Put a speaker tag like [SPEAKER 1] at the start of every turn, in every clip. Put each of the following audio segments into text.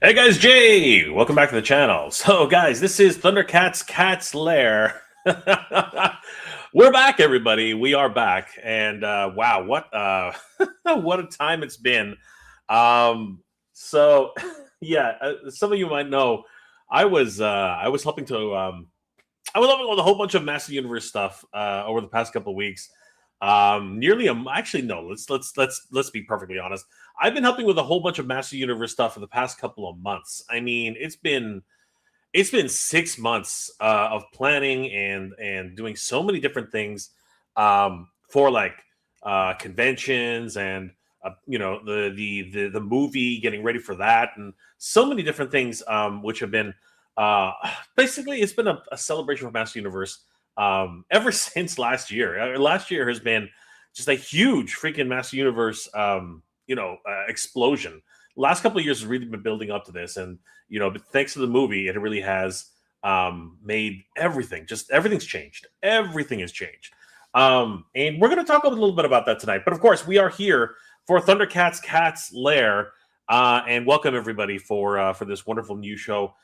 [SPEAKER 1] Hey guys, Jay! Welcome back to the channel. So guys, this is Thundercats Lair. We're back, everybody. We are back. And wow, what what a time it's been. So yeah, some of you might know I was helping to I was helping with a whole bunch of Master Universe stuff over the past couple of weeks. Nearly a actually no. Let's be perfectly honest. I've been helping with a whole bunch of Master Universe stuff for the past couple of months. I mean, it's been 6 months of planning and doing so many different things for like conventions and the movie, getting ready for that, and so many different things which have been uh, basically it's been a celebration for Master Universe ever since last year. Last year has been just a huge freaking Master Universe explosion. Last couple of years has really been building up to this, and but thanks to the movie, it really has made everything's changed. Everything has changed. And we're going to talk a little bit about that tonight. But of course, we are here for Thundercats Lair, and welcome everybody for this wonderful new show.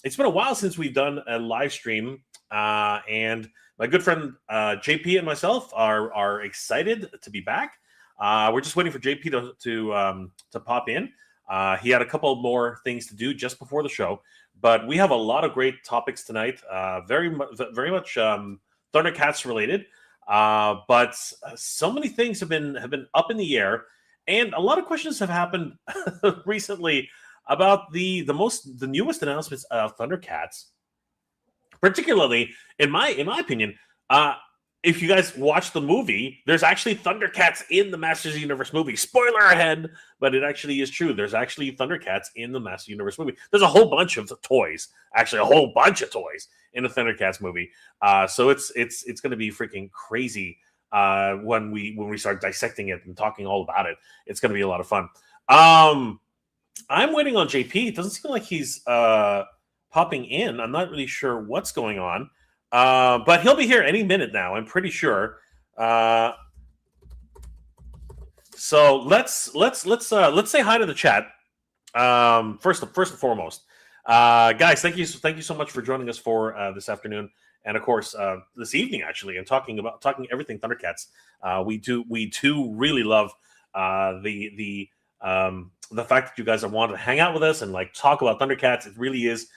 [SPEAKER 1] It's been a while since we've done a live stream, and my good friend JP and myself are excited to be back. We're just waiting for JP to pop in. He had a couple more things to do just before the show, but we have a lot of great topics tonight. Very much Thundercats related, but so many things have been up in the air, and a lot of questions have happened recently about the newest announcements of Thundercats, particularly in my opinion. If you guys watch the movie, there's actually Thundercats in the Masters Universe movie. Spoiler ahead, but it actually is true. There's actually Thundercats in the Masters Universe movie. There's a whole bunch of toys, actually a whole bunch of toys in the Thundercats movie. So it's going to be freaking crazy when we start dissecting it and talking all about it. It's going to be a lot of fun. I'm waiting on JP. It doesn't seem like he's popping in. I'm not really sure what's going on. But he'll be here any minute now, I'm pretty sure. So let's say hi to the chat. First and foremost, guys, thank you so much for joining us for this afternoon, and of course this evening actually, and talking everything Thundercats. We do really love the fact that you guys have wanted to hang out with us and like talk about Thundercats. It really is.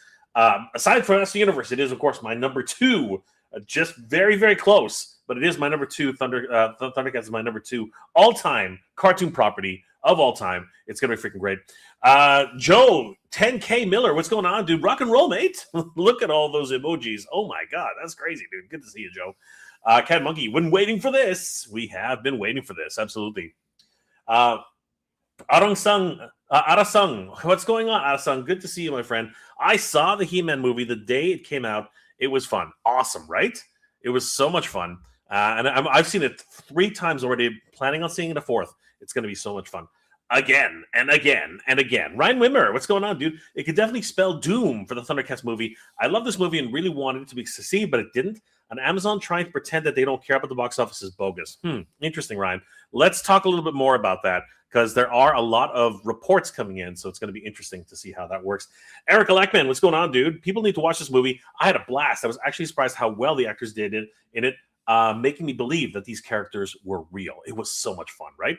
[SPEAKER 1] Aside from Master Universe, it is, of course, my number two, just very, very close, but it is my number two. Thundercats is my number two all-time cartoon property of all time. It's going to be freaking great. Joe, 10K Miller, what's going on, dude? Rock and roll, mate. Look at all those emojis. Oh, my God. That's crazy, dude. Good to see you, Joe. Cat Monkey, been waiting for this. We have been waiting for this. Absolutely. Arasung, what's going on, Arasung? Good to see you, my friend. I saw the He-Man movie the day it came out. It was fun. Awesome, right? It was so much fun. And I've seen it 3 times already, planning on seeing it a 4th. It's going to be so much fun. Again and again and again. Ryan Wimmer, what's going on, dude? It could definitely spell doom for the Thundercats movie. I love this movie and really wanted it to be succeed, but it didn't. And Amazon trying to pretend that they don't care about the box office is bogus. Interesting, Ryan. Let's talk a little bit more about that, because there are a lot of reports coming in, so it's going to be interesting to see how that works. Eric Lackman, what's going on, dude? People need to watch this movie. I had a blast. I was actually surprised how well the actors did in it, making me believe that these characters were real. It was so much fun, right?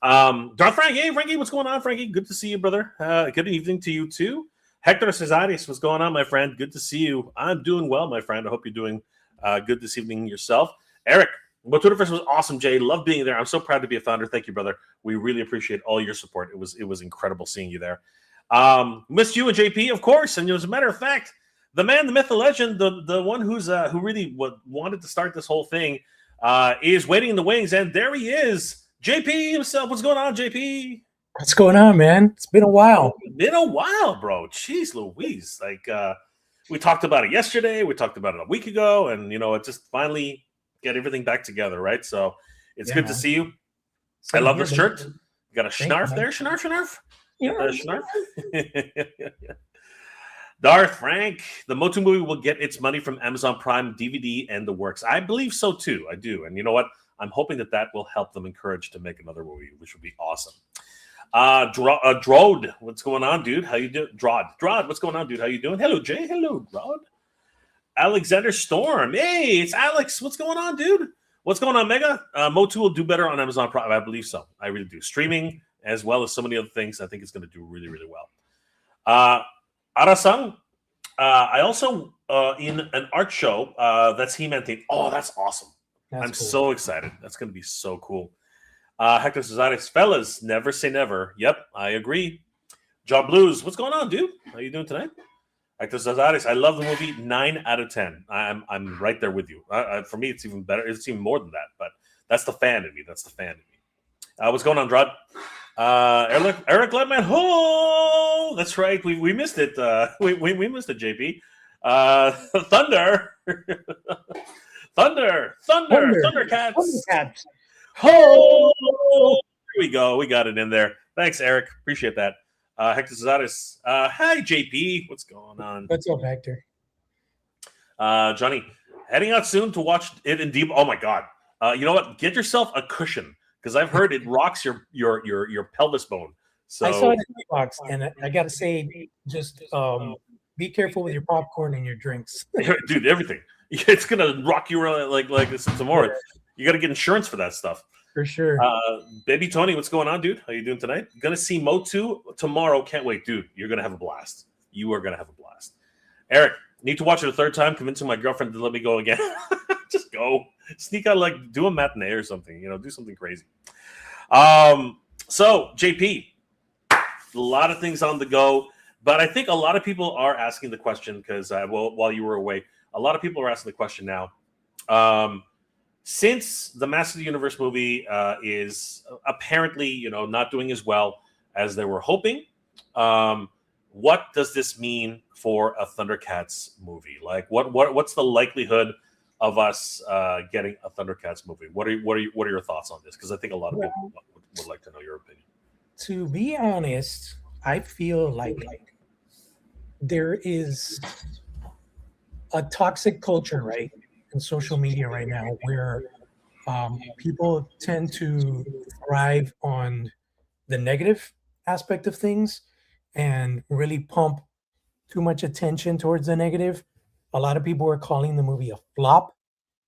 [SPEAKER 1] Darth Frank, hey, Frankie, what's going on, Frankie? Good to see you, brother. Good evening to you, too. Hector Cesares, what's going on, my friend? Good to see you. I'm doing well, my friend. I hope you're doing good this evening yourself. Eric, MOTU Movie Flops was awesome, Jay. Love being there. I'm so proud to be a founder. Thank you, brother. We really appreciate all your support. It was incredible seeing you there. Missed you and JP, of course. And as a matter of fact, the man, the myth, the legend, the one who really wanted to start this whole thing is waiting in the wings, and there he is, JP himself. What's going on, JP?
[SPEAKER 2] What's going on, man? It's been a while.
[SPEAKER 1] Been a while, bro. Jeez Louise. Like we talked about it yesterday. We talked about it a week ago, and it just finally get everything back together, right? So it's good to see you. I love this shirt. You got a schnarf there, schnarf. Yeah, schnarf. Darth Frank, the MOTU movie will get its money from Amazon Prime, DVD, and the works. I believe so too. I do, and you know what? I'm hoping that will help them encourage to make another movie, which would be awesome. Drode, what's going on, dude? How you doing? Drod, what's going on, dude? How you doing? Hello, Jay. Hello, Drod. Alexander Storm. Hey, it's Alex. What's going on, dude? What's going on, Mega? MOTU will do better on Amazon Prime. I believe so. I really do. Streaming as well as so many other things. I think it's going to do really, really well. Arasang. I also in an art show that's He-Man themed. Oh, that's awesome. I'm cool. So excited. That's going to be so cool. Hector Cesares, fellas, never say never. Yep, I agree. Job Blues, what's going on, dude? How you doing tonight? Hector Cesares, I love the movie. 9 out of 10. I'm right there with you. For me, it's even better. It's even more than that. But that's the fan in me. What's going on, Drod? Eric Ledman. Oh, that's right. We missed it. We missed it, JP. Thunder. Thundercats. Oh, here we go. We got it in there. Thanks, Eric. Appreciate that. Hector Cesares. Hi, JP. What's going on?
[SPEAKER 2] What's up, Hector?
[SPEAKER 1] Johnny, heading out soon to watch it in deep. Oh my God. You know what? Get yourself a cushion because I've heard it rocks your pelvis bone. So
[SPEAKER 2] I saw it in the box, and I got to say, just be careful with your popcorn and your drinks,
[SPEAKER 1] dude. Everything. It's gonna rock you like some more. Yeah. You got to get insurance for that stuff.
[SPEAKER 2] For sure.
[SPEAKER 1] Baby Tony, what's going on, dude? How you doing tonight? Gonna see MOTU tomorrow. Can't wait, dude. You're gonna have a blast. You are gonna have a blast. Eric, need to watch it a third time. Convincing my girlfriend to let me go again. Just go. Sneak out, like do a matinee or something. Do something crazy. So JP, a lot of things on the go, but I think a lot of people are asking the question because while you were away, a lot of people are asking the question now. Since the Master of the Universe movie is apparently, not doing as well as they were hoping, what does this mean for a Thundercats movie? Like, what's the likelihood of us getting a Thundercats movie? What are your thoughts on this? Because I think a lot of people would like to know your opinion.
[SPEAKER 2] To be honest, I feel like there is a toxic culture, right, in social media right now where people tend to thrive on the negative aspect of things and really pump too much attention towards the negative. A lot of people are calling the movie a flop,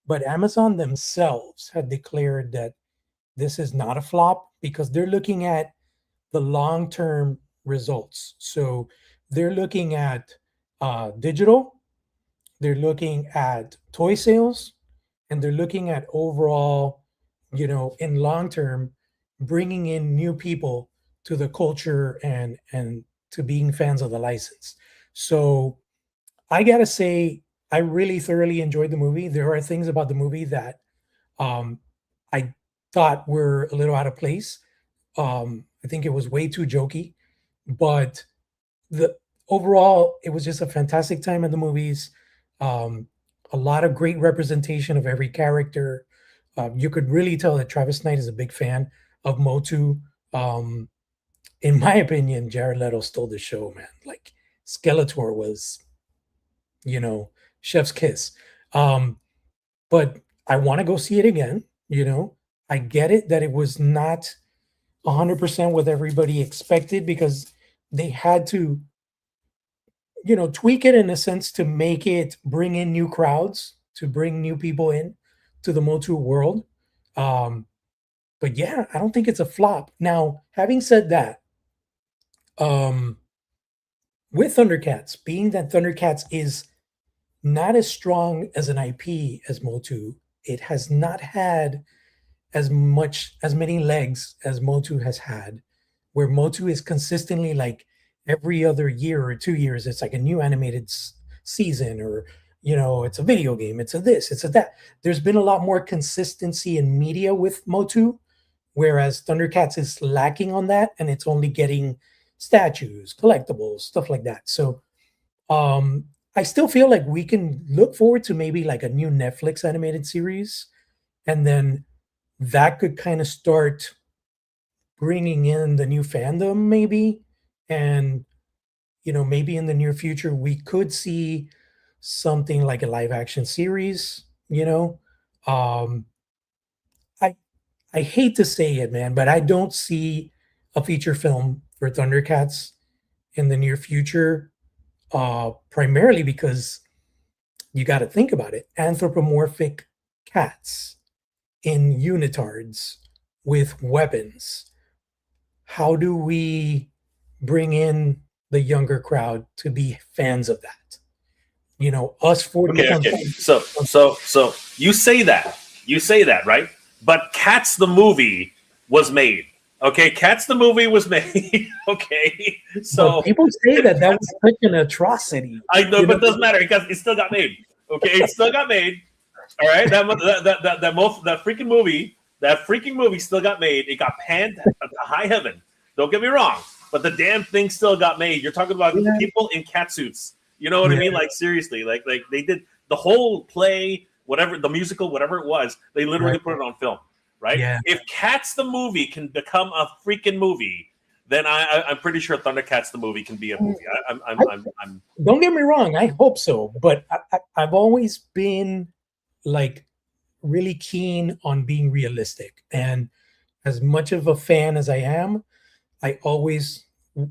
[SPEAKER 2] but Amazon themselves had declared that this is not a flop because they're looking at the long-term results. So they're looking at digital, they're looking at toy sales, and they're looking at overall, in long term, bringing in new people to the culture and to being fans of the license. So I gotta say, I really thoroughly enjoyed the movie. There are things about the movie that I thought were a little out of place. I think it was way too jokey, but overall, it was just a fantastic time in the movies. A lot of great representation of every character. You could really tell that Travis Knight is a big fan of MOTU. In my opinion, Jared Leto stole the show, man. Like Skeletor was, chef's kiss. But I want to go see it again. I get it that it was not 100% what everybody expected because they had to tweak it in a sense to make it bring in new crowds, to bring new people in to the MOTU world. But yeah, I don't think it's a flop. Now, having said that, with Thundercats, being that Thundercats is not as strong as an IP as MOTU, it has not had as many legs as MOTU has had, where MOTU is consistently like every other year or 2 years, it's like a new animated season, or it's a video game, it's a this, it's a that. There's been a lot more consistency in media with MOTU, whereas Thundercats is lacking on that, and it's only getting statues, collectibles, stuff like that. So I still feel like we can look forward to maybe like a new Netflix animated series, and then that could kind of start bringing in the new fandom maybe. And, maybe in the near future, we could see something like a live action series, I hate to say it, man, but I don't see a feature film for Thundercats in the near future, primarily because you got to think about it. Anthropomorphic cats in unitards with weapons. How do we bring in the younger crowd to be fans of that? You know, us 40
[SPEAKER 1] Okay, okay.
[SPEAKER 2] something.
[SPEAKER 1] So you say that, right? But Cats the movie was made. Okay, Cats the movie was made. Okay,
[SPEAKER 2] But
[SPEAKER 1] so
[SPEAKER 2] people say that that was such an atrocity.
[SPEAKER 1] I know,
[SPEAKER 2] You
[SPEAKER 1] but
[SPEAKER 2] know,
[SPEAKER 1] it doesn't matter because it still got made. Okay, it still got made. All right, that freaking movie still got made. It got panned to high heaven. Don't get me wrong, but the damn thing still got made. You're talking about
[SPEAKER 2] Yeah.
[SPEAKER 1] people in cat suits. You know what I
[SPEAKER 2] Yeah.
[SPEAKER 1] mean? Like seriously, like they did the whole play, whatever the musical, whatever it was. They literally
[SPEAKER 2] Right.
[SPEAKER 1] put it on film, right?
[SPEAKER 2] Yeah.
[SPEAKER 1] If Cats the movie can become a freaking movie, then I'm pretty sure Thundercats the movie can be a movie. I'm
[SPEAKER 2] Don't get me wrong, I hope so, but I've always been like really keen on being realistic. And as much of a fan as I am, I always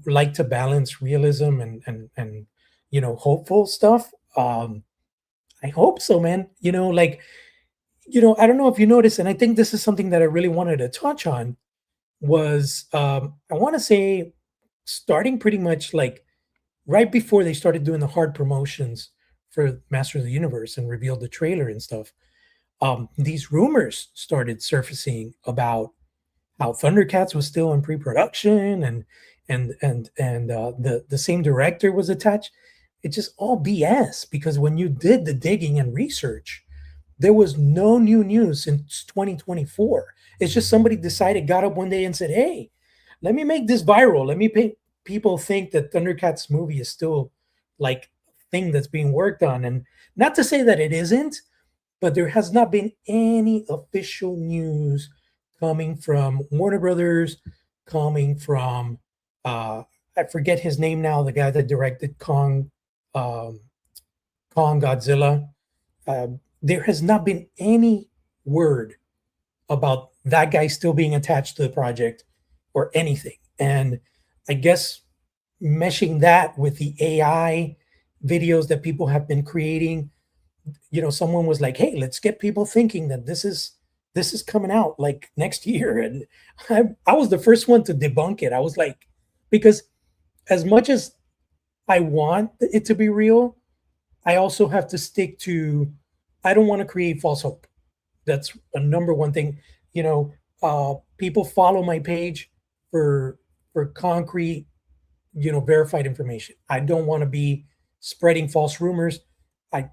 [SPEAKER 2] like to balance realism and hopeful stuff. I hope so, man. I don't know if you noticed, and I think this is something that I really wanted to touch on was I want to say starting pretty much like right before they started doing the hard promotions for Master of the Universe and revealed the trailer and stuff. These rumors started surfacing about how Thundercats was still in pre-production and the same director was attached. It's just all BS because when you did the digging and research, there was no new news since 2024. It's just somebody decided, got up one day and said, "Hey, let me make this viral. Let me make people think that Thundercats movie is still like a thing that's being worked on." And not to say that it isn't, but there has not been any official news coming from Warner Brothers, coming from I forget his name now, the guy that directed um, Kong Godzilla. There has not been any word about that guy still being attached to the project or anything. And I guess meshing that with the AI videos that people have been creating, someone was like, "Hey, let's get people thinking that this is coming out like next year." And I was the first one to debunk it. I was like, because as much as I want it to be real, I also have to stick to, I don't want to create false hope. That's a number one thing. People follow my page for concrete, verified information. I don't want to be spreading false rumors. I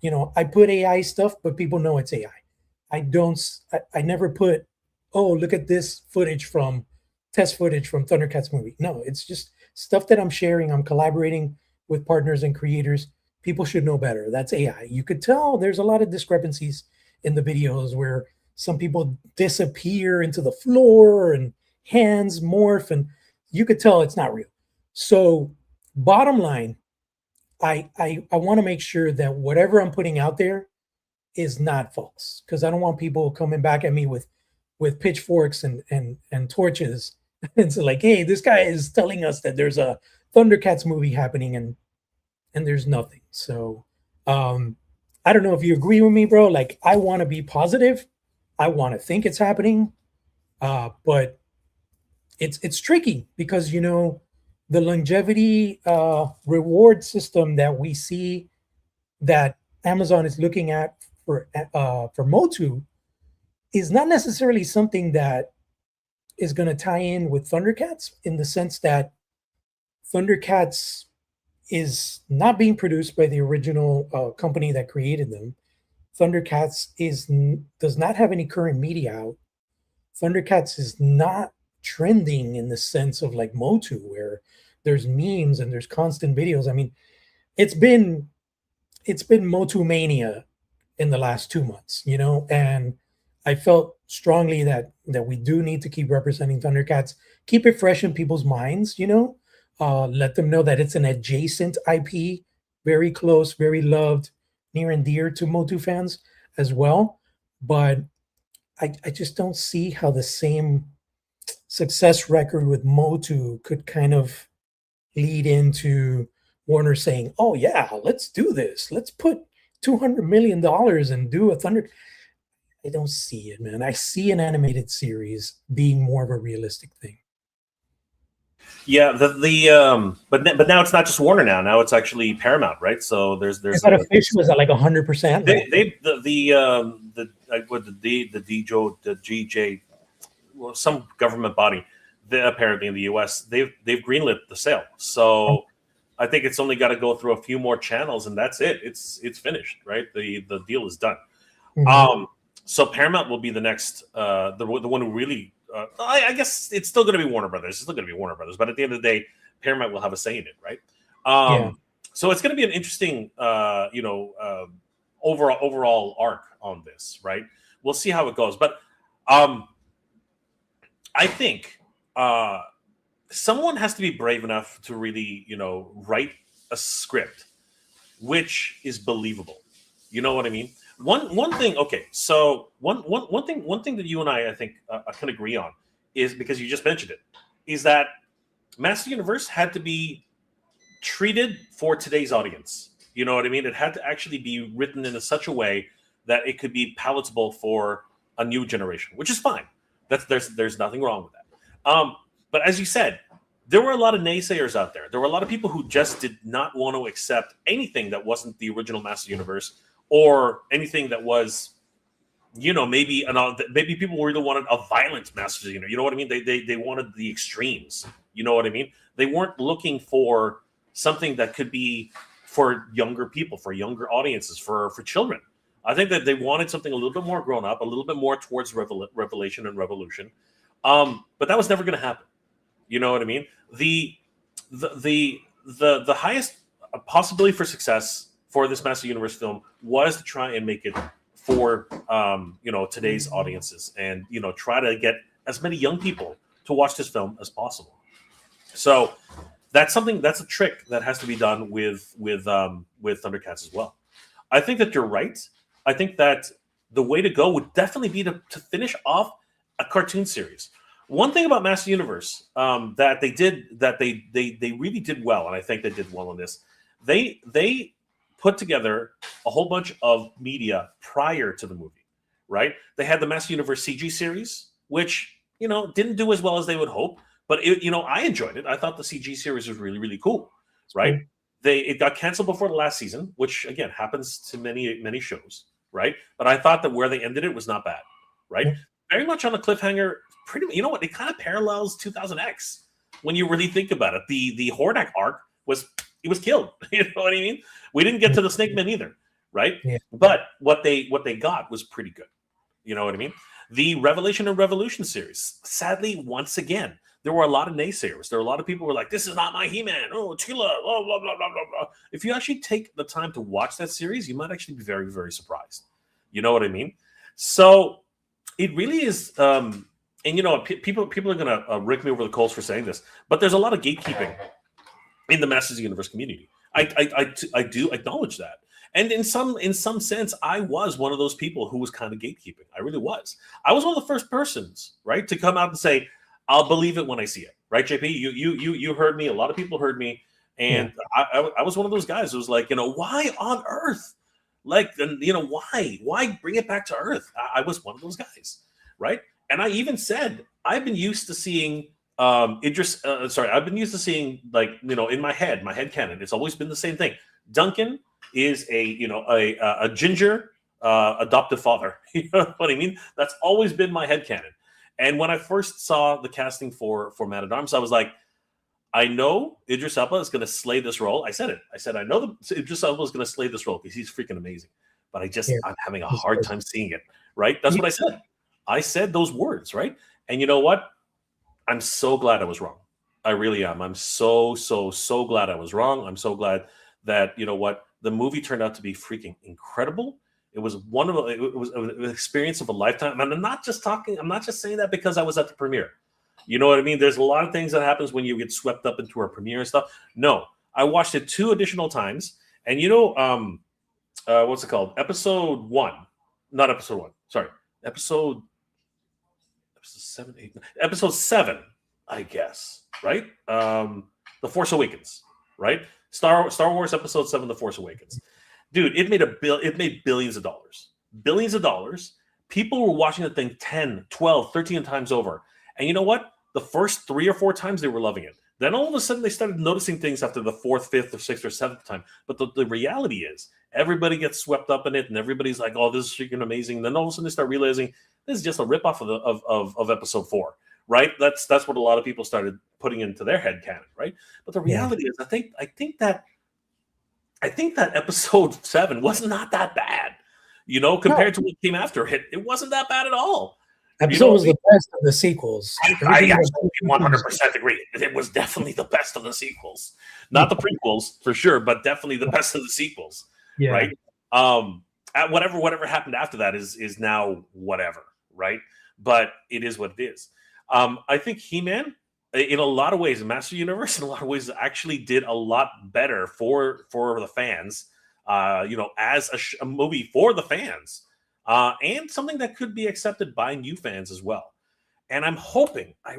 [SPEAKER 2] put AI stuff, but people know it's AI. I don't. I never put, "Oh, look at this test footage from Thundercats movie." No, it's just stuff that I'm sharing. I'm collaborating with partners and creators. People should know better. That's AI. You could tell there's a lot of discrepancies in the videos where some people disappear into the floor and hands morph, and you could tell it's not real. So, bottom line, I want to make sure that whatever I'm putting out there is not false because I don't want people coming back at me with pitchforks and torches. It's like, "Hey, this guy is telling us that there's a Thundercats movie happening and there's nothing." So I don't know if you agree with me, bro. Like, I want to be positive. I want to think it's happening. But it's tricky because the longevity reward system that we see that Amazon is looking at for MOTU is not necessarily something that is going to tie in with Thundercats in the sense that Thundercats is not being produced by the original company that created them. Thundercats does not have any current media out. Thundercats is not trending in the sense of like MOTU, where there's memes and there's constant videos. I mean, it's been MOTU mania in the last 2 months, and I felt strongly that we do need to keep representing Thundercats, keep it fresh in people's minds, let them know that it's an adjacent IP, very close, very loved, near and dear to MOTU fans as well. But I just don't see how the same success record with MOTU could kind of lead into Warner saying, "Oh yeah, let's do this. Let's put $200 million and do a Thunder." I don't see it, man. I see an animated series being more of a realistic thing.
[SPEAKER 1] Yeah, but now it's not just Warner now. Now it's actually Paramount, right? So there's
[SPEAKER 2] Is that official? Is that like 100%?
[SPEAKER 1] The GJ, well, some government body, apparently in the US, they've greenlit the sale. So I think it's only got to go through a few more channels, and that's it. It's finished, right? The deal is done.
[SPEAKER 2] Mhm.
[SPEAKER 1] So Paramount will be the next, the one who really. I guess it's still going to be Warner Brothers. It's still going to be Warner Brothers, but at the end of the day, Paramount will have a say in it, right?
[SPEAKER 2] Yeah.
[SPEAKER 1] So it's going to be an interesting, overall arc on this, right? We'll see how it goes, but I think someone has to be brave enough to really, write a script which is believable. You know what I mean? One thing. Okay, so one thing that you and I think can agree on is, because you just mentioned it, is that Master Universe had to be treated for today's audience. You know what I mean? It had to actually be written in such a way that it could be palatable for a new generation, which is fine. There's nothing wrong with that. But as you said, there were a lot of naysayers out there. There were a lot of people who just did not want to accept anything that wasn't the original Master Universe, or anything that was, maybe people really wanted a violent Master Universe. You know what I mean? They wanted the extremes. You know what I mean? They weren't looking for something that could be for younger people, for younger audiences, for children. I think that they wanted something a little bit more grown up, a little bit more towards revelation and revolution. But that was never going to happen. You know what I mean? The highest possibility for success for this Master Universe film was to try and make it for today's audiences, and try to get as many young people to watch this film as possible. So that's a trick that has to be done with Thundercats as well. I think that you're right. I think that the way to go would definitely be to finish off a cartoon series. One thing about Master Universe that they really did well, and I think they did well on this, they put together a whole bunch of media prior to the movie, right? They had the Master Universe CG series, which didn't do as well as they would hope, but I enjoyed it. I thought the CG series was really, really cool, right?
[SPEAKER 2] Cool.
[SPEAKER 1] It got canceled before the last season, which again happens to many shows, right? But I thought that where they ended it was not bad, right?
[SPEAKER 2] Yeah.
[SPEAKER 1] Very much on a cliffhanger. Pretty, it kind of parallels 2000X when you really think about it. The Hordak arc was killed. You know what I mean? We didn't get to the Snake Men either, right?
[SPEAKER 2] Yeah.
[SPEAKER 1] But what they got was pretty good. You know what I mean? The Revelation and Revolution series, sadly, once again, there were a lot of naysayers. There were a lot of people who were like, "This is not my He-Man. Oh, Tila, oh, blah blah blah blah blah." If you actually take the time to watch that series, you might actually be very, very surprised. You know what I mean? So it really is. And people are gonna rake me over the coals for saying this, but there's a lot of gatekeeping in the Masters of the Universe community. I do acknowledge that, and in some sense, I was one of those people who was kind of gatekeeping. I really was. I was one of the first persons, right, to come out and say, "I'll believe it when I see it." Right, JP? You heard me. A lot of people heard me, and I was one of those guys who was like, why on earth? Like, why bring it back to Earth? I was one of those guys, right? And I even said, I've been used to seeing I've been used to seeing, like, in my head canon, it's always been the same thing. Duncan is a ginger adoptive father. You know what I mean? That's always been my head canon. And when I first saw the casting for Man at Arms, I was like, I know Idris Elba is going to slay this role. I said it. I said, I know that Idris Elba is going to slay this role because he's freaking amazing. But I'm having a hard time seeing it, right? That's what I said. I said those words, right? And you know what? I'm so glad I was wrong. I really am. I'm so glad I was wrong. I'm so glad that, the movie turned out to be freaking incredible. It was it was an experience of a lifetime. And I'm not just saying that because I was at the premiere. You know what I mean? There's a lot of things that happens when you get swept up into a premiere and stuff. No, I watched it 2 additional times. And what's it called? Episode 1. Not episode 1. Sorry. Episode Episode 7, I guess, right? The Force Awakens, right? Star Wars Episode 7, The Force Awakens. Dude, it made billions of dollars. Billions of dollars. People were watching the thing 10, 12, 13 times over. And you know what? The first 3 or 4 times they were loving it. Then all of a sudden they started noticing things after the 4th, 5th, or 6th, or 7th time. But the reality is everybody gets swept up in it and everybody's like, oh, this is freaking amazing. Then all of a sudden they start realizing this is just a ripoff of episode 4, right? That's what a lot of people started putting into their head canon, right? But the reality is I think that episode 7 was not that bad. Compared to what came after it, it wasn't that bad at all.
[SPEAKER 2] Episode was the best of the sequels.
[SPEAKER 1] I 100% agree. It was definitely the best of the sequels. Not the prequels, for sure, but definitely the best of the sequels. Yeah. Right? Whatever happened after that is now whatever, right? But it is what it is. I think He-Man, in a lot of ways, Master Universe, in a lot of ways, actually did a lot better for the fans, as a movie for the fans. And something that could be accepted by new fans as well. And I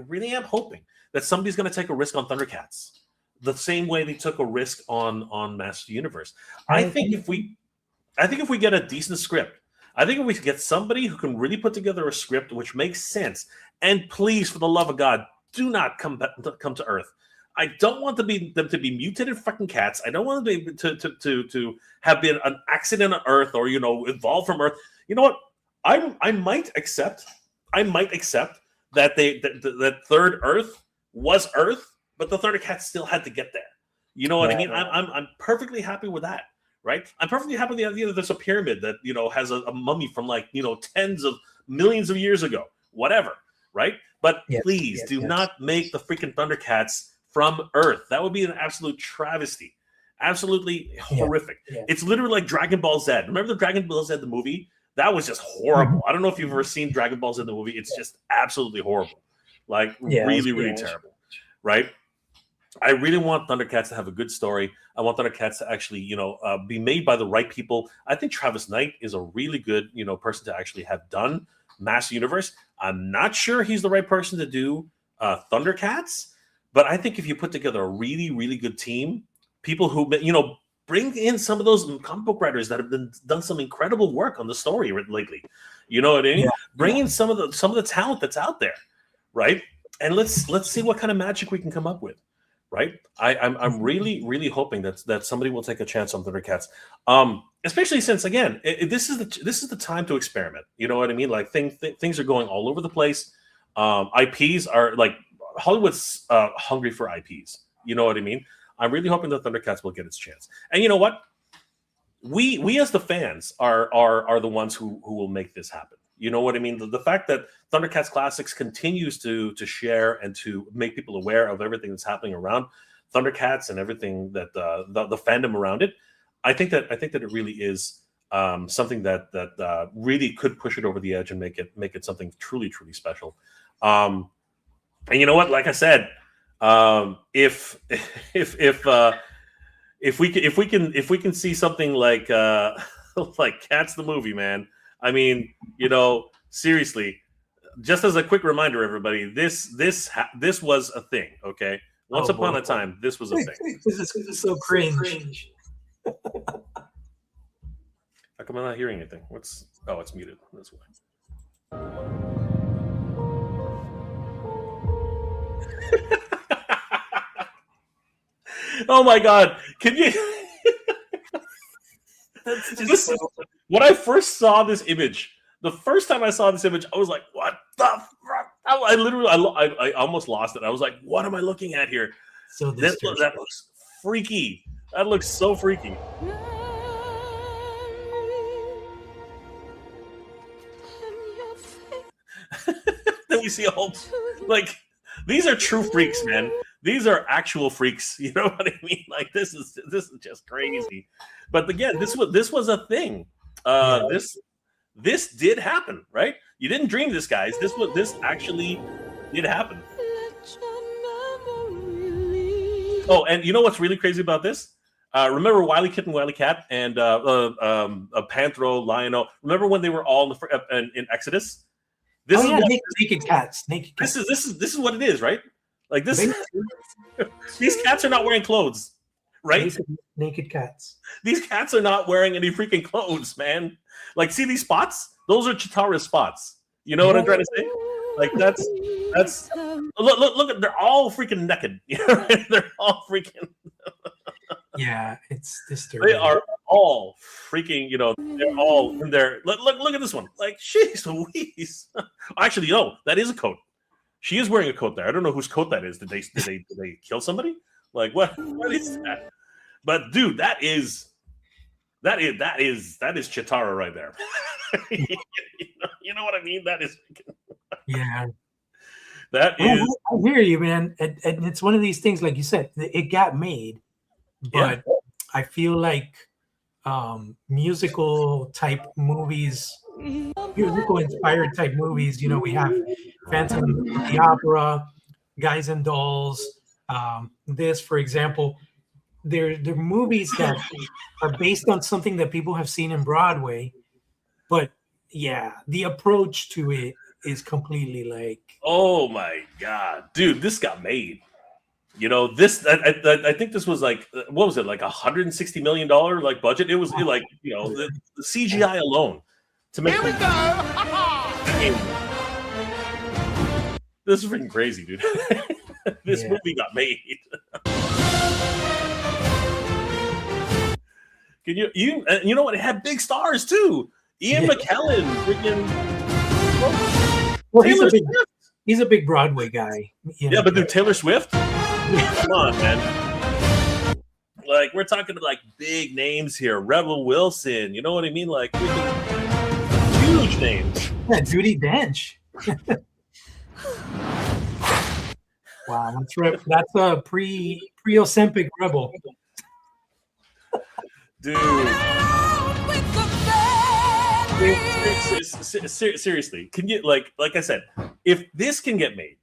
[SPEAKER 1] really am hoping that somebody's going to take a risk on Thundercats the same way they took a risk on Master Universe. I think if we get a decent script, I think if we get somebody who can really put together a script which makes sense, and please, for the love of God, do not come to Earth. I don't want them to be mutated fucking cats. I don't want them to have been an accident on Earth or evolved from Earth. You know what? I might accept that that third Earth was Earth, but the Thundercats still had to get there. You know what I mean? I'm perfectly happy with that, right? I'm perfectly happy with the idea that there's a pyramid that has a mummy from tens of millions of years ago, whatever, right? But please do not make the freaking Thundercats from Earth. That would be an absolute travesty. Absolutely horrific. Yeah. It's literally like Dragon Ball Z. Remember the Dragon Ball Z, the movie? That was just horrible. I don't know if you've ever seen Dragon Ball Z, the movie. It's just absolutely horrible. Really terrible. Right? I really want Thundercats to have a good story. I want Thundercats to actually, be made by the right people. I think Travis Knight is a really good, person to actually have done Master Universe. I'm not sure he's the right person to do Thundercats. But I think if you put together a really, really good team, people who, bring in some of those comic book writers that have done some incredible work on the story lately. You know what I mean? Yeah. Bring in some of the talent that's out there, right? And let's see what kind of magic we can come up with, right? I'm really, really hoping that somebody will take a chance on Thundercats, especially since again this is the time to experiment. You know what I mean? Like things are going all over the place. IPs are like. Hollywood's hungry for IPs. You know what I mean? I'm really hoping that Thundercats will get its chance. And you know what? We as the fans are the ones who will make this happen. You know what I mean? The fact that Thundercats Classics continues to share and to make people aware of everything that's happening around Thundercats and everything that the fandom around it. I think that it really is something that really could push it over the edge and make it something truly, truly special. And you know what? Like I said, if we can see something like Cats the Movie, man. I mean, seriously. Just as a quick reminder, everybody, this was a thing. Okay, once upon a time, this was a thing.
[SPEAKER 3] This is so cringe.
[SPEAKER 1] How come I'm not hearing anything? It's muted. That's why. Oh my God! Can you? When I first saw this image, the first time I saw this image, I was like, "What the fuck?" I literally, I almost lost it. I was like, "What am I looking at here?" So that looks freaky. That looks so freaky. Then we see a whole these are true freaks, man. These are actual freaks. You know what I mean? Like this is just crazy. But again, this was a thing. This did happen, right? You didn't dream this, guys. This actually did happen. Oh, and you know what's really crazy about this? Remember Wily Kit and Wily Cat and Panthro, Lionel? Remember when they were all in Exodus? This
[SPEAKER 2] Oh
[SPEAKER 1] is
[SPEAKER 2] yeah,
[SPEAKER 1] what,
[SPEAKER 2] naked cats. Naked cats.
[SPEAKER 1] this is what it is, right? Like this. These cats are not wearing clothes, right?
[SPEAKER 2] Naked cats.
[SPEAKER 1] These cats are not wearing any freaking clothes, man. Like, see these spots? Those are Chitara's spots. You know what I'm trying to say? Like that's look. They're all freaking naked. They're all freaking.
[SPEAKER 2] Yeah, it's disturbing.
[SPEAKER 1] They are all freaking. They're all in there. Look at this one. Like, jeez Louise. Actually, that is a coat. She is wearing a coat there. I don't know whose coat that is. Did they kill somebody? Like, what is that? But dude, that is Chitara right there. You know what I mean? That is.
[SPEAKER 2] Yeah.
[SPEAKER 1] That is.
[SPEAKER 2] I hear you, man. And it's one of these things, like you said, it got made, but I feel like musical type movies, musical inspired type movies. We have Phantom of the Opera, Guys and Dolls. This, for example, they're movies that are based on something that people have seen in Broadway, but yeah, the approach to it is completely like,
[SPEAKER 1] oh my god, dude, this got made. This I think this was like, what was it, like $160 million like budget? It was like the CGI alone to make. Here we go. This is freaking crazy, dude. This movie got made. Can you know what? It had big stars too. Ian McKellen, freaking.
[SPEAKER 2] Well, he's a big Broadway guy.
[SPEAKER 1] Yeah, but dude, Taylor Swift. Come on, man. Like, we're talking like big names here. Rebel Wilson. You know what I mean? Like, huge names.
[SPEAKER 2] Yeah, Judi Dench. Wow, that's right. That's a pre-Ozempic Rebel.
[SPEAKER 1] Dude. Seriously, can you like I said, if this can get made,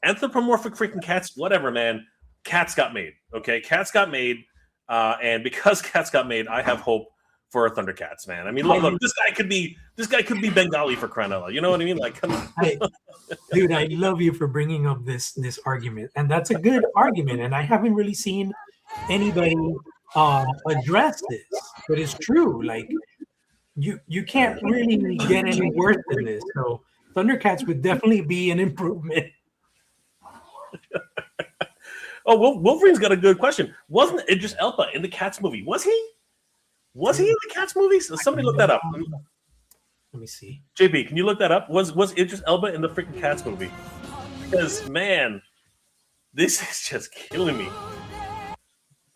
[SPEAKER 1] anthropomorphic freaking cats, whatever, man, cats got made. Okay, cats got made, and because cats got made, I have hope for Thundercats, man. I mean, look, this guy could be Bengali for crying out loud. You know what I mean? Like, come on.
[SPEAKER 2] Dude, I love you for bringing up this argument, and that's a good argument. And I haven't really seen anybody address this, but it's true. Like, you can't really get any worse than this. So Thundercats would definitely be an improvement.
[SPEAKER 1] Oh, Wolverine's got a good question. Wasn't Idris Elba in the Cats movie? Was he? Was he in the Cats movie? Somebody look that up.
[SPEAKER 2] Let me see.
[SPEAKER 1] JB, can you look that up? Was Idris Elba in the freaking Cats movie? Because, man, this is just killing me.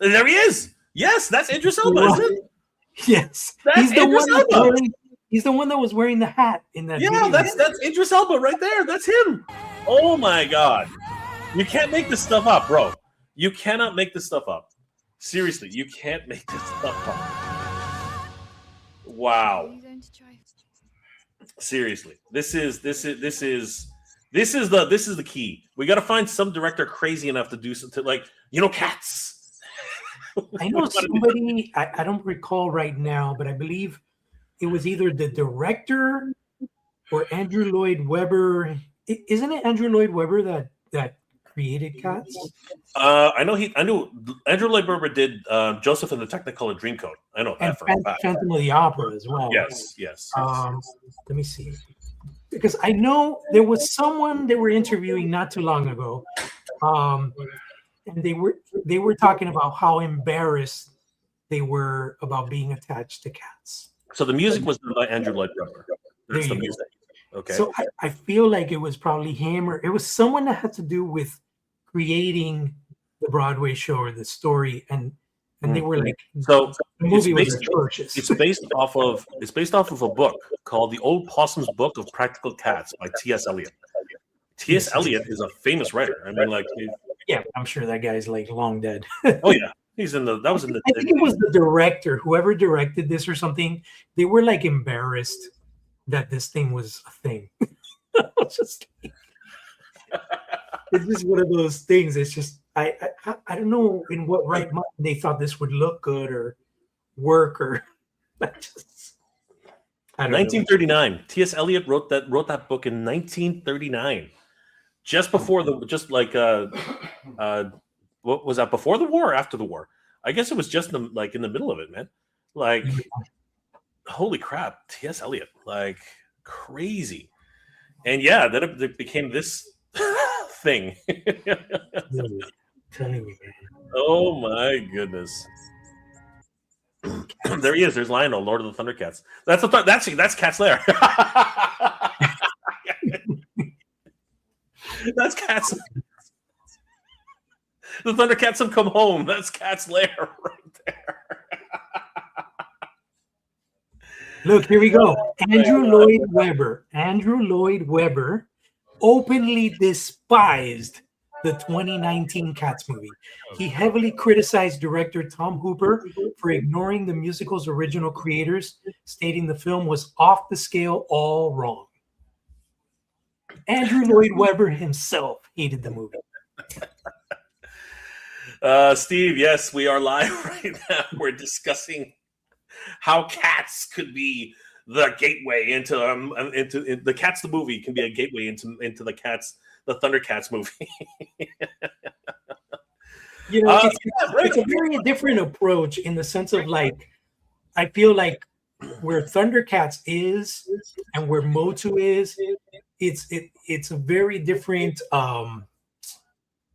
[SPEAKER 1] There he is. Yes, that's Idris Elba, isn't it?
[SPEAKER 2] Yes,
[SPEAKER 1] that's Idris Elba.
[SPEAKER 2] He's the one that was wearing the hat in that.
[SPEAKER 1] Yeah,
[SPEAKER 2] video.
[SPEAKER 1] that's Idris Elba right there. That's him. Oh my god, you can't make this stuff up, bro. You cannot make this stuff up. Seriously, you can't make this stuff up. Wow. Seriously, this is the key. We got to find some director crazy enough to do something like Cats.
[SPEAKER 2] I know somebody, I don't recall right now, but I believe it was either the director or Andrew Lloyd Webber. Isn't it Andrew Lloyd Webber that created Cats?
[SPEAKER 1] I know Andrew Lloyd Webber did Joseph and the Technicolor Dreamcoat. I know that for a fact.
[SPEAKER 2] Phantom of the Opera as well.
[SPEAKER 1] Yes.
[SPEAKER 2] Let me see. Because I know there was someone they were interviewing not too long ago. And they were talking about how embarrassed they were about being attached to cats.
[SPEAKER 1] So the music was done by Andrew Lloyd Webber. That's the music. Okay.
[SPEAKER 2] So I feel like it was probably him, or it was someone that had to do with creating the Broadway show or the story, and they were like,
[SPEAKER 1] so
[SPEAKER 2] the movie was atrocious.
[SPEAKER 1] It's based off of a book called The Old Possum's Book of Practical Cats by T.S. Eliot. T.S. Eliot is a famous writer. I mean, like,
[SPEAKER 2] yeah, I'm sure that guy's like long dead.
[SPEAKER 1] Oh yeah, he's in the. That was in the.
[SPEAKER 2] I think it was the director, whoever directed this or something. They were like embarrassed that this thing was a thing. It's just one of those things. It's just I don't know in what right mind they thought this would look good or work or. I don't know.
[SPEAKER 1] 1939. T.S. Eliot wrote that book in 1939, just before what was that, before the war or after the war? I guess it was just in the middle of it, man. Like, holy crap, T.S. Eliot, like crazy. And yeah, then it became this thing.
[SPEAKER 2] Telling you, man.
[SPEAKER 1] Oh my goodness. There he is. There's Lionel, Lord of the Thundercats. That's Cat's Lair. That's Cat's. The Thundercats have come home. That's Cat's Lair right there.
[SPEAKER 2] Look, here we go. Andrew Lloyd Webber openly despised the 2019 Cats movie. He heavily criticized director Tom Hooper for ignoring the musical's original creators, stating the film was off the scale, all wrong. Andrew Lloyd Webber himself hated the movie.
[SPEAKER 1] Steve, yes, we are live right now. We're discussing how Cats could be the gateway into the Cats the movie can be a gateway into the Thundercats movie.
[SPEAKER 2] You know, it's a very different approach in the sense of like, I feel like where Thundercats is and where MOTU is, it's a very different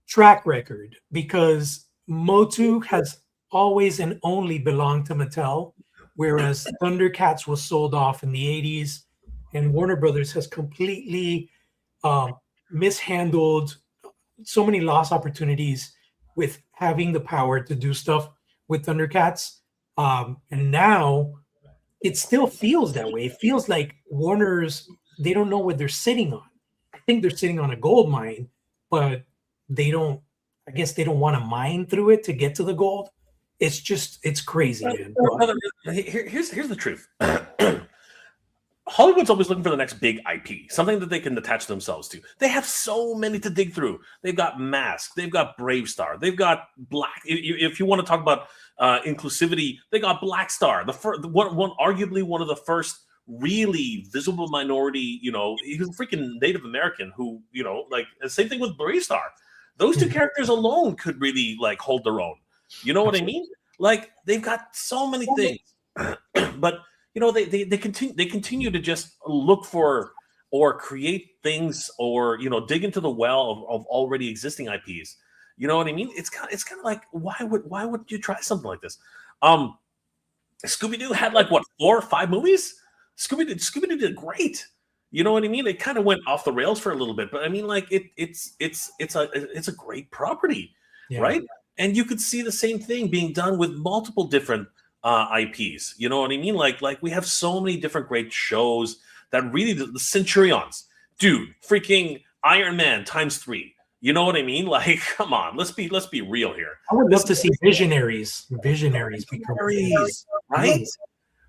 [SPEAKER 2] track record, because MOTU has always and only belonged to Mattel, whereas Thundercats was sold off in the 80s, and Warner Brothers has completely mishandled so many lost opportunities with having the power to do stuff with Thundercats. And now it still feels that way. It feels like Warner's, they don't know what they're sitting on. I think they're sitting on a gold mine, but I guess they don't want to mine through it to get to the gold. It's crazy, man.
[SPEAKER 1] Here's the truth. Hollywood's always looking for the next big IP, something that they can attach themselves to. They have so many to dig through. They've got Mask, they've got Brave Star, they've got Black. If you want to talk about inclusivity, they got Black Star, arguably one of the first really visible minority. You know, he was a freaking Native American who, you know, like the same thing with Brave Star. Those two characters alone could really like hold their own. You know what I mean? Like, they've got so many things, but you know, they continue to just look for or create things, or, you know, dig into the well of already existing IPs. You know what I mean? It's kind of like, why would you try something like this? Scooby-Doo had like what, 4 or 5 movies? Scooby-Doo did great. You know what I mean? It kind of went off the rails for a little bit, but I mean, like, it's a great property, right? And you could see the same thing being done with multiple different IPs. You know what I mean? Like we have so many different great shows that really, the Centurions, dude, freaking Iron Man ×3. You know what I mean? Like, come on, let's be real here.
[SPEAKER 2] I would love to see visionaries become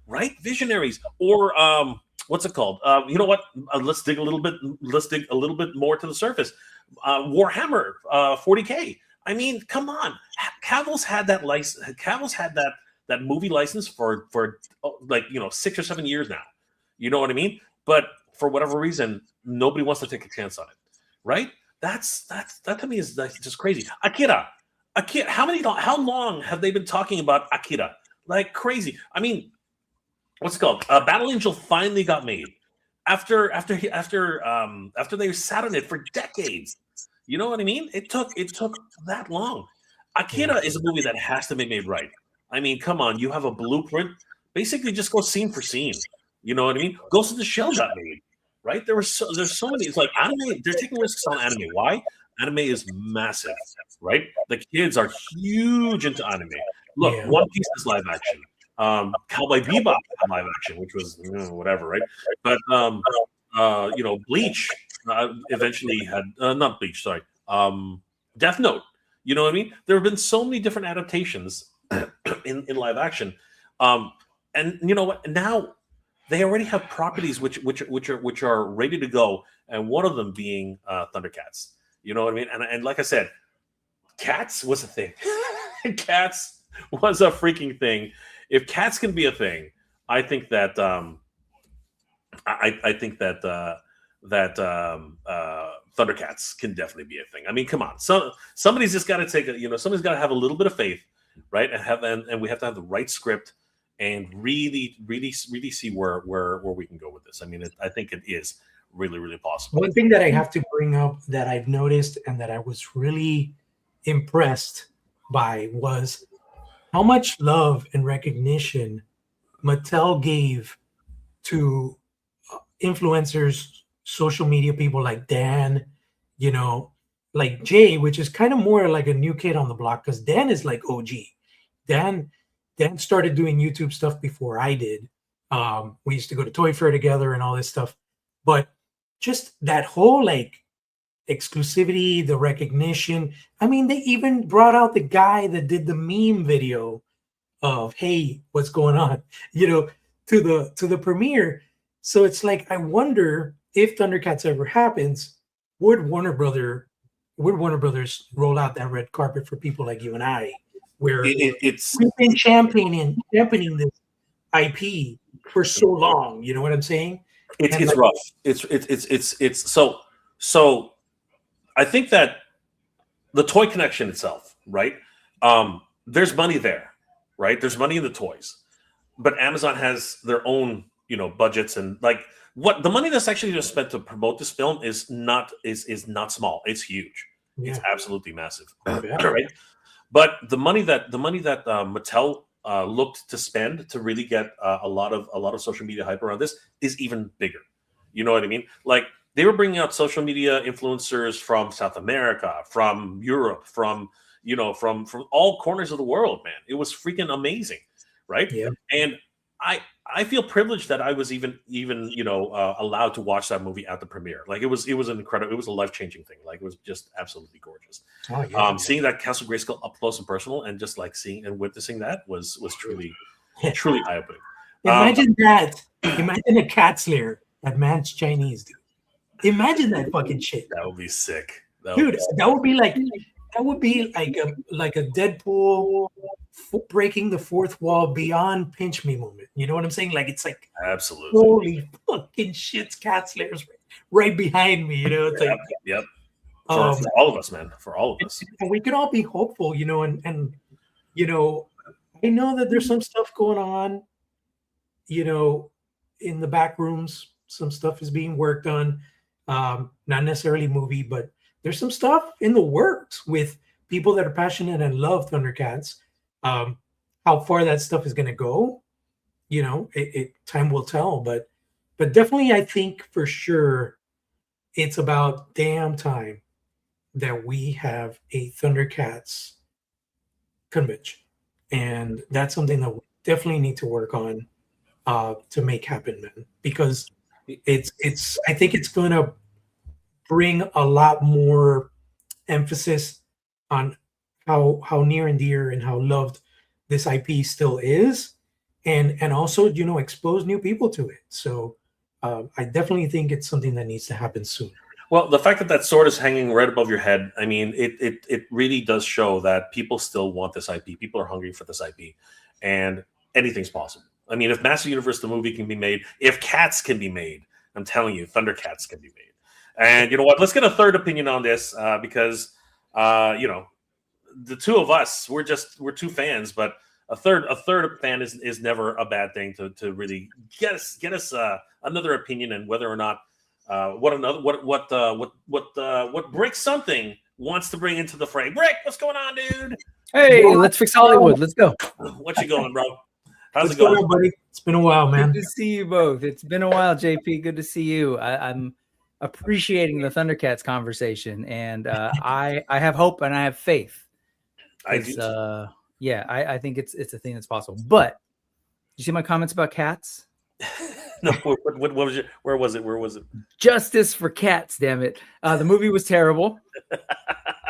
[SPEAKER 1] right? Visionaries, or what's it called? You know what? Let's dig a little bit more to the surface. Warhammer 40K. I mean, come on. Cavill's had that license. Cavill's had that movie license for like, you know, 6 or 7 years now. You know what I mean? But for whatever reason, nobody wants to take a chance on it, right? That to me is just crazy. Akira. How long have they been talking about Akira? Like crazy. I mean, what's it called? Battle Angel finally got made after they sat on it for decades. You know what I mean? It took that long. Akira is a movie that has to be made right. I mean, come on, you have a blueprint. Basically, just go scene for scene. You know what I mean? Ghost in the Shell got made, right? There's so many. It's like anime. They're taking risks on anime. Why? Anime is massive, right? The kids are huge into anime. Look, One Piece is live action. Cowboy Bebop had live action, which was whatever, right? But you know, Bleach eventually had not Bleach, sorry, Death Note. You know what I mean? There have been so many different adaptations in live action, and you know what? Now they already have properties which are ready to go, and one of them being Thundercats. You know what I mean? And like I said, Cats was a thing. Cats was a freaking thing. If Cats can be a thing, I think that I think that Thundercats can definitely be a thing. I mean, come on, somebody's just got to take somebody's got to have a little bit of faith, right? And we have to have the right script and really see where we can go with this. I mean, I think it is really possible.
[SPEAKER 2] One thing that I have to bring up that I've noticed and that I was really impressed by was how much love and recognition Mattel gave to influencers, social media people like Dan, like Jay, which is kind of more like a new kid on the block because Dan is like OG. Dan started doing YouTube stuff before I did. We used to go to Toy Fair together and all this stuff, but just that whole like exclusivity, the recognition. I mean, they even brought out the guy that did the meme video of, hey, what's going on, to the premiere. So it's like, I wonder if Thundercats ever happens, would Warner Brothers roll out that red carpet for people like you and I, where
[SPEAKER 1] it's
[SPEAKER 2] we've been championing this IP for so long. You know what I'm saying?
[SPEAKER 1] It's rough. It's so. I think that the toy connection itself, right? There's money there, right? There's money in the toys, but Amazon has their own, budgets, and like what the money that's actually just spent to promote this film is not small. It's huge. Yeah. It's absolutely massive, right? But the money that Mattel looked to spend to really get a lot of social media hype around this is even bigger. You know what I mean? Like they were bringing out social media influencers from South America, from Europe, from all corners of the world. Man, it was freaking amazing, right?
[SPEAKER 2] Yeah.
[SPEAKER 1] And I feel privileged that I was even allowed to watch that movie at the premiere. Like it was an incredible, it was a life-changing thing. Like it was just absolutely gorgeous.
[SPEAKER 2] Oh, yeah.
[SPEAKER 1] Seeing that Castle Grayskull up close and personal, and just like seeing and witnessing that was truly eye-opening.
[SPEAKER 2] Imagine that. Imagine a Cat's Lair that man's Chinese, dude. Imagine that fucking shit.
[SPEAKER 1] That would be sick,
[SPEAKER 2] that would be like a Deadpool breaking the fourth wall beyond pinch me moment. You know what I'm saying? Like it's like
[SPEAKER 1] absolutely
[SPEAKER 2] holy fucking shit, Cat's Lair's right behind me. It's like
[SPEAKER 1] yep. For all of us, man. For all of us,
[SPEAKER 2] and we could all be hopeful, and I know that there's some stuff going on, in the back rooms. Some stuff is being worked on, not necessarily movie, but there's some stuff in the works with people that are passionate and love Thundercats. How far that stuff is going to go, time will tell. But definitely, I think for sure, it's about damn time that we have a Thundercats convention, and that's something that we definitely need to work on to make happen, man. Because I think it's going to bring a lot more emphasis on how near and dear and how loved this IP still is, and also expose new people to it. So I definitely think it's something that needs to happen soon.
[SPEAKER 1] Well, the fact that sword is hanging right above your head, I mean, it really does show that people still want this IP. People are hungry for this IP, and anything's possible. I mean, if Master Universe the movie can be made, if Cats can be made, I'm telling you, Thundercats can be made. And you know what? Let's get a third opinion on this because the two of us, we're two fans, but a third fan is never a bad thing to really get us another opinion and whether or not what Brick something wants to bring into the fray. Brick, what's going on, dude?
[SPEAKER 4] Hey, let's fix Hollywood. Let's go.
[SPEAKER 1] What you going, bro? How's
[SPEAKER 2] What's
[SPEAKER 1] it going,
[SPEAKER 2] buddy? It's been a while, man.
[SPEAKER 4] Good to see you both. It's been a while, JP. Good to see you. I'm appreciating the Thundercats conversation, and I have hope and I have faith.
[SPEAKER 1] I do.
[SPEAKER 4] I think it's a thing that's possible. But you see my comments about cats?
[SPEAKER 1] No, what was it? Where was it?
[SPEAKER 4] Justice for cats, damn it. The movie was terrible.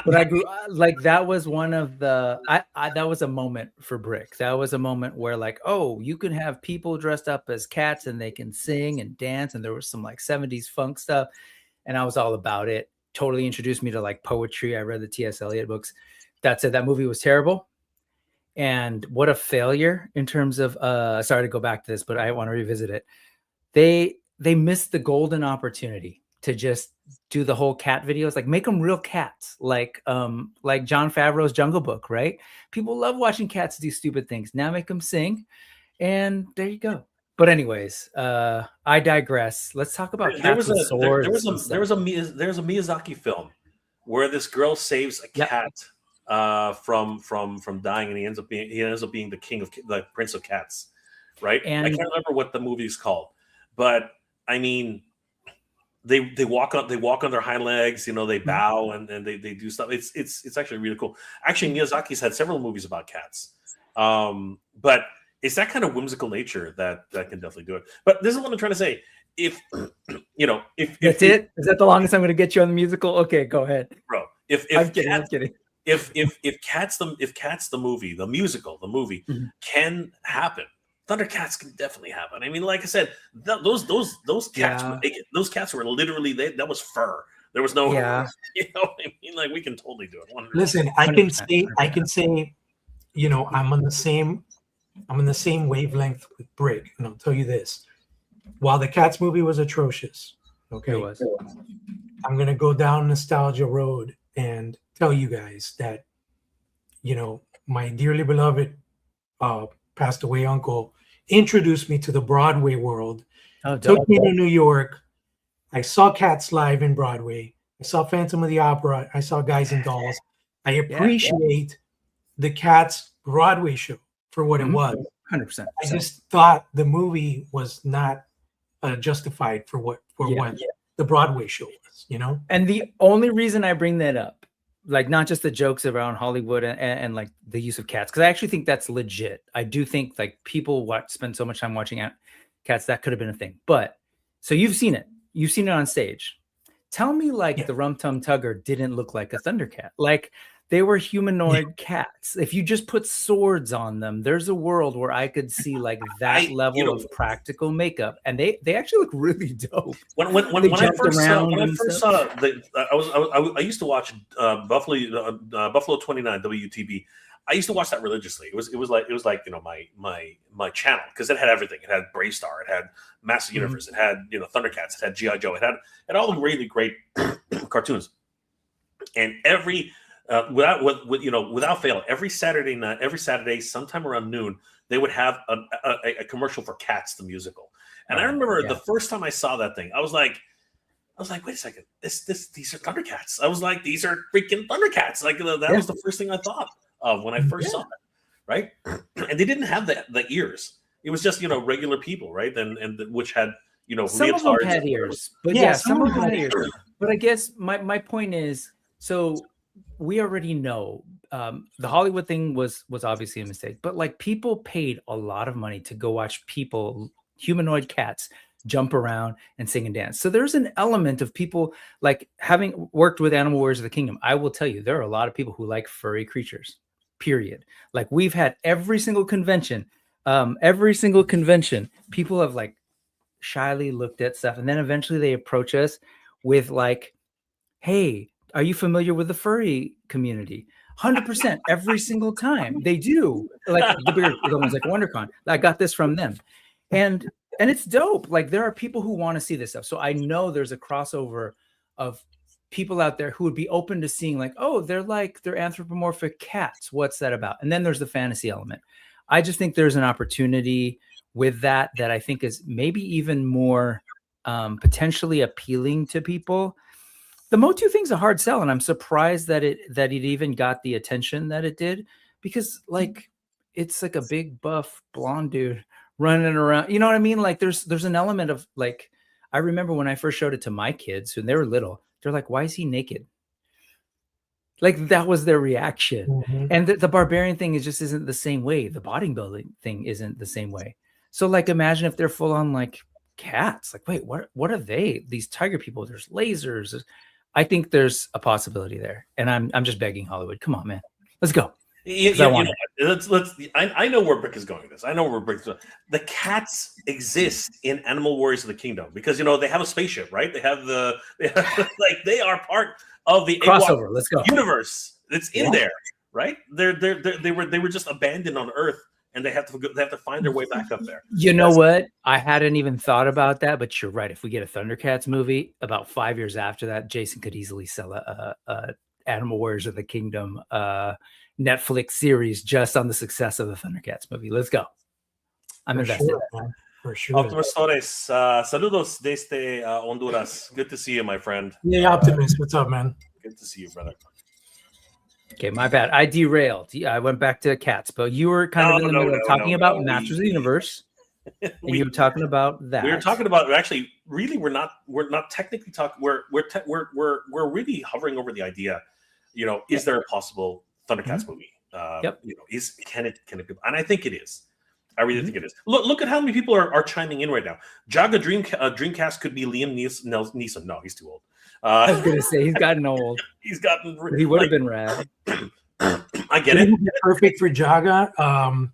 [SPEAKER 4] But I grew like that was one of the that was a moment for Brick. That was a moment where like, oh, you can have people dressed up as cats and they can sing and dance, and there was some like 70s funk stuff, and I was all about it. Totally introduced me to like poetry. I read the T.S. Eliot books. That's it. That movie was terrible. And what a failure in terms of sorry to go back to this, but I want to revisit it. they missed the golden opportunity to just do the whole cat videos, like make them real cats, like Jon Favreau's Jungle Book, right? People love watching cats do stupid things. Now make them sing, and there you go. But anyways, I digress. Let's talk about cats with swords.
[SPEAKER 1] There's a Miyazaki film where this girl saves a cat from dying, and he ends up being the prince of cats, right? And I can't remember what the movie is called, but I mean, they walk on their hind legs, you know, they bow and they do stuff. It's actually really cool. Actually, Miyazaki's had several movies about cats, but it's that kind of whimsical nature that can definitely do it. But this is what I'm trying to say. If that's
[SPEAKER 4] it, is that the longest I'm going to get you on the musical? Okay, go ahead,
[SPEAKER 1] bro.
[SPEAKER 4] I'm kidding.
[SPEAKER 1] If Cats the movie, the musical, the movie can happen, Thundercats can definitely happen. I mean, like I said, those cats, those cats were literally that was fur. There was no, you know, I mean, like we can totally do it. 100%.
[SPEAKER 2] Listen, I can say, you know, I'm on the same wavelength with Brick, and I'll tell you this: while the Cats movie was atrocious, okay, I'm gonna go down nostalgia road and tell you guys that, you know, my dearly beloved passed away uncle introduced me to the Broadway world. Took me to New York. I saw Cats live in Broadway. I saw Phantom of the Opera. I saw Guys and Dolls. I appreciate the Cats Broadway show for what it was.
[SPEAKER 4] 100%.
[SPEAKER 2] I just thought the movie was not justified for what the Broadway show was, you know?
[SPEAKER 4] And the only reason I bring that up, like not just the jokes around Hollywood and like the use of cats, because I actually think that's legit. I do think like people spend so much time watching cats, that could have been a thing. But so you've seen it on stage. Tell me like the Rum Tum Tugger didn't look like a Thundercat. Like they were humanoid cats. If you just put swords on them, there's a world where I could see like that level of practical makeup, and they actually look really dope.
[SPEAKER 1] When I first saw I used to watch Buffalo 29 WTB. I used to watch that religiously. It was like you know my channel, because it had everything. It had Brave Star, it had Master Universe, it had, you know, Thundercats, it had G.I. Joe, it had all the really great cartoons, and every without fail, every Saturday, sometime around noon, they would have a commercial for Cats the musical. And I remember the first time I saw that thing, I was like, wait a second, these are Thundercats. I was like, these are freaking Thundercats. Like that was the first thing I thought of when I first saw it, right? And they didn't have the ears. It was just, you know, regular people, right? And which had, you know,
[SPEAKER 4] some of them had ears, but some of them had ears. But I guess my point is, so we already know the Hollywood thing was obviously a mistake, but like people paid a lot of money to go watch humanoid cats jump around and sing and dance. So there's an element of people, like, having worked with Animal Warriors of the Kingdom, I will tell you, there are a lot of people who like furry creatures, period. Like we've had every single convention, people have like shyly looked at stuff. And then eventually they approach us with like, hey, are you familiar with the furry community? 100% every single time they do. Like the bigger ones, like WonderCon. I got this from them, and it's dope. Like there are people who want to see this stuff. So I know there's a crossover of people out there who would be open to seeing like, oh, they're anthropomorphic cats. What's that about? And then there's the fantasy element. I just think there's an opportunity with that I think is maybe even more potentially appealing to people. The MOTU thing's a hard sell, and I'm surprised that it even got the attention that it did, because like it's like a big buff blonde dude running around. You know what I mean? Like there's an element of like, I remember when I first showed it to my kids when they were little, they're like, why is he naked? Like that was their reaction. Mm-hmm. And the barbarian thing isn't the same way. The bodybuilding thing isn't the same way. So like imagine if they're full on like cats. Like, wait, what are they? These tiger people, there's lasers. I think there's a possibility there, and I'm just begging Hollywood. Come on, man, let's go.
[SPEAKER 1] I know where Brick is going with this. I know where Brick is going. The cats exist in Animal Warriors of the Kingdom because, you know, they have a spaceship, right? They have like they are part of the
[SPEAKER 4] crossover. Let's go
[SPEAKER 1] universe that's in there, right? They were just abandoned on Earth and they have to find their way back up there.
[SPEAKER 4] You know what? I hadn't even thought about that, but you're right. If we get a Thundercats movie, about 5 years after that, Jason could easily sell a Animal Warriors of the Kingdom Netflix series just on the success of the Thundercats movie. Let's go. I'm invested.
[SPEAKER 2] Sure, man. For sure.
[SPEAKER 1] Optimus Torres, saludos desde Honduras. Good to see you, my friend.
[SPEAKER 2] Yeah, Optimus. What's up, man?
[SPEAKER 1] Good to see you, brother.
[SPEAKER 4] Okay, my bad. I derailed. I went back to Cats, but you were kind of in the middle of talking about Masters of the Universe, and you were talking about that.
[SPEAKER 1] We were talking about actually. Really, we're not technically talking. We're really hovering over the idea. You know, is there a possible Thundercats movie?
[SPEAKER 4] Yep.
[SPEAKER 1] You know, can it be? And I think it is. I really think it is. Look at how many people are chiming in right now. Jaga Dreamcast could be Liam Neeson. No, he's too old.
[SPEAKER 4] I was gonna say he's gotten old.
[SPEAKER 1] He's gotten.
[SPEAKER 4] He would have been rad.
[SPEAKER 1] I get it.
[SPEAKER 2] Perfect for Jaga. I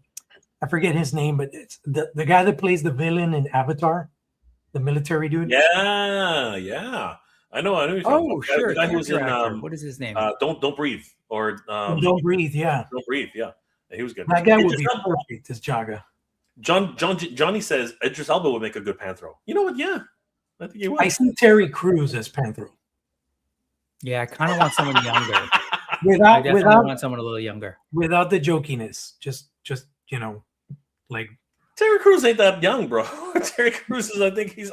[SPEAKER 2] forget his name, but it's the guy that plays the villain in Avatar, the military dude.
[SPEAKER 1] Yeah. I know.
[SPEAKER 4] Oh, sure.
[SPEAKER 1] The guy who was in
[SPEAKER 4] what is his name?
[SPEAKER 1] Don't Breathe or
[SPEAKER 2] Don't Breathe. Yeah.
[SPEAKER 1] Don't Breathe. Yeah, he was good.
[SPEAKER 2] That guy would be perfect as Jaga.
[SPEAKER 1] Johnny says Idris Elba would make a good Panthro. You know what? Yeah, I think he would.
[SPEAKER 2] I see Terry Crews as Panthro.
[SPEAKER 4] Yeah, I kind of want someone younger.
[SPEAKER 2] Without
[SPEAKER 4] want someone a little younger.
[SPEAKER 2] Without the jokiness. Just you know, like
[SPEAKER 1] Terry Crews ain't that young, bro. Terry Crews is. I think he's.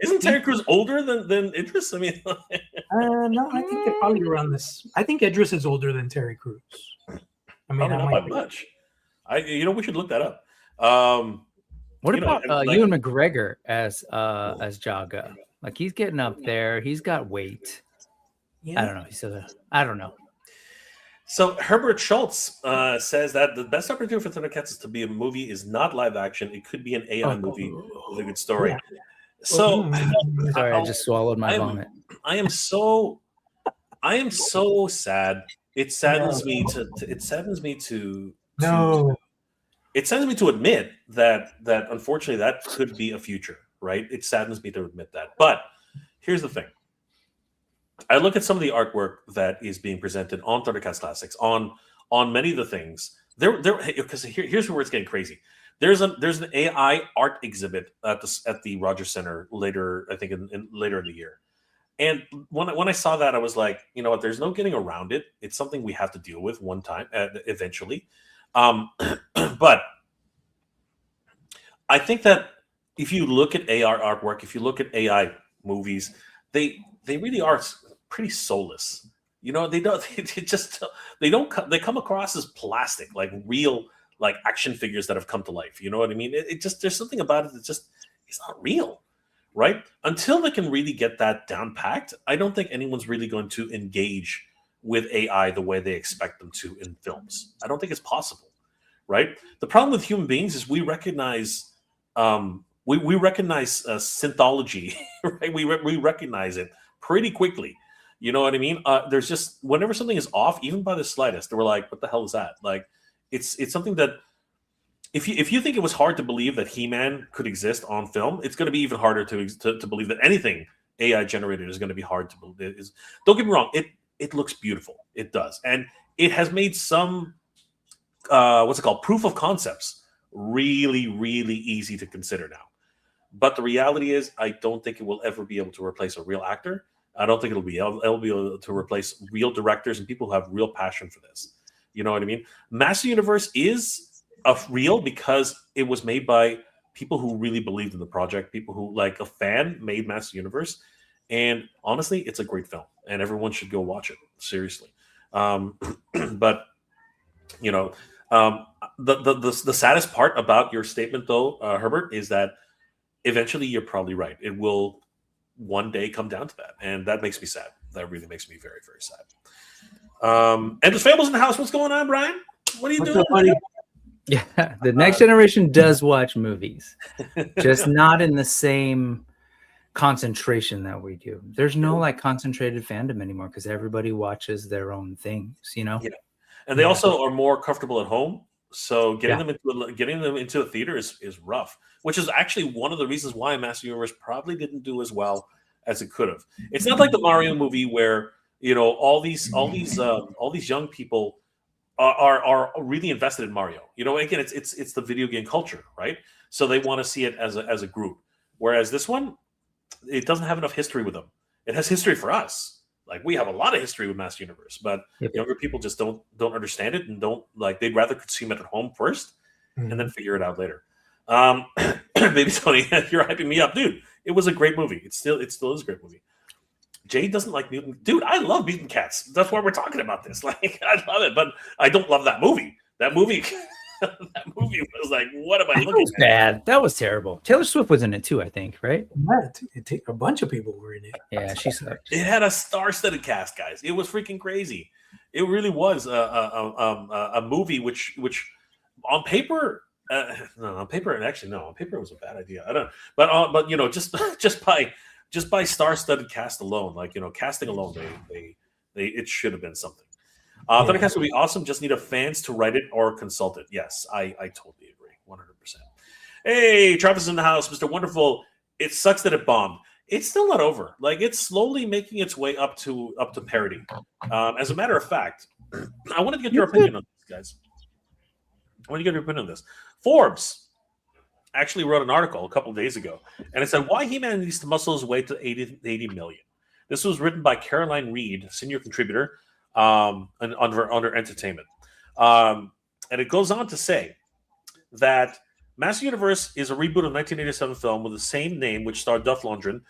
[SPEAKER 1] Isn't Terry Crews older than Idris? I mean,
[SPEAKER 2] no, I think they're probably around this. I think Idris is older than Terry Crews. I mean,
[SPEAKER 1] not by much. We should look that up.
[SPEAKER 4] What about Ewan McGregor as Jaga? Like he's getting up there. He's got weight. Yeah. I don't know. I don't know.
[SPEAKER 1] So Herbert Schultz says that the best opportunity for Thundercats to be a movie is not live action. It could be an AI movie with a good story. Yeah. So
[SPEAKER 4] sorry, I just swallowed my vomit.
[SPEAKER 1] I am so sad. It saddens me to. It saddens me to. It saddens me to admit that unfortunately that could be a future, right? It saddens me to admit that. But here's the thing. I look at some of the artwork that is being presented on Thundercats Classics, on many of the things. Because here's where it's getting crazy. There's an AI art exhibit at the Rogers Center later, I think later in the year. And when I saw that, I was like, you know what? There's no getting around it. It's something we have to deal with one time, eventually. But I think that if you look at AR artwork, if you look at AI movies, they really are pretty soulless. You know, they come across as plastic, like real, like action figures that have come to life. You know what I mean? It just, there's something about it that just, it's not real, right? Until they can really get that down packed, I don't think anyone's really going to engage with AI the way they expect them to in films. I don't think it's possible, right? The problem with human beings is we recognize synthology, right? We recognize it pretty quickly. You know what I mean? There's just, whenever something is off, even by the slightest, we're like, what the hell is that? Like, it's something that if you think it was hard to believe that He-Man could exist on film, it's going to be even harder to believe that anything AI generated is going to be hard to believe. Don't get me wrong, it looks beautiful. It does. And it has made some proof of concepts really, really easy to consider now. But the reality is, I don't think it will ever be able to replace a real actor. I don't think it'll be able to replace real directors and people who have real passion for this. You know what I mean? Master Universe is real because it was made by people who really believed in the project, people who, like a fan, made Master Universe. And honestly, it's a great film, and everyone should go watch it. Seriously. But you know, the saddest part about your statement, though, Herbert, is that eventually you're probably right. It will one day come down to that, and that makes me sad. That really makes me very, very sad. And the Fables in the house. What's going on, Brian? What are you doing?
[SPEAKER 2] Buddy?
[SPEAKER 4] Yeah, the next generation does watch movies, just not in the same concentration that we do. There's no like concentrated fandom anymore because everybody watches their own things, you know.
[SPEAKER 1] Yeah, and they also are more comfortable at home. So getting them into a theater is rough, which is actually one of the reasons why Master Universe probably didn't do as well as it could have. It's not like the Mario movie where, you know, all these young people are really invested in Mario. You know, again, it's the video game culture, right? So they want to see it as a group. Whereas this one, it doesn't have enough history with them. It has history for us. Like, we have a lot of history with Master Universe, but younger people just don't understand it and don't like. They'd rather consume it at home first and then figure it out later. Baby Tony, you're hyping me up, dude. It was a great movie. It still is a great movie. Jay doesn't like mutant. Dude, I love Mutant Cats. That's why we're talking about this. Like, I love it, but I don't love that movie. That movie was like, what am I looking at?
[SPEAKER 4] Bad. That was terrible. Taylor Swift was in it too, I think, right?
[SPEAKER 2] A bunch of people were in it.
[SPEAKER 4] Yeah, she sucked.
[SPEAKER 1] It had a star-studded cast, guys. It was freaking crazy. It really was a movie which on paper. On paper it was a bad idea. I don't, but you know, just by star-studded cast alone, like, you know, casting alone, they it should have been something. Thundercats would be awesome. Just need a fans to write it or consult it. Yes, I totally agree, 100%. Hey, Travis in the house, Mr. Wonderful. It sucks that it bombed. It's still not over. Like, it's slowly making its way up to parity. As a matter of fact, I want to get your opinion on this, guys. I want to get your opinion on this. Forbes actually wrote an article a couple of days ago, and it said why He-Man needs to muscle his way to 80 million. This was written by Caroline Reed, senior contributor, and under entertainment. And it goes on to say that Master Universe is a reboot of 1987 film with the same name, which starred Dolph Lundgren.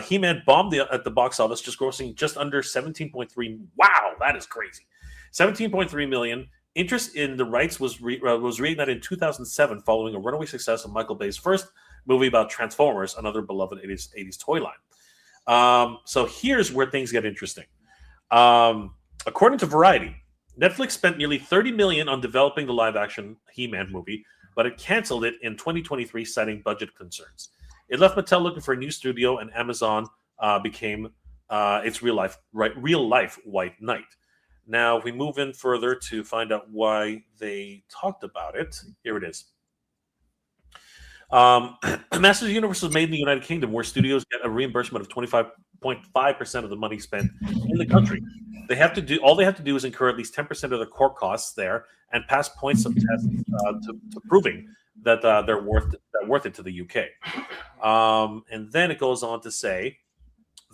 [SPEAKER 1] He-Man bombed at the box office, just grossing just under 17.3. Wow, that is crazy. 17.3 million. Interest in the rights was reignited in 2007 following a runaway success of Michael Bay's first movie about Transformers, another beloved 80s toy line. So here's where things get interesting. According to Variety, Netflix spent nearly $30 million on developing the live-action He-Man movie, but it canceled it in 2023, citing budget concerns. It left Mattel looking for a new studio, and Amazon became its real-life White Knight. Now, if we move in further to find out why they talked about it, here it is. Masters of the Universe was made in the United Kingdom, where studios get a reimbursement of 25.5% of the money spent in the country. All they have to do is incur at least 10% of the core costs there and pass points of tests to proving that they're worth it to the UK. And then it goes on to say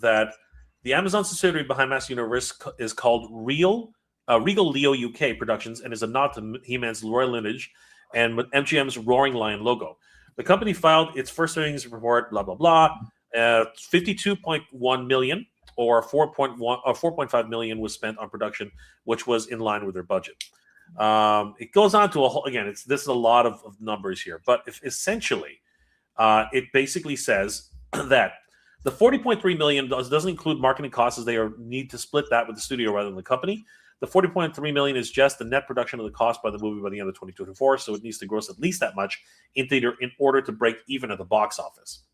[SPEAKER 1] that the Amazon subsidiary behind Master Universe is called Regal Leo UK Productions and is a nod to He-Man's royal lineage and MGM's Roaring Lion logo. The company filed its first earnings report, blah, blah, blah. 52.1 million or 4.5 million was spent on production, which was in line with their budget. It goes on to a whole, again, this is a lot of numbers here, but essentially it basically says that the 40.3 million doesn't include marketing costs, as they need to split that with the studio rather than the company. The 40.3 million is just the net production of the cost by the movie by the end of 2024, so it needs to gross at least that much in theater in order to break even at the box office.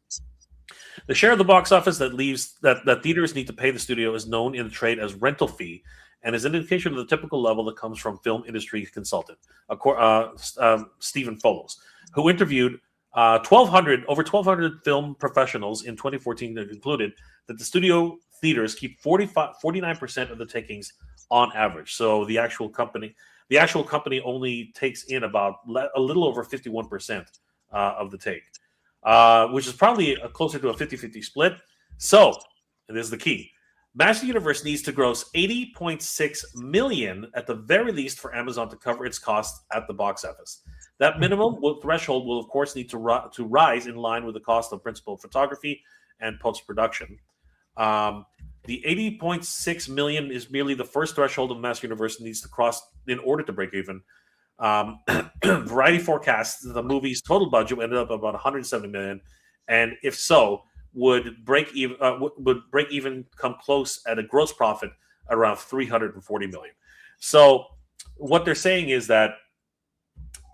[SPEAKER 1] The share of the box office that theaters need to pay the studio is known in the trade as rental fee and is an indication of the typical level that comes from film industry consultant Stephen Follows, who interviewed over 1,200 film professionals in 2014 that concluded that the studio theaters keep 49% of the takings on average. So the actual company only takes in about a little over 51% of the take, which is probably closer to a 50-50 split. So, and this is the key, Master Universe needs to gross 80.6 million at the very least for Amazon to cover its costs at the box office. That minimum threshold will, of course, need to rise in line with the cost of principal photography and post-production. The 80.6 million is merely the first threshold of Master Universe needs to cross in order to break even. Variety forecasts the movie's total budget ended up about 170 million, and if so, would break even come close at a gross profit around 340 million. So what they're saying is that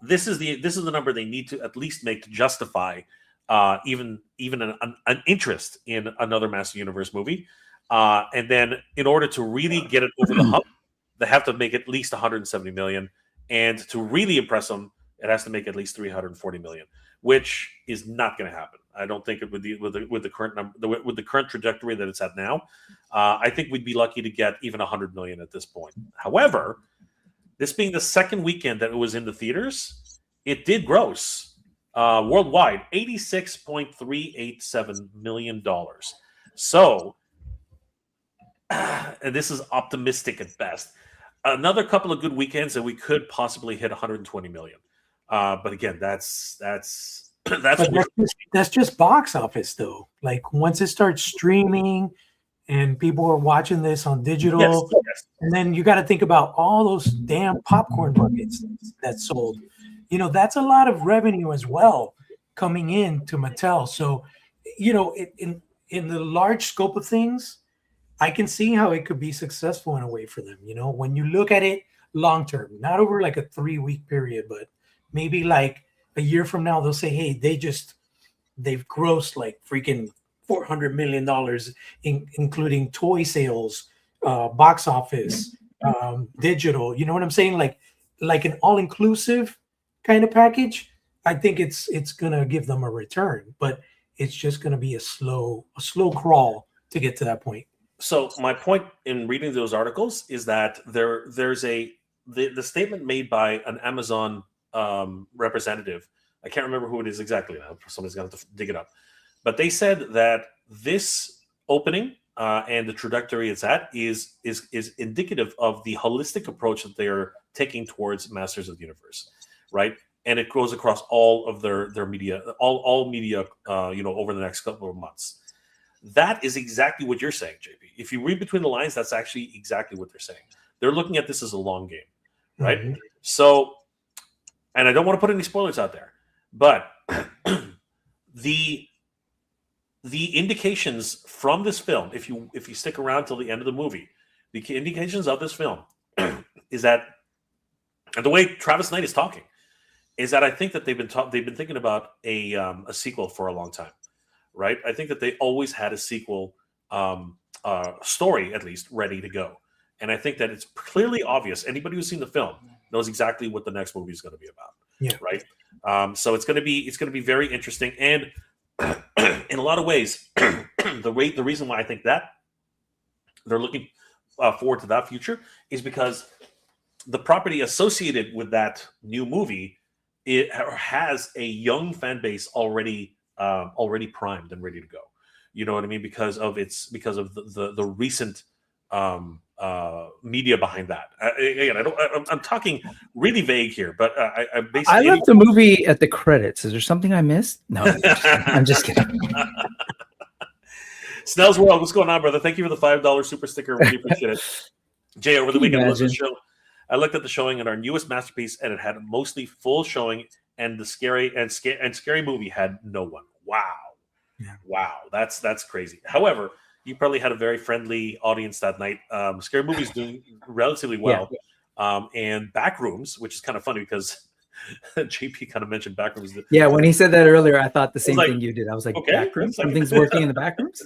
[SPEAKER 1] this is the number they need to at least make to justify even an interest in another Master Universe movie. And then in order to really get it over the hump, they have to make at least 170 million. And to really impress them, it has to make at least 340 million, which is not going to happen. I don't think it would be with the current number, with the current trajectory that it's at now. I think we'd be lucky to get even 100 million at this point. However, This being the second weekend that it was in the theaters, it did gross worldwide $86.387 million. So, and this is optimistic at best. Another couple of good weekends and we could possibly hit 120 million. But again, that's
[SPEAKER 2] just box office though. Like once it starts streaming and people are watching this on digital,
[SPEAKER 1] yes.
[SPEAKER 2] And then you got to think about all those damn popcorn buckets that sold. You know, that's a lot of revenue as well coming in to Mattel. So, you know, in the large scope of things, I can see how it could be successful in a way for them. You know, when you look at it long term, not over like a 3-week period, but maybe like a year from now, they'll say, hey, they've grossed like freaking $400 million, including toy sales, box office, digital. You know what I'm saying? Like an all-inclusive kind of package. I think it's gonna give them a return, but it's just gonna be a slow crawl to get to that point.
[SPEAKER 1] So my point in reading those articles is that there's the statement made by an Amazon representative. I can't remember who it is exactly now. Somebody's going to have to dig it up. But they said that this opening and the trajectory it's at is indicative of the holistic approach that they are taking towards Masters of the Universe, right? And it goes across all of their media, all media, over the next couple of months. That is exactly what you're saying, JP. If you read between the lines, that's actually exactly what they're saying. They're looking at this as a long game, right? Mm-hmm. So, and I don't want to put any spoilers out there, but the indications from this film, if you stick around till the end of the movie, the indications of this film is that, and the way Travis Knight is talking, is that I think that they've been thinking about a sequel for a long time. Right, I think that they always had a sequel story, at least, ready to go, and I think that it's clearly obvious. Anybody who's seen the film knows exactly what the next movie is going to be about.
[SPEAKER 2] Yeah.
[SPEAKER 1] Right. So it's going to be very interesting, and in a lot of ways, the reason why I think that they're looking forward to that future is because the property associated with that new movie, it has a young fan base already primed and ready to go. You know what I mean? Because of the recent media behind that. Again, I'm talking really vague here, but I basically
[SPEAKER 4] I left the movie at the credits. Is there something I missed? No, I'm just kidding.
[SPEAKER 1] Snell's World, what's going on, brother? Thank you for the $5 super sticker. Really appreciate it. Jay, over the weekend, I looked at the showing at our newest masterpiece, and it had mostly full showing. And the scary movie had no one. Wow, yeah. Wow, that's crazy. However, you probably had a very friendly audience that night. Scary movie's doing relatively well, and Backrooms, which is kind of funny because JP kind of mentioned Backrooms.
[SPEAKER 4] Yeah, when he said that earlier, I thought the same thing you did. I was like, okay, Backrooms, something's working in the Backrooms.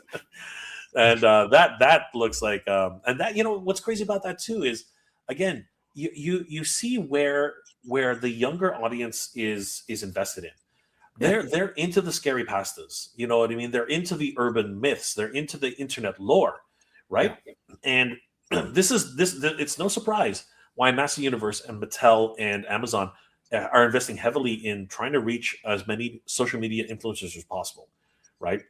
[SPEAKER 1] And that looks like, and that what's crazy about that too is, again, you see where the younger audience is invested in. They're into the scary pastas. You know what I mean? They're into the urban myths. They're into the internet lore, right? Yeah. And it's no surprise why Master Universe and Mattel and Amazon are investing heavily in trying to reach as many social media influencers as possible, right?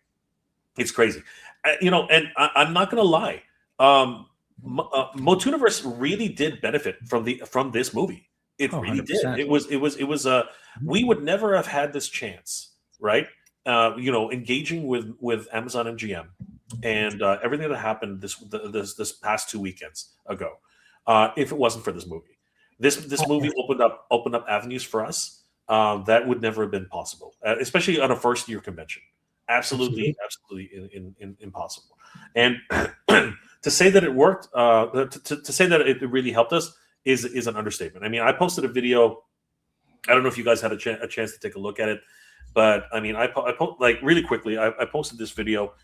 [SPEAKER 1] It's crazy. And I'm not going to lie. MOTU Universe really did benefit from this movie. It really 100%. Did. It was we would never have had this chance, right? Engaging with Amazon MGM and everything that happened this past 2 weekends ago, if it wasn't for this movie. This movie opened up avenues for us that would never have been possible, especially on a first year convention. Absolutely impossible. And to say that it worked, to say that it really helped us is an understatement. I mean, I posted a video. I don't know if you guys had a chance to take a look at it, but I mean, I really quickly. I posted this video,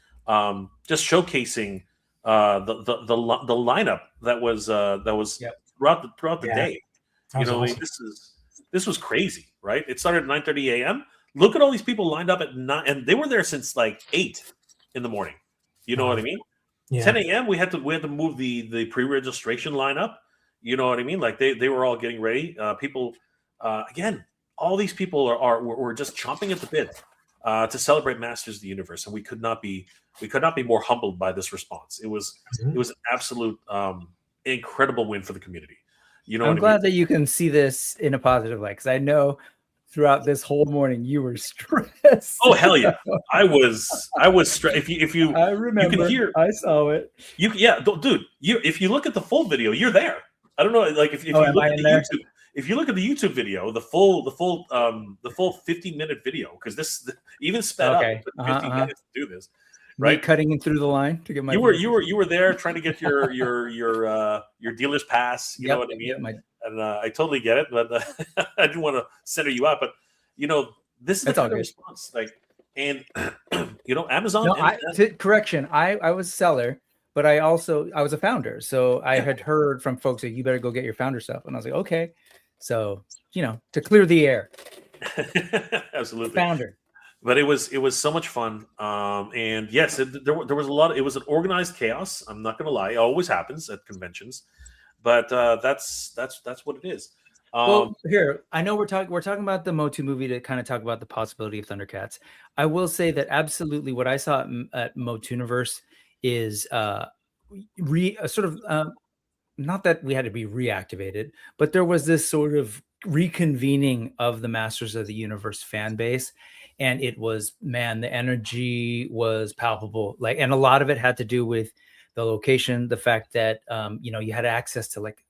[SPEAKER 1] just showcasing the lineup that was throughout the day. Awesome. This was crazy, right? It started at 9:30 a.m. Look at all these people lined up at 9, and they were there since like 8 in the morning. You know what I mean? Yeah. 10 a.m. we had to move the pre-registration line up. You know what I mean? Like they were all getting ready. People, again, all these people were just chomping at the bit to celebrate Masters of the Universe, and we could not be more humbled by this response. It was an absolute incredible win for the community. You know,
[SPEAKER 4] I'm
[SPEAKER 1] what I
[SPEAKER 4] glad
[SPEAKER 1] mean?
[SPEAKER 4] that you can see this in a positive light, because I know throughout this whole morning you were stressed.
[SPEAKER 1] Oh hell yeah, I was stressed. If you
[SPEAKER 4] I remember,
[SPEAKER 1] you can hear,
[SPEAKER 4] I saw it.
[SPEAKER 1] Dude, if you look at the full video, you're there. I don't know, like if you look at the YouTube, if you look at the YouTube video, the full 15-minute video, because this even sped up. It took 15 minutes to do this. Right,
[SPEAKER 4] cutting in through the line to get my.
[SPEAKER 1] You were there trying to get your dealer's pass. You know what I mean? And I totally get it, but I didn't want to center you out. But this is the kind of response. Like, and Amazon.
[SPEAKER 4] No, correction. I was a seller, but I was a founder. So I had heard from folks that you better go get your founder stuff, and I was like, okay. So to clear the air.
[SPEAKER 1] Absolutely,
[SPEAKER 4] founder.
[SPEAKER 1] But it was so much fun, and yes, there was a lot. It was an organized chaos. I'm not going to lie; it always happens at conventions, but that's what it is.
[SPEAKER 4] Well, here I know we're talking about the MOTU movie to kind of talk about the possibility of Thundercats. I will say that absolutely what I saw at MOTU Universe is not that we had to be reactivated, but there was this sort of reconvening of the Masters of the Universe fan base. And it was, man, the energy was palpable. Like, and a lot of it had to do with the location, the fact that, you had access to like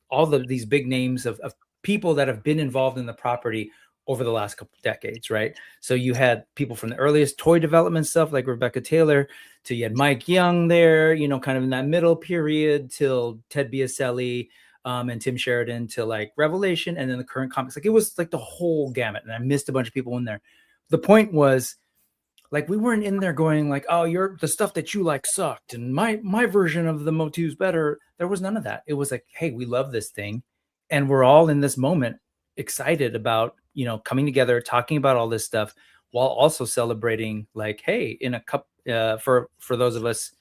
[SPEAKER 4] all these big names of people that have been involved in the property over the last couple of decades, right? So you had people from the earliest toy development stuff like Rebecca Taylor, to you had Mike Young there, kind of in that middle period till Ted Biaselli and Tim Sheridan to like Revelation, and then the current comics. Like it was like the whole gamut, and I missed a bunch of people in there. The point was, like, we weren't in there going like, oh, the stuff that you like sucked, and my version of the MOTU's better. There was none of that. It was like, hey, we love this thing, and we're all in this moment excited about coming together, talking about all this stuff, while also celebrating like, hey, in a cup for those of us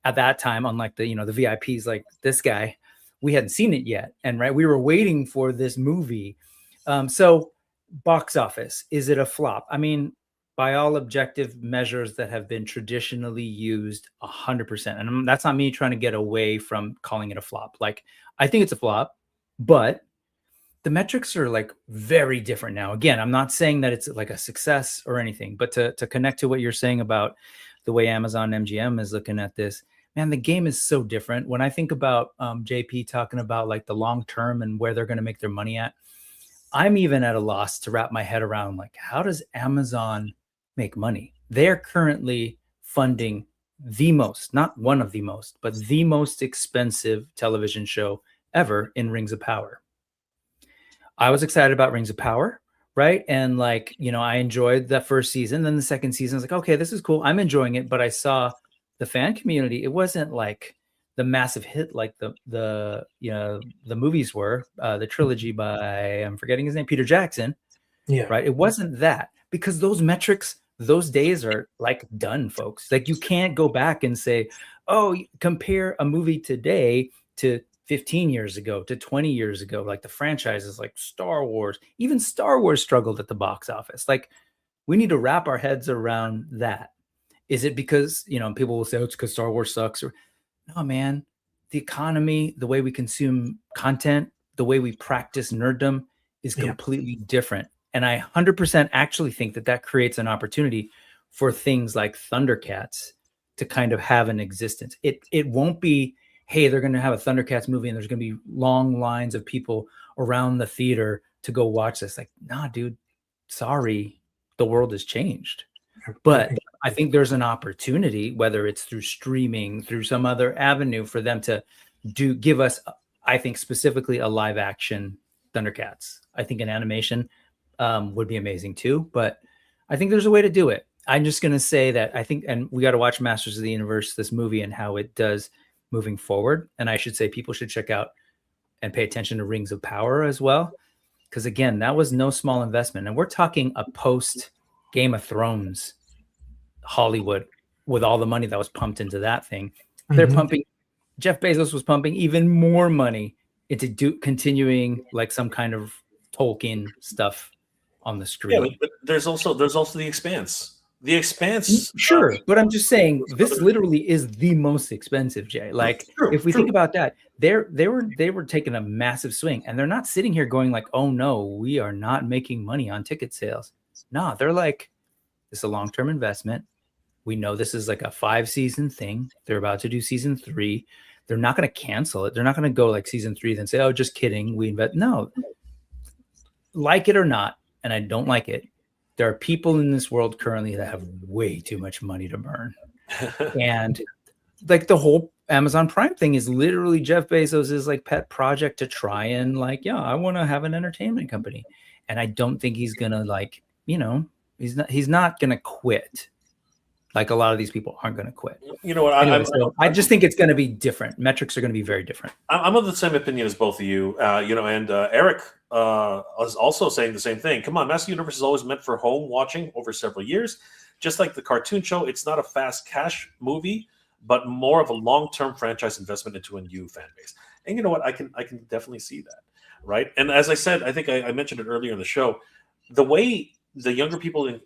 [SPEAKER 4] at that time, unlike the the VIPs like this guy, we hadn't seen it yet, and we were waiting for this movie. So. Box office, is it a flop? I mean, by all objective measures that have been traditionally used, 100%. And that's not me trying to get away from calling it a flop. Like, I think it's a flop, but the metrics are like very different now. Again, I'm not saying that it's like a success or anything, but to connect to what you're saying about the way Amazon MGM is looking at this, man, the game is so different. When I think about JP talking about like the long term and where they're going to make their money at, I'm even at a loss to wrap my head around, like, how does Amazon make money? They're currently funding the most, not one of the most, but the most expensive television show ever in Rings of Power. I was excited about Rings of Power, right? And like, I enjoyed the first season. Then the second season, I was like, okay, this is cool. I'm enjoying it. But I saw the fan community. It wasn't like the massive hit like the movies were, the trilogy by, I'm forgetting his name, Peter Jackson.
[SPEAKER 2] Yeah.
[SPEAKER 4] Right. It wasn't that, because those metrics, those days are like done, folks. Like you can't go back and say, oh, compare a movie today to 15 years ago, to 20 years ago. Like the franchises like Star Wars, even Star Wars struggled at the box office. Like we need to wrap our heads around that. Is it because, people will say, oh, it's because Star Wars sucks, or no, man, the economy, the way we consume content, the way we practice nerddom is completely different. And I 100% actually think that creates an opportunity for things like Thundercats to kind of have an existence. It won't be, hey, they're going to have a Thundercats movie and there's going to be long lines of people around the theater to go watch this. Like, nah, dude, sorry, the world has changed. But I think there's an opportunity, whether it's through streaming, through some other avenue, for them to give us, I think specifically a live action Thundercats. I think an animation would be amazing too, but I think there's a way to do it. I'm just going to say that I think, and we got to watch Masters of the Universe, this movie, and how it does moving forward. And I should say people should check out and pay attention to Rings of Power as well. Because again, that was no small investment. And we're talking a post Game of Thrones Hollywood with all the money that was pumped into that thing. They're pumping, Jeff Bezos was pumping even more money continuing like some kind of Tolkien stuff on the screen.
[SPEAKER 1] Yeah, but there's also the Expanse. The Expanse,
[SPEAKER 4] sure, but I'm just saying this literally is the most expensive, Jay. Like, if we think about that, they were taking a massive swing, and they're not sitting here going like, "Oh no, we are not making money on ticket sales." No, they're like, "This is a long-term investment. We know this is like a 5-season thing. They're about to do season 3. They're not going to cancel it. They're not going to go like season 3 then say, "Oh, just kidding. We invest." No, like it or not, and I don't like it. There are people in this world currently that have way too much money to burn. And like the whole Amazon Prime thing is literally Jeff Bezos' like pet project to try and like, yeah, I want to have an entertainment company. And I don't think he's going to like, he's not going to quit. Like a lot of these people aren't going to quit.
[SPEAKER 1] You know what?
[SPEAKER 4] I just think it's going to be different. Metrics are going to be very different.
[SPEAKER 1] I'm of the same opinion as both of you. And Eric is also saying the same thing. Come on, Master Universe is always meant for home watching over several years. Just like the cartoon show, it's not a fast cash movie, but more of a long-term franchise investment into a new fan base. And you know what? I can definitely see that, right? And as I said, I think I mentioned it earlier in the show, the way the younger people,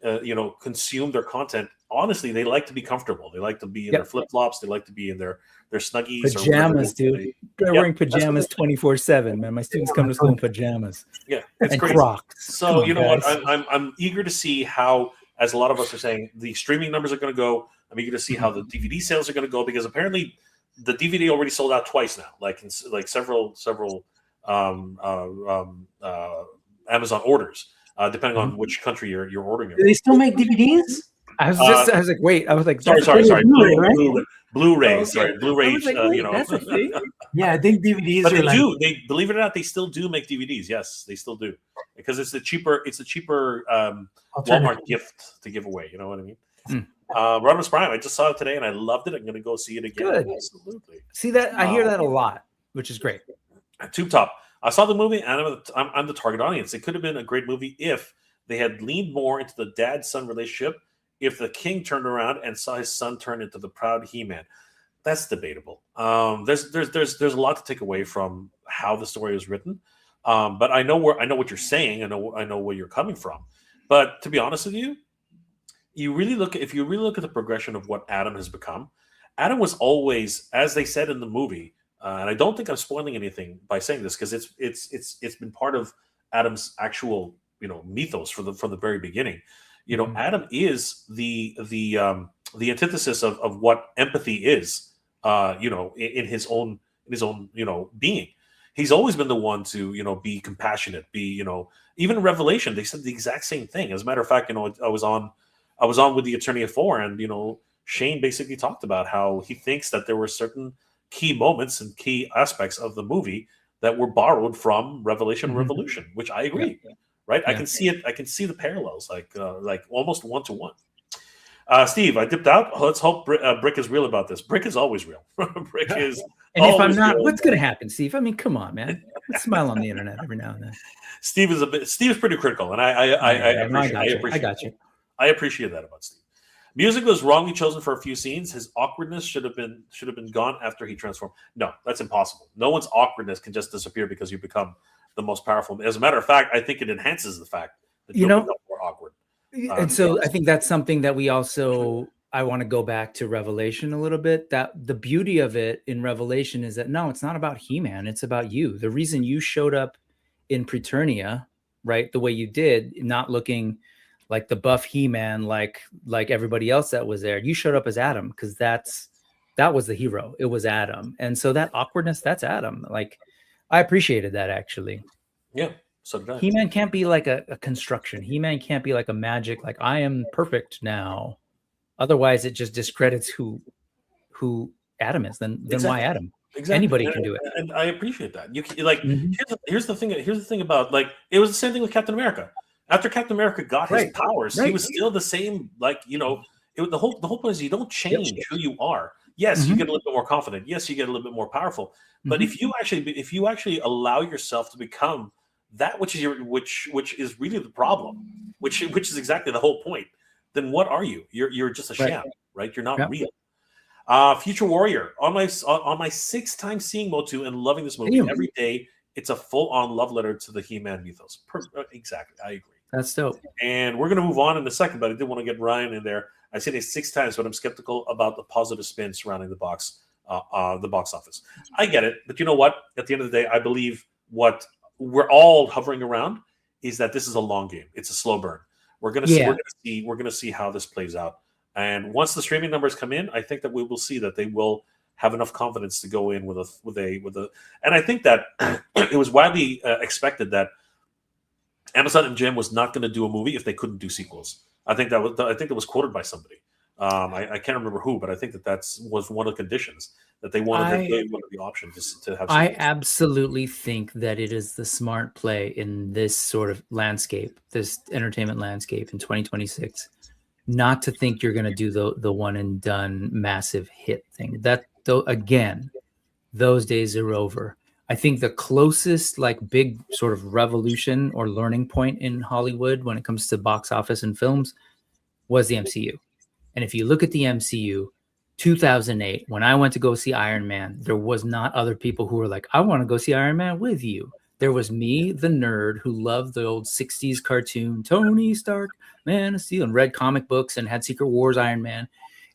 [SPEAKER 1] consume their content. Honestly, they like to be comfortable. They like to be in their flip flops. They like to be in their snuggies,
[SPEAKER 4] pajamas, dude. They're wearing pajamas 24/7. Man, my students come to school in pajamas.
[SPEAKER 1] Yeah, it's
[SPEAKER 4] and
[SPEAKER 1] crazy.
[SPEAKER 4] Crocs.
[SPEAKER 1] So what? I'm eager to see how, as a lot of us are saying, the streaming numbers are going to go. I'm eager to see how the DVD sales are going to go, because apparently the DVD already sold out twice now. Like several Amazon orders. Depending on which country you're ordering it.
[SPEAKER 2] Do they still make DVDs?
[SPEAKER 4] I was like, wait. I was like,
[SPEAKER 1] sorry.
[SPEAKER 2] Blu-ray, right?
[SPEAKER 1] Blu-rays,
[SPEAKER 4] sorry,
[SPEAKER 1] Blu-rays.
[SPEAKER 4] Like, that's a thing.
[SPEAKER 2] Yeah, I think DVDs
[SPEAKER 1] but
[SPEAKER 2] are
[SPEAKER 1] they
[SPEAKER 2] like.
[SPEAKER 1] do. They, believe it or not, they still do make DVDs. Yes, they still do, because it's a cheaper Walmart gift to give away. You know what I mean? Rodimus Prime. I just saw it today and I loved it. I'm going to go see it again.
[SPEAKER 4] Good.
[SPEAKER 1] Absolutely.
[SPEAKER 4] See that? I hear that a lot, which is great.
[SPEAKER 1] Tube Top. I saw the movie, and I'm the target audience. It could have been a great movie if they had leaned more into the dad-son relationship. If the king turned around and saw his son turn into the proud He-Man, that's debatable. There's a lot to take away from how the story was written. But I know what you're saying. I know where you're coming from. But to be honest with you, if you really look at the progression of what Adam has become, Adam was always, as they said in the movie. And I don't think I'm spoiling anything by saying this, because it's been part of Adam's actual mythos from the very beginning. Adam is the antithesis of what empathy is. In his own being. He's always been the one to be compassionate. Even in Revelation they said the exact same thing. As a matter of fact, I was on with the Attorney at 4, and Shane basically talked about how he thinks that there were certain key moments and key aspects of the movie that were borrowed from Revelation and Revolution, which I agree. Yeah. Right? Yeah. I can see it. I can see the parallels, like almost 1-to-1. Steve, I dipped out. Let's hope Brick is real about this. Brick is always real. Brick is.
[SPEAKER 4] And if I'm not, what's going to happen, Steve? I mean, come on, man. Smile on the internet every now and then.
[SPEAKER 1] Steve is pretty critical, and I
[SPEAKER 4] got you.
[SPEAKER 1] I appreciate that about Steve. Music was wrongly chosen for a few scenes. His awkwardness should have been gone after he transformed. No, that's impossible. No one's awkwardness can just disappear because you become the most powerful. As a matter of fact, I think it enhances the fact that you become more awkward.
[SPEAKER 4] And so I think that's something that we also, I want to go back to Revelation a little bit. That the beauty of it in Revelation is that no, it's not about He-Man. It's about you. The reason you showed up in Preternia, right, the way you did, not looking like the buff He-Man, like everybody else that was there. You showed up as Adam because that was the hero. It was Adam. And so that awkwardness, that's Adam. Like, I appreciated that, actually.
[SPEAKER 1] Yeah. So did I.
[SPEAKER 4] He-Man can't be like a construction. He-Man can't be like a magic, like I am perfect now. Otherwise, it just discredits who Adam is. Then exactly. Why Adam? Exactly. Anybody can do it.
[SPEAKER 1] And I appreciate that. You can, like, here's the thing about, like, it was the same thing with Captain America. After Captain America got his powers, he was still the same. Like, the whole point is you don't change who you are. Yes, you get a little bit more confident. Yes, you get a little bit more powerful. But if you actually allow yourself to become that which is really the problem, which is exactly the whole point, then what are you? You're just a sham, right? You're not real. Future Warrior, on my 6th time seeing MOTU and loving this movie. Every day it's a full-on love letter to the He-Man mythos. Exactly, I agree.
[SPEAKER 4] That's dope.
[SPEAKER 1] And we're going to move on in a second, but I did want to get Ryan in there. I said it 6 times, but I'm skeptical about the positive spin surrounding the box office. I get it, but you know what? At the end of the day, I believe what we're all hovering around is that this is a long game. It's a slow burn. We're going to see how this plays out. And once the streaming numbers come in, I think that we will see that they will have enough confidence to go in with a. And I think that it was widely expected that Amazon MGM was not going to do a movie if they couldn't do sequels. I think that was quoted by somebody. I can't remember who, but I think that was one of the conditions that they wanted the option to have.
[SPEAKER 4] I absolutely think that it is the smart play in this sort of landscape, this entertainment landscape in 2026, not to think you're going to do the one and done massive hit thing. That though, again, those days are over. I think the closest like big sort of revolution or learning point in Hollywood when it comes to box office and films was the MCU. And if you look at the MCU, 2008, when I went to go see Iron Man, there was not other people who were like, I want to go see Iron Man with you. There was me, the nerd who loved the old 60s cartoon, Tony Stark, Man of Steel, and read comic books and had Secret Wars Iron Man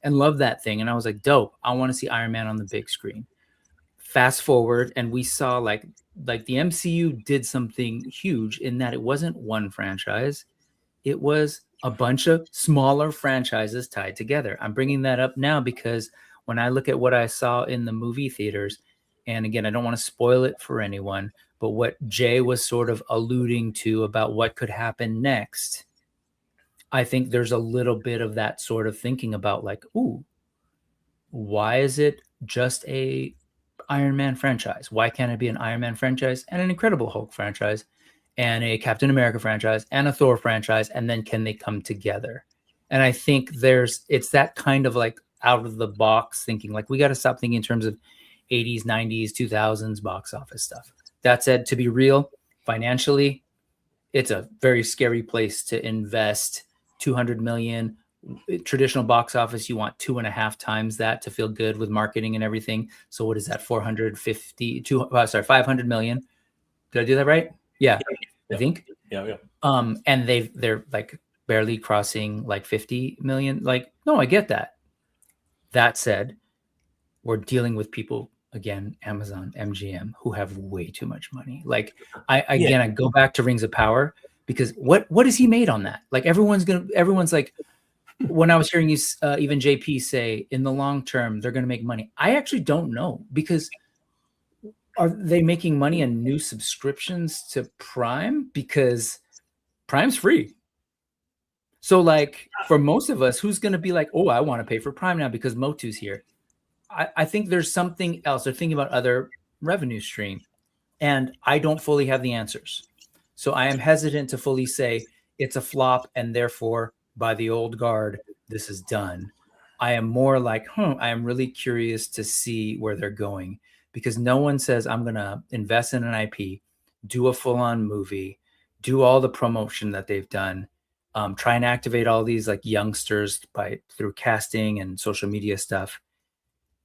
[SPEAKER 4] and loved that thing. And I was like, dope, I want to see Iron Man on the big screen. Fast forward, and we saw like the MCU did something huge in that it wasn't one franchise. It was a bunch of smaller franchises tied together. I'm bringing that up now because when I look at what I saw in the movie theaters, and again, I don't want to spoil it for anyone, but what Jay was sort of alluding to about what could happen next, I think there's a little bit of that sort of thinking about like, ooh, why is it just a Iron Man franchise? Why can't it be an Iron Man franchise and an Incredible Hulk franchise and a Captain America franchise and a Thor franchise? And then can they come together? And I think it's that kind of like out of the box thinking, like we got to stop thinking in terms of 80s, 90s, 2000s box office stuff. That said, to be real, financially, it's a very scary place to invest $200 million. Traditional box office, you want 2.5 times that to feel good with marketing and everything. So what is that? 500 million. Did I do that right? Yeah. I think.
[SPEAKER 1] Yeah.
[SPEAKER 4] And they're like barely crossing like 50 million. Like, no, I get that. That said, we're dealing with people, again, Amazon, MGM, who have way too much money. Like I go back to Rings of Power because what is he made on that? Like everyone's like, when I was hearing you, even JP say in the long term, they're going to make money. I actually don't know, because are they making money on new subscriptions to Prime? Because Prime's free. So like for most of us, who's going to be like, oh, I want to pay for Prime now because MOTU's here. I think there's something else. They're thinking about other revenue stream, and I don't fully have the answers. So I am hesitant to fully say it's a flop and therefore by the old guard, this is done. I am more like, I am really curious to see where they're going, because no one says I'm going to invest in an IP, do a full-on movie, do all the promotion that they've done, try and activate all these like youngsters through casting and social media stuff,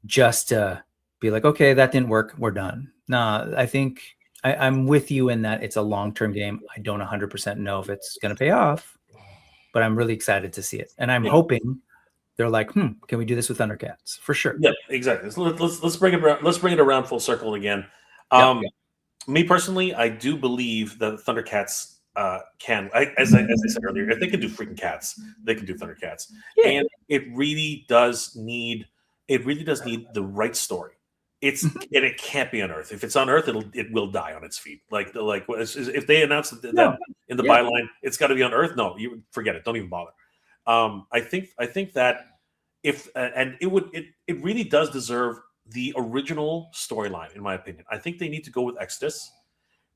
[SPEAKER 4] just to be like, okay, that didn't work, we're done. Nah, I think I'm with you in that it's a long-term game. I don't 100% know if it's going to pay off, but I'm really excited to see it. And I'm hoping they're like, can we do this with Thundercats? For sure.
[SPEAKER 1] Yeah, exactly. So let's bring it around. Let's bring it around full circle again. Me personally, I do believe that Thundercats can, as I said earlier, if they can do freaking cats, they can do Thundercats. Yeah. And it really does need the right story. And it can't be on Earth. If it's on Earth, it will die on its feet. Like if they announce that in the byline, it's got to be on Earth. No, you forget it. Don't even bother. I think that it really does deserve the original storyline, in my opinion. I think they need to go with Exodus.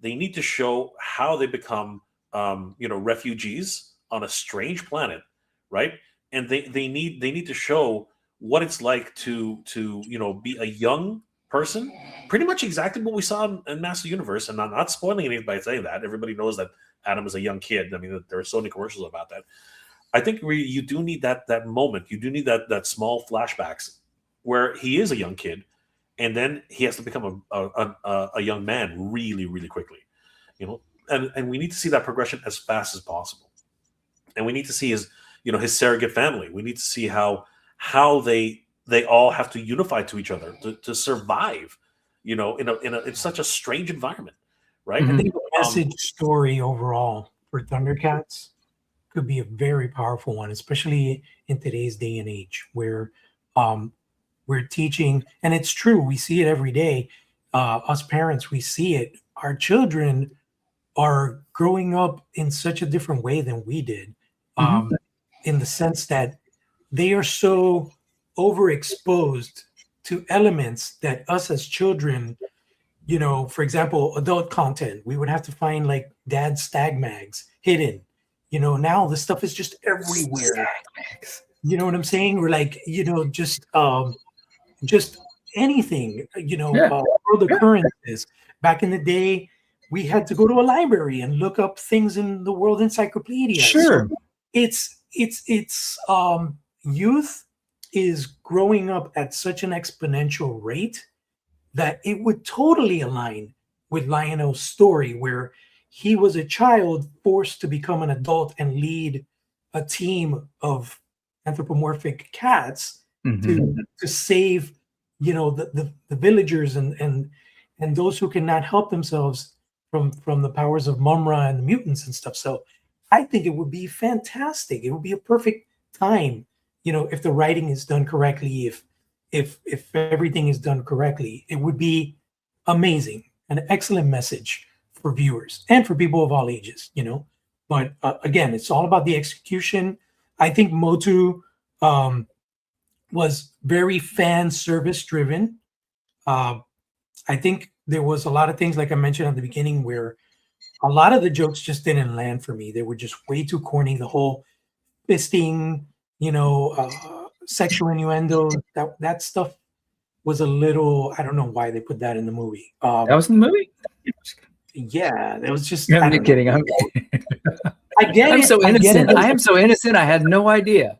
[SPEAKER 1] They need to show how they become refugees on a strange planet, right? And they need to show what it's like to be a young person, pretty much exactly what we saw in Master Universe. And I'm not spoiling anything by saying that. Everybody knows that Adam is a young kid. I mean, there are so many commercials about that. I think you do need that moment. You do need that small flashbacks where he is a young kid, and then he has to become a young man really, really quickly, and we need to see that progression as fast as possible. And we need to see his surrogate family. We need to see how they all have to unify to each other to survive, in such a strange environment, right?
[SPEAKER 2] I think the message story overall for Thundercats could be a very powerful one, especially in today's day and age where we're teaching, and it's true, we see it every day. Us parents, we see it. Our children are growing up in such a different way than we did, in the sense that they are so overexposed to elements that us as children, for example, adult content, we would have to find like dad's stag mags hidden. Now the stuff is just everywhere. You know what I'm saying? Or like, just anything, world occurrences. Back in the day, we had to go to a library and look up things in the World Encyclopedia.
[SPEAKER 4] Sure.
[SPEAKER 2] So it's youth is growing up at such an exponential rate that it would totally align with Lionel's story, where he was a child forced to become an adult and lead a team of anthropomorphic cats to save, the villagers and those who cannot help themselves from the powers of Mumra and the mutants and stuff. So I think it would be fantastic. It would be a perfect time, if the writing is done correctly, if everything is done correctly, it would be amazing, an excellent message for viewers and for people of all ages, But again, it's all about the execution. I think MOTU was very fan service driven. I think there was a lot of things, like I mentioned at the beginning, where a lot of the jokes just didn't land for me. They were just way too corny. The whole fisting, sexual innuendo, that stuff was a little, I don't know why they put that in the movie.
[SPEAKER 4] That was in the movie?
[SPEAKER 2] Yeah, it was just.
[SPEAKER 4] I'm kidding. I'm kidding.
[SPEAKER 2] I get it.
[SPEAKER 4] I'm so innocent. I am so innocent. I had no idea.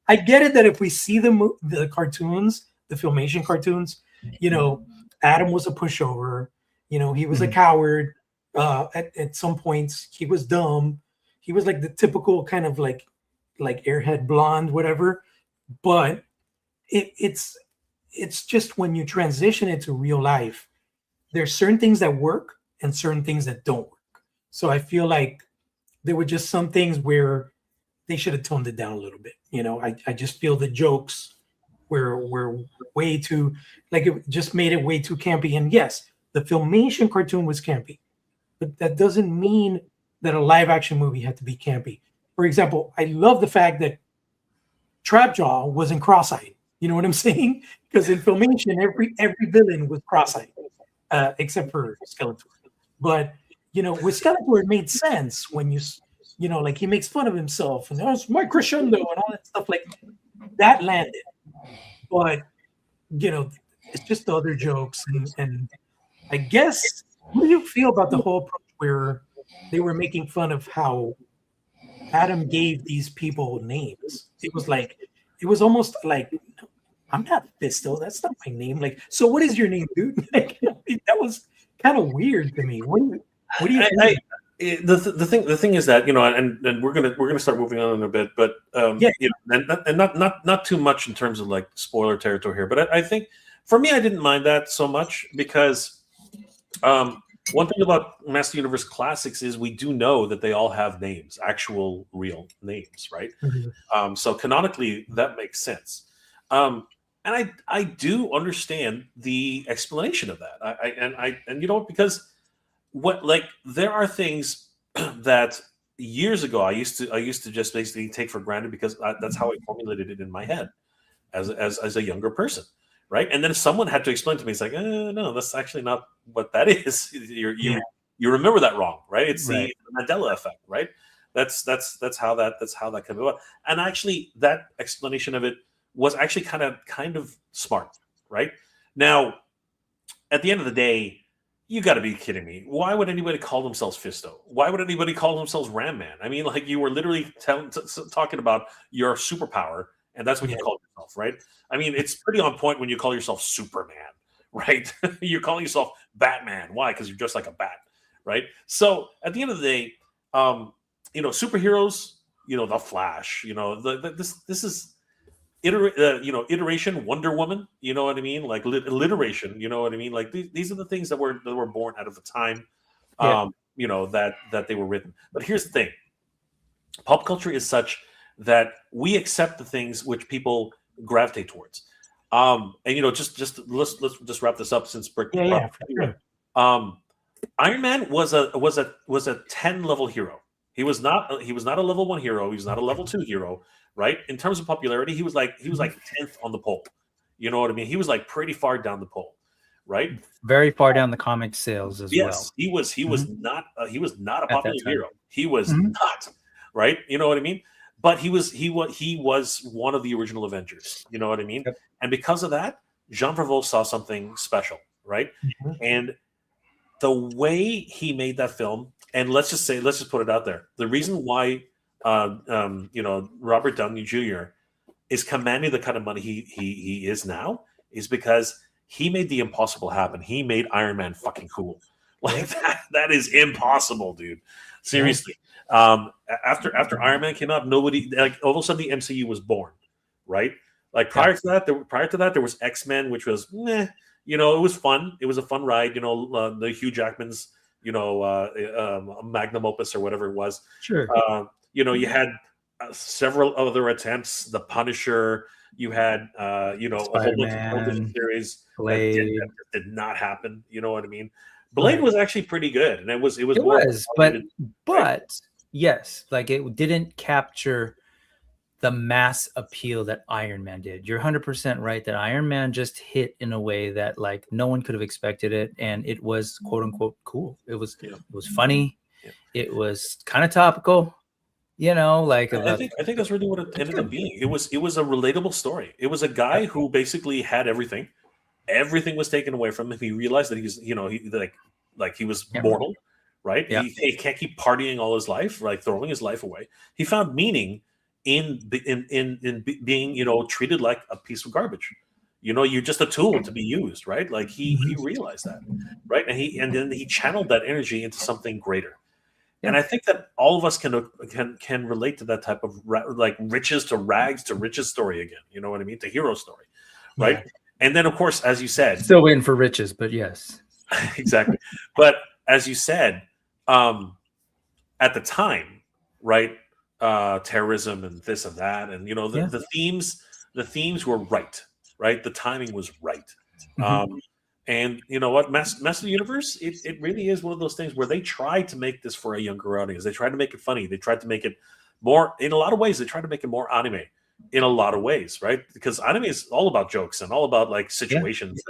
[SPEAKER 2] I get it that if we see the cartoons, the Filmation cartoons, Adam was a pushover. He was a coward. At some points, he was dumb. He was like the typical kind of like airhead blonde, whatever. But it's just when you transition it to real life, there's certain things that work and certain things that don't work. So I feel like there were just some things where they should have toned it down a little bit. I just feel the jokes were way too, like, it just made it way too campy. And yes, the Filmation cartoon was campy, but that doesn't mean that a live action movie had to be campy. For example, I love the fact that Trapjaw wasn't cross-eyed. You know what I'm saying? Because in Filmation, every villain was cross-eyed, except for Skeletor. But with Skeletor, it made sense when like he makes fun of himself and that's my crescendo and all that stuff, like that landed. But it's just the other jokes, and I guess, what do you feel about the whole approach where they were making fun of how Adam gave these people names? It was almost like, I'm not Fisto, that's not my name. Like, so what is your name, dude? Like, that was kind of weird to me. What do you think?
[SPEAKER 1] The thing is that, and we're gonna start moving on in a bit, but and not too much in terms of like spoiler territory here, but I think for me, I didn't mind that so much because one thing about Master Universe Classics is we do know that they all have names, actual real names, right? So canonically, that makes sense. And I do understand the explanation of that. Because there are things that years ago I used to just basically take for granted because that's how I formulated it in my head as a younger person, right? And then if someone had to explain to me, it's like, no, that's actually not what that is. You remember that wrong, right? It's the Mandela effect, right? That's how that came about. And actually, that explanation of it was actually kind of smart, right? Now, at the end of the day, you got to be kidding me. Why would anybody call themselves Fisto? Why would anybody call themselves Ram Man? I mean, like, you were literally talking about your superpower, and that's what you call yourself, right? I mean, it's pretty on point when you call yourself Superman, right? You're calling yourself Batman. Why? Because you're just like a bat, right? So at the end of the day, superheroes, the Flash, this is iteration Wonder Woman, you know what I mean? Like alliteration, you know what I mean? Like these are the things that were born out of the time, that they were written. But here's the thing: pop culture is such that we accept the things which people gravitate towards. Just let's just wrap this up since Brick. Iron Man was a 10 level hero. He was not a level 1 hero. He was not a level 2 hero, right? In terms of popularity, he was like 10th on the pole. You know what I mean? He was like pretty far down the pole, right?
[SPEAKER 4] Very far down the comic sales as well.
[SPEAKER 1] Yes, he was not a popular hero. He was not, right? You know what I mean? But he was one of the original Avengers. You know what I mean? Yep. And because of that, Jean Favreau saw something special, right? And the way he made that film, and let's just put it out there. The reason why Robert Downey Jr. is commanding the kind of money he is now is because he made the impossible happen. He made Iron Man fucking cool. Like that is impossible, dude. Seriously. After Iron Man came out, nobody, like, all of a sudden the MCU was born, right? Like prior to that, there was X-Men, which was it was fun. It was a fun ride. The Hugh Jackman's magnum opus or whatever it was.
[SPEAKER 4] Sure.
[SPEAKER 1] You had several other attempts. The Punisher. You had a whole bunch of television series that did not happen. You know what I mean? Blade was actually pretty good, and it was
[SPEAKER 4] but yes, like it didn't capture the mass appeal that Iron Man did. You're 100% right that Iron Man just hit in a way that like no one could have expected it, and it was quote unquote cool. It was funny. Yeah. It was kind of topical. I
[SPEAKER 1] think that's really what it ended up being. It was a relatable story. It was a guy who basically had everything. Everything was taken away from him. He realized that he was mortal, right? Yeah. He can't keep partying all his life, like throwing his life away. He found meaning in being, treated like a piece of garbage. You're just a tool to be used, right? Like he realized that, right? And then he channeled that energy into something greater. Yeah. And I think that all of us can relate to that type of like riches to rags to riches story again. You know what I mean? To hero story, right? Yeah. And then, of course, as you said,
[SPEAKER 4] still waiting for riches, but yes,
[SPEAKER 1] exactly. But as you said, at the time, right? Terrorism and this and that, and the themes were right? The timing was right. And you know what, Master of the Universe, it really is one of those things where they tried to make this for a younger audience. They tried to make it funny. They tried to make it more, in a lot of ways, they tried to make it more anime in a lot of ways, right? Because anime is all about jokes and all about like situations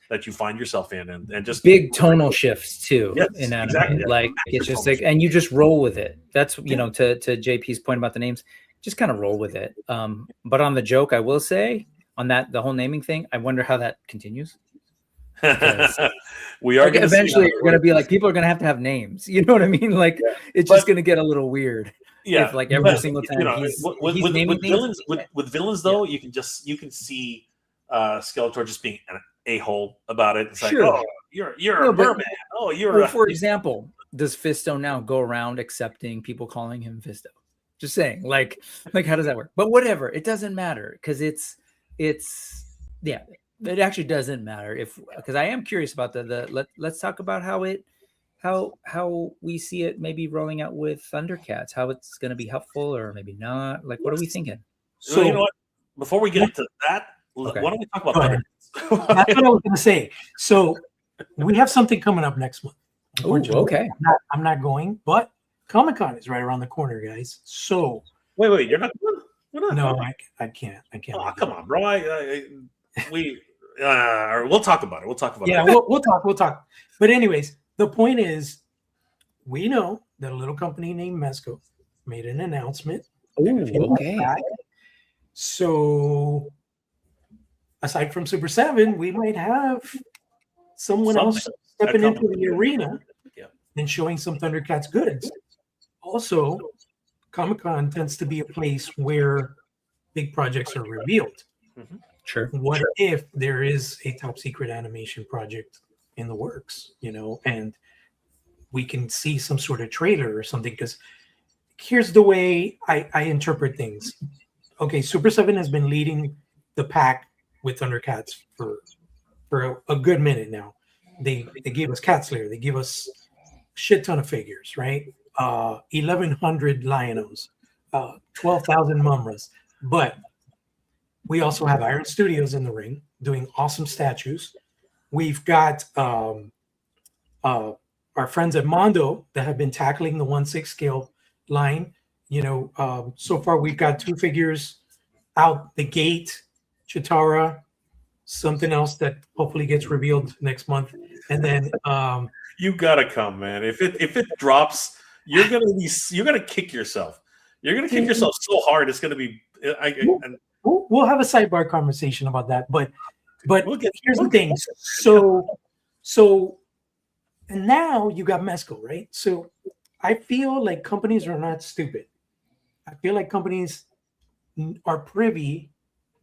[SPEAKER 1] that you find yourself in, and just
[SPEAKER 4] big tonal shifts too. Yes, in anime. Exactly. Like it's just like, and you just roll with it. That's to JP's point about the names, just kind of roll with it. But on the joke, I will say on that, the whole naming thing, I wonder how that continues.
[SPEAKER 1] We are
[SPEAKER 4] eventually we're gonna be like, people are gonna have to have names. You know what I mean? Like it's just gonna get a little weird.
[SPEAKER 1] Yeah,
[SPEAKER 4] if, like every single time
[SPEAKER 1] with villains though, you can see Skeletor just being an a-hole about it. It's like, oh, you're a merman. Oh, you're
[SPEAKER 4] for example, does Fisto now go around accepting people calling him Fisto? Just saying, like how does that work? But whatever, it doesn't matter because it's it actually doesn't matter because I am curious about let's talk about how we see it maybe rolling out with Thundercats, how it's going to be helpful or maybe not. Like, what are we thinking?
[SPEAKER 1] So you know what? Before we get into that, why don't we talk about Thundercats?
[SPEAKER 2] That's what I was going to say. So we have something coming up next month.
[SPEAKER 4] Ooh, okay.
[SPEAKER 2] I'm not going, but Comic-Con is right around the corner, guys. So
[SPEAKER 1] wait, you're not going?
[SPEAKER 2] No, I can't.
[SPEAKER 1] Oh, come on, bro. We'll talk about it. We'll talk about it.
[SPEAKER 2] Yeah, we'll talk. But anyways, the point is, we know that a little company named Mezco made an announcement.
[SPEAKER 4] Ooh, okay.
[SPEAKER 2] So, aside from Super 7, we might have someone else stepping into the arena and showing some Thundercats goods. Also, Comic-Con tends to be a place where big projects are revealed.
[SPEAKER 4] Sure.
[SPEAKER 2] What if there is a top secret animation project in the works, and we can see some sort of trailer or something? Because here's the way I interpret things. Okay, Super 7 has been leading the pack with Thundercats for a good minute now. They gave us Cats Lair. They give us a shit ton of figures, right? 1,100 Lionos, 12,000 Mumras. But we also have Iron Studios in the ring doing awesome statues. We've got our friends at Mondo that have been tackling the 1/6 scale line. So far we've got 2 figures out the gate, Chitara, something else that hopefully gets revealed next month, and then
[SPEAKER 1] you gotta come, man. If it drops, you're gonna kick yourself. You're gonna kick yourself so hard. It's gonna be.
[SPEAKER 2] We'll have a sidebar conversation about that, but here's the thing. So, and now you got Mezco, right? So I feel like companies are not stupid. I feel like companies are privy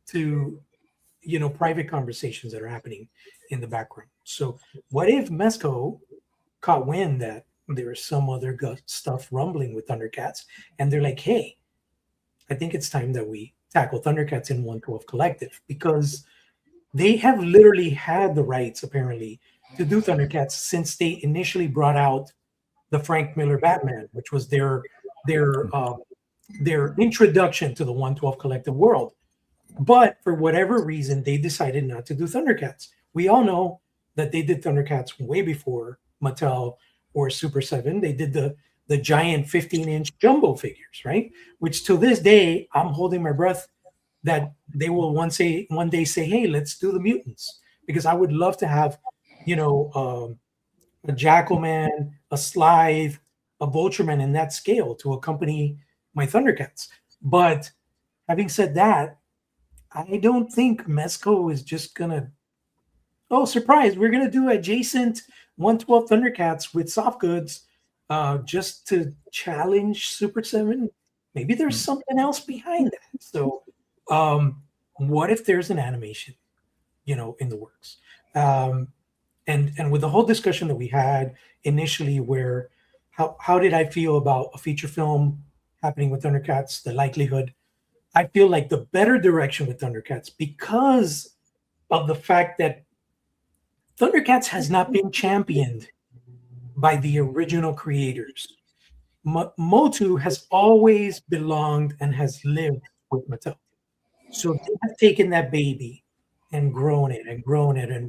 [SPEAKER 2] to, private conversations that are happening in the background. So what if Mezco caught wind that there is some other stuff rumbling with Thundercats, and they're like, hey, I think it's time that we tackle Thundercats in 112 Collective, because they have literally had the rights, apparently, to do Thundercats since they initially brought out the Frank Miller Batman, which was their introduction to the 112 Collective world. But for whatever reason, they decided not to do Thundercats. We all know that they did Thundercats way before Mattel or Super 7. They did the giant 15-inch jumbo figures, right? Which to this day, I'm holding my breath that they will one day say, hey, let's do the mutants. Because I would love to have, a Jackalman, a Slithe, a Vultureman in that scale to accompany my Thundercats. But having said that, I don't think Mezco is just going to, oh, surprise, we're going to do adjacent 112 Thundercats with soft goods just to challenge Super 7. Maybe there's something else behind that. So what if there's an animation, in the works? And with the whole discussion that we had initially, where how did I feel about a feature film happening with Thundercats, the likelihood, I feel like the better direction with Thundercats, because of the fact that Thundercats has not been championed by the original creators. MOTU has always belonged and has lived with Mattel. So they have taken that baby and grown it and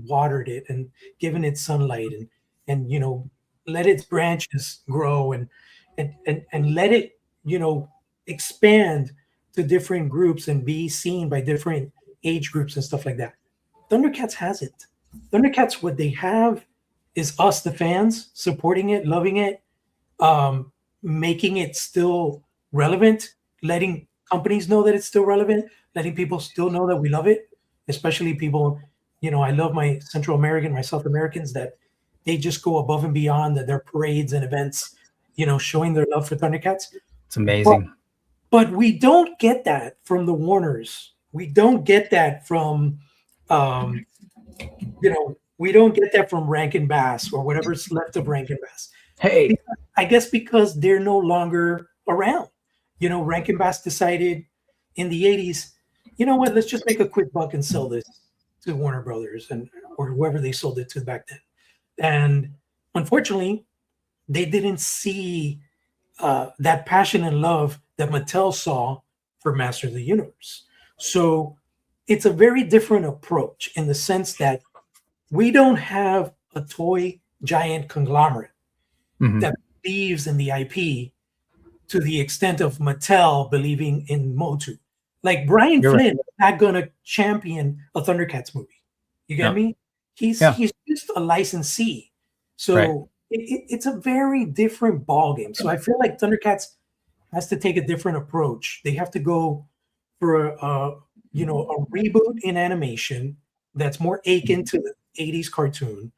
[SPEAKER 2] watered it and given it sunlight and let its branches grow and let it expand to different groups and be seen by different age groups and stuff like that. Thundercats hasn't. Thundercats, what they have is us, the fans, supporting it, loving it, making it still relevant, letting companies know that it's still relevant, letting people still know that we love it, especially people, I love my Central American, my South Americans, that they just go above and beyond their parades and events, showing their love for Thundercats.
[SPEAKER 4] It's amazing.
[SPEAKER 2] But we don't get that from the Warners. We don't get that from, we don't get that from Rankin Bass or whatever's left of Rankin Bass.
[SPEAKER 4] Hey,
[SPEAKER 2] I guess because they're no longer around. Rankin Bass decided in the 80s, you know what, let's just make a quick buck and sell this to Warner Brothers or whoever they sold it to back then. And unfortunately, they didn't see that passion and love that Mattel saw for Master of the Universe. So it's a very different approach in the sense that we don't have a toy giant conglomerate that believes in the IP to the extent of Mattel believing in MOTU. Like Brian Flynn is not going to champion a Thundercats movie. You get me? He's just a licensee. So it's a very different ballgame. So I feel like Thundercats has to take a different approach. They have to go for a reboot in animation that's more akin to the 80s cartoon.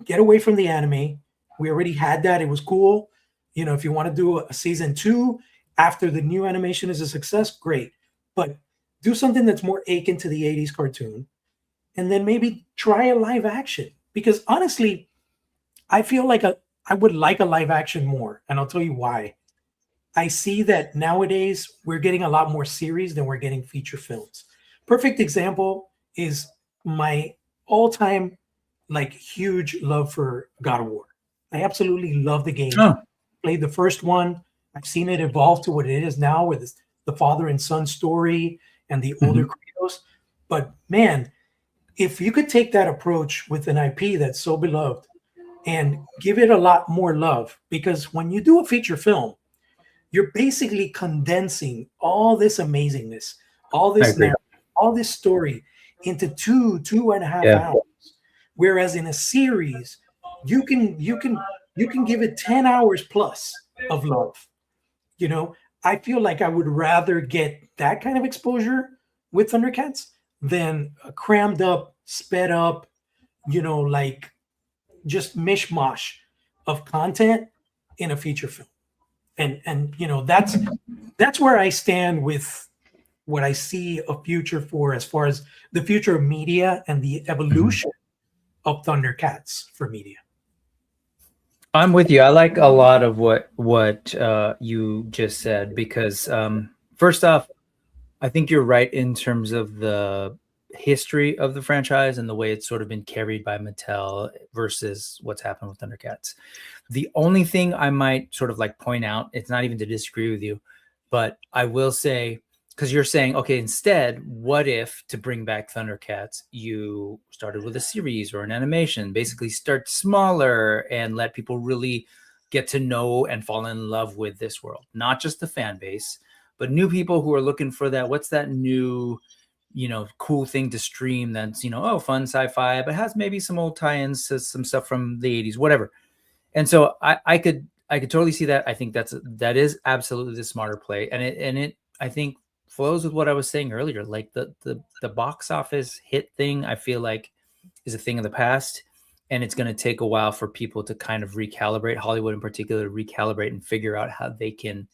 [SPEAKER 2] Get away from the anime. We already had that. It was cool. If you want to do a season 2 after the new animation is a success, great. But do something that's more akin to the 80s cartoon, and then maybe try a live action. Because honestly, I feel like I would like a live action more, and I'll tell you why. I see that nowadays we're getting a lot more series than we're getting feature films. Perfect example is my all-time like huge love for God of War. I absolutely love the game.
[SPEAKER 4] Oh.
[SPEAKER 2] Played the first one. I've seen it evolve to what it is now with the father and son story and the older Kratos. But man, if you could take that approach with an IP that's so beloved and give it a lot more love, because when you do a feature film, you're basically condensing all this amazingness, all this narrative, all this story into two and a half hours. Whereas in a series, you can give it 10 hours plus of love. You know, I feel like I would rather get that kind of exposure with Thundercats than a crammed up, sped up, you know, like just mishmash of content in a feature film. And you know, that's where I stand with what I see a future for, as far as the future of media and the evolution of Thundercats for media.
[SPEAKER 4] I'm with you. I like a lot of what you just said, because first off, I think you're right in terms of the history of the franchise and the way it's sort of been carried by Mattel versus what's happened with Thundercats. The only thing I might sort of like point out, it's not even to disagree with you, but I will say, because you're saying, okay, instead, what if to bring back Thundercats, you started with a series or an animation, basically start smaller and let people really get to know and fall in love with this world, not just the fan base, but new people who are looking for that. What's that new, you know, cool thing to stream that's, you know, oh, fun sci-fi, but has maybe some old tie-ins to some stuff from the 80s, whatever. And so I could totally see that. I think that is absolutely the smarter play. And it I think flows with what I was saying earlier. Like the box office hit thing, I feel like is a thing of the past. And it's going to take a while for people to kind of recalibrate, Hollywood in particular, to recalibrate and figure out how they can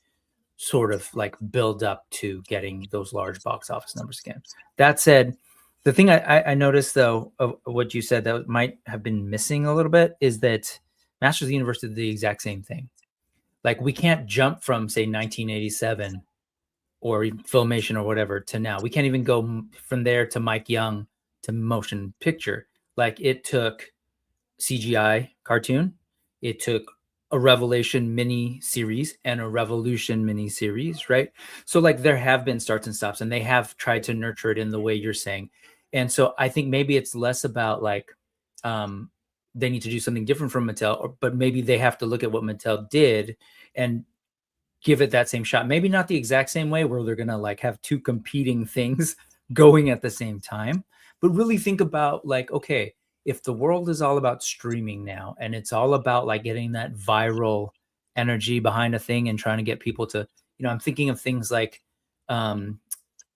[SPEAKER 4] sort of like build up to getting those large box office numbers again. That said, the thing I noticed though of what you said that might have been missing a little bit is that Masters of the Universe did the exact same thing. Like we can't jump from say 1987 or Filmation or whatever to now. We can't even go from there to Mike Young to motion picture. Like it took CGI cartoon, it took a Revelation mini series and a Revolution mini series, right? So like there have been starts and stops, and they have tried to nurture it in the way you're saying. And so I think maybe it's less about like they need to do something different from Mattel, but maybe they have to look at what Mattel did and give it that same shot. Maybe not the exact same way where they're going to like have two competing things going at the same time, but really think about like, okay, if the world is all about streaming now and it's all about like getting that viral energy behind a thing and trying to get people to, you know, I'm thinking of things like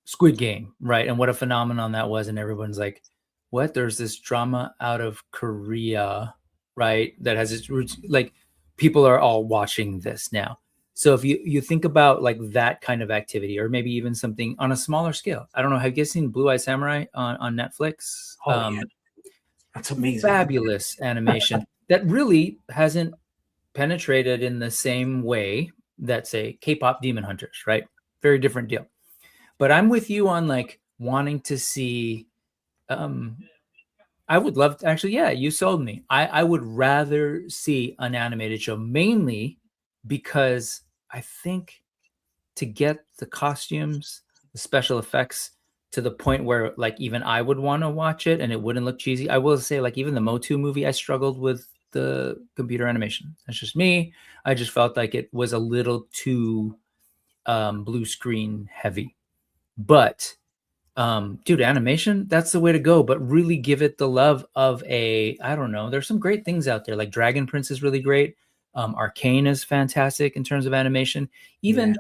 [SPEAKER 4] Squid Game, right? And what a phenomenon that was. And everyone's like, what? There's this drama out of Korea, right? That has its roots. Like people are all watching this now. So if you think about like that kind of activity, or maybe even something on a smaller scale, I don't know. Have you guys seen Blue Eye Samurai on Netflix?
[SPEAKER 2] Oh, yeah. That's amazing.
[SPEAKER 4] Fabulous animation that really hasn't penetrated in the same way that say K-pop Demon Hunters, right? Very different deal. But I'm with you on like wanting to see. I would love to actually. Yeah, you sold me. I would rather see an animated show, mainly because I think to get the costumes, the special effects to the point where like even I would want to watch it and it wouldn't look cheesy. I will say like even the MOTU movie, I struggled with the computer animation. That's just me. I just felt like it was a little too blue screen heavy. But dude, animation, that's the way to go. But really give it the love of I don't know. There's some great things out there. Like Dragon Prince is really great. Arcane is fantastic in terms of animation. Even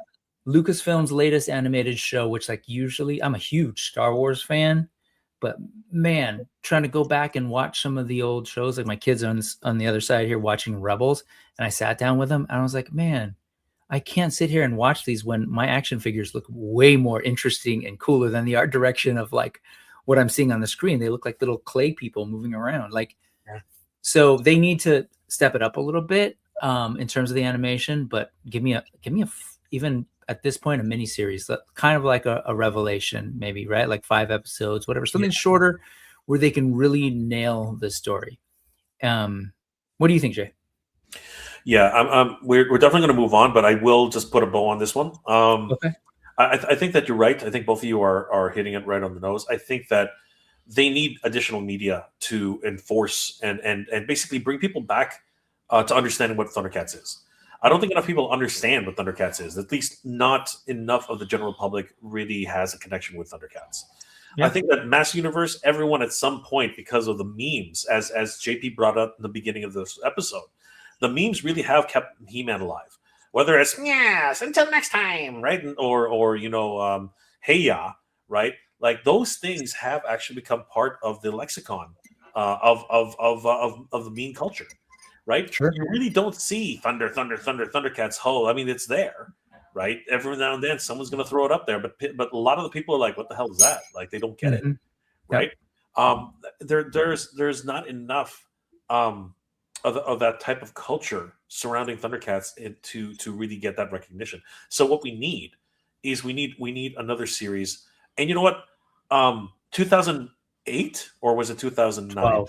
[SPEAKER 4] Lucasfilm's latest animated show, which like usually I'm a huge Star Wars fan, but man, trying to go back and watch some of the old shows, like my kids on the other side here watching Rebels, and I sat down with them and I was like, man, I can't sit here and watch these when my action figures look way more interesting and cooler than the art direction of like what I'm seeing on the screen. They look like little clay people moving around. Like, so they need to step it up a little bit in terms of the animation, but give me even at this point, a mini series, kind of like a Revelation, maybe, right? Like 5 episodes, whatever, something shorter where they can really nail the story. What do you think, Jay?
[SPEAKER 1] Yeah, we're definitely going to move on, but I will just put a bow on this one.
[SPEAKER 4] Okay.
[SPEAKER 1] I think that you're right. I think both of you are hitting it right on the nose. I think that they need additional media to enforce and basically bring people back to understanding what Thundercats is. I don't think enough people understand what Thundercats is. At least not enough of the general public really has a connection with Thundercats. Yeah. I think that Mass Universe, everyone at some point, because of the memes, as JP brought up in the beginning of this episode, the memes really have kept He-Man alive. Whether it's yes, until next time, right, or hey ya, right, like those things have actually become part of the lexicon of the meme culture, right?
[SPEAKER 4] Sure.
[SPEAKER 1] You really don't see Thundercats ho. I mean, it's there, right? Every now and then, someone's going to throw it up there, but a lot of the people are like, "What the hell is that?" Like they don't get it, right? Yep. There's not enough of that type of culture surrounding Thundercats to really get that recognition. So what we need is we need another series. And you know what? 2008 or was it 2009?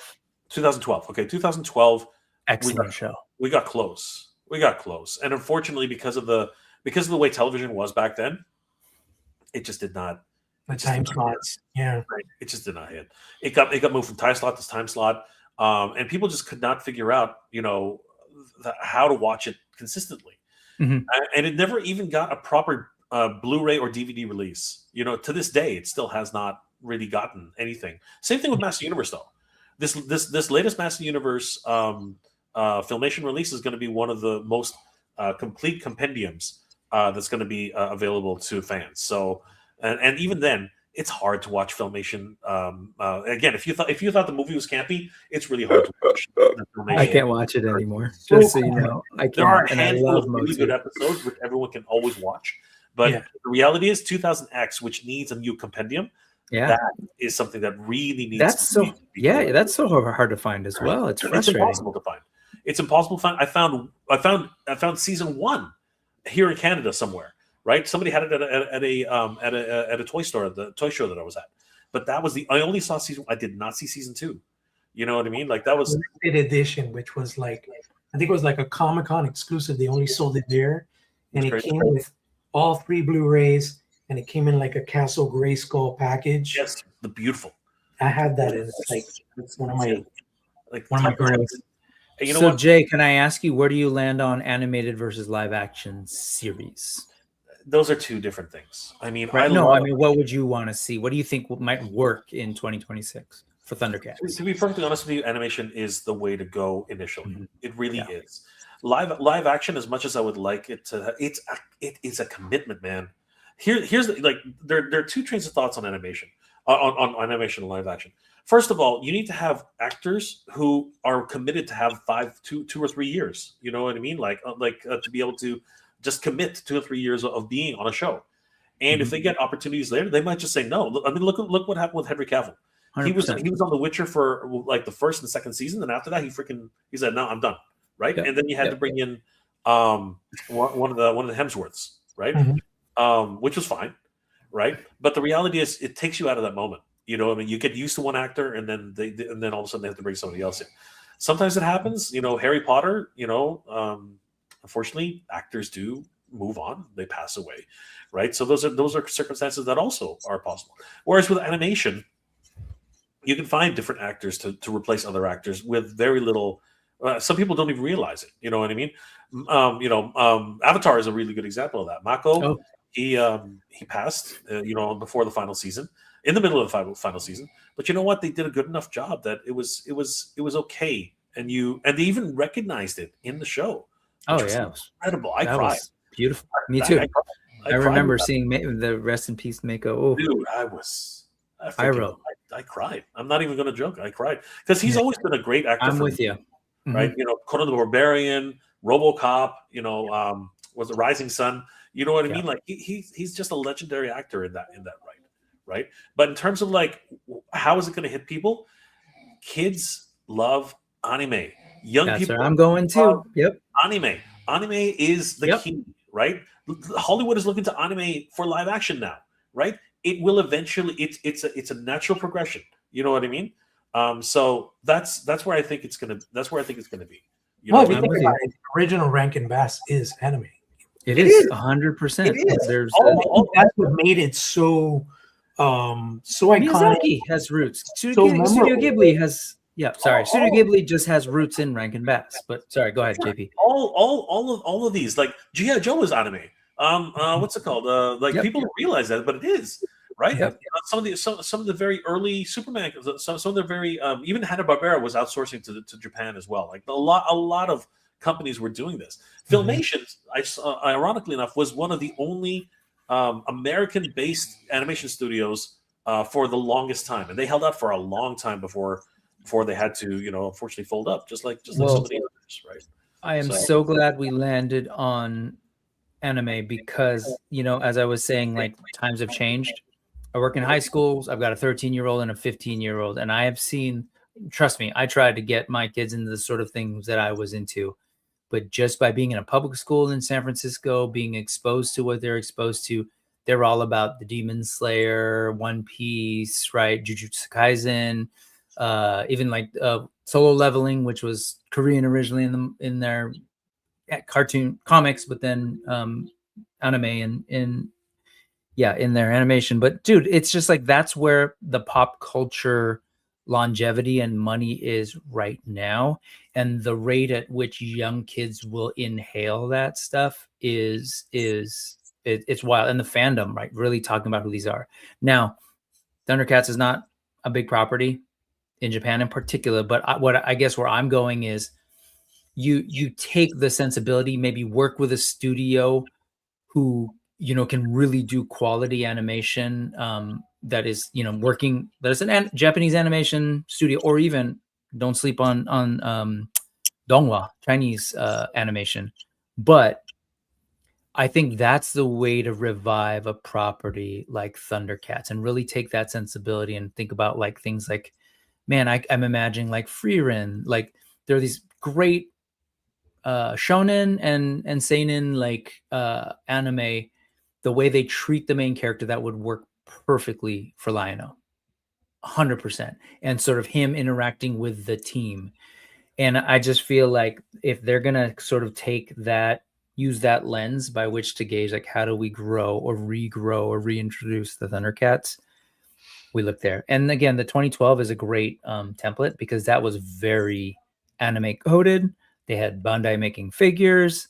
[SPEAKER 1] 2012. Okay, 2012.
[SPEAKER 4] Excellent show.
[SPEAKER 1] We got close. And unfortunately, because of the way television was back then, it just did not.
[SPEAKER 2] The time slots. Yeah.
[SPEAKER 1] It just did not hit. It got moved from time slot to time slot. And people just could not figure out, how to watch it consistently. Mm-hmm. And it never even got a proper Blu-ray or DVD release. To this day, it still has not really gotten anything. Same thing with Master Universe, though. This latest Master Universe Filmation release is going to be one of the most complete compendiums that's going to be available to fans. So, and even then, it's hard to watch Filmation. Again, if you thought the movie was campy, it's really hard to watch.
[SPEAKER 4] I can't watch it anymore. Just so you know, I can't.
[SPEAKER 1] There are a handful of really good episodes which everyone can always watch. But the reality is, 2000X, which needs a new compendium, that is something that really needs.
[SPEAKER 4] That's so hard to find as well. It's frustrating.
[SPEAKER 1] It's impossible to find. It's impossible to find. I found season 1 here in Canada somewhere. Right, somebody had it at a toy store, the toy show that I was at. But that was I only saw season. I did not see season 2. You know what I mean? Like that was
[SPEAKER 2] limited edition, which was like I think it was like a Comic-Con exclusive. They only sold it there, and it came with all 3 Blu-rays, and it came in like a Castle Grayskull package.
[SPEAKER 1] Yes, the beautiful.
[SPEAKER 2] I had that, and it's one of my favorites.
[SPEAKER 4] And so, Jay, can I ask you, where do you land on animated versus live action series?
[SPEAKER 1] Those are 2 different things. I mean,
[SPEAKER 4] I mean, what would you want to see? What do you think might work in 2026 for Thundercats?
[SPEAKER 1] To be perfectly honest with you, animation is the way to go initially. Mm-hmm. It really is. Live action, as much as I would like it to, it is a commitment, man. Here's there are 2 trains of thoughts on animation, on animation and live action. First of all, you need to have actors who are committed to have 2 or 3 years. You know what I mean? To be able to just commit 2 or 3 years of being on a show. And if they get opportunities later, they might just say no. I mean, look what happened with Henry Cavill. 100%. He was on The Witcher for like the first and second season, and after that he said, no, I'm done. Right. Yep. And then you had to bring in one of the Hemsworths, right? Mm-hmm. Which was fine, right? But the reality is it takes you out of that moment. I mean, you get used to one actor and then all of a sudden they have to bring somebody else in. Sometimes it happens, Harry Potter, unfortunately, actors do move on; they pass away, right? So those are circumstances that also are possible. Whereas with animation, you can find different actors to replace other actors with very little. Some people don't even realize it. You know what I mean? Avatar is a really good example of that. Mako, he passed, before the final season, in the middle of the final season. But you know what? They did a good enough job that it was okay, and they even recognized it in the show.
[SPEAKER 4] Oh yeah,
[SPEAKER 1] incredible! I cried.
[SPEAKER 4] Beautiful. Me too. I remember seeing the Rest in Peace Mako.
[SPEAKER 1] Dude, I cried. I'm not even going to joke. I cried because he's always been a great actor.
[SPEAKER 4] I'm with you.
[SPEAKER 1] Right? Mm-hmm. Conan the Barbarian, RoboCop. was it Rising Sun? You know what I
[SPEAKER 4] Yeah.
[SPEAKER 1] mean? Like he's just a legendary actor in that right. But in terms of like how is it going to hit people? Kids love anime. Young
[SPEAKER 4] That's
[SPEAKER 1] people
[SPEAKER 4] where I'm going
[SPEAKER 1] love
[SPEAKER 4] too. Yep.
[SPEAKER 1] anime. Anime is the
[SPEAKER 4] Yep.
[SPEAKER 1] key, right? Hollywood is looking to anime for live action now, right? It will eventually. It's a natural progression. You know what I mean? So that's where I think it's gonna. That's where I think it's gonna be. You know
[SPEAKER 2] Well, if
[SPEAKER 1] what
[SPEAKER 2] you
[SPEAKER 1] I
[SPEAKER 4] I'm
[SPEAKER 1] mean?
[SPEAKER 2] think
[SPEAKER 4] with
[SPEAKER 2] about it, the original Rankin Bass is anime.
[SPEAKER 4] It
[SPEAKER 1] It
[SPEAKER 4] is
[SPEAKER 1] is.
[SPEAKER 4] 100%.
[SPEAKER 1] It is.
[SPEAKER 4] There's
[SPEAKER 2] That's what made it so iconic.
[SPEAKER 4] Miyazaki has roots.
[SPEAKER 2] So
[SPEAKER 4] Studio
[SPEAKER 2] memorable.
[SPEAKER 4] Ghibli has sorry. Studio
[SPEAKER 1] Oh.
[SPEAKER 4] Ghibli just has roots in Rankin Bass. But sorry, go ahead, JP.
[SPEAKER 1] All of these, like G.I. Joe is anime. What's it called? Like
[SPEAKER 4] Yep.
[SPEAKER 1] people don't realize that, but it is, right?
[SPEAKER 4] Yep.
[SPEAKER 1] Some of the very early Superman, some of the very even Hanna-Barbera was outsourcing to Japan as well. Like a lot of companies were doing this. Filmation, ironically enough, was one of the only American-based animation studios for the longest time, and they held out for a long time before they had to, unfortunately fold up, just like so
[SPEAKER 4] Well,
[SPEAKER 1] many others, right?
[SPEAKER 4] I am
[SPEAKER 1] So-
[SPEAKER 4] so glad we landed on anime because, as I was saying, like times have changed. I work in high schools. I've got a 13-year-old and a 15-year-old, and I have seen, trust me, I tried to get my kids into the sort of things that I was into. But just by being in a public school in San Francisco, being exposed to what they're exposed to, they're all about the Demon Slayer, One Piece, right? Jujutsu Kaisen, even like Solo Leveling, which was Korean originally in their cartoon comics, but then anime in their animation. But dude, it's just like that's where the pop culture longevity and money is right now, and the rate at which young kids will inhale that stuff is it's wild. And the fandom, right, really talking about who these are. Now Thundercats is not a big property in Japan in particular, but what I guess where I'm going is you take the sensibility, maybe work with a studio who can really do quality animation, that is working, that is an Japanese animation studio, or even don't sleep on Donghua, Chinese animation. But I think that's the way to revive a property like Thundercats and really take that sensibility and think about like things like, man, I'm imagining like Frieren, like there are these great shonen and seinen like anime, the way they treat the main character that would work perfectly for Lion-O, 100%, and sort of him interacting with the team. And I just feel like if they're gonna sort of take that, use that lens by which to gauge like how do we grow or regrow or reintroduce the Thundercats, we look there. And again, the 2012 is a great template because that was very anime coded. They had Bandai making figures.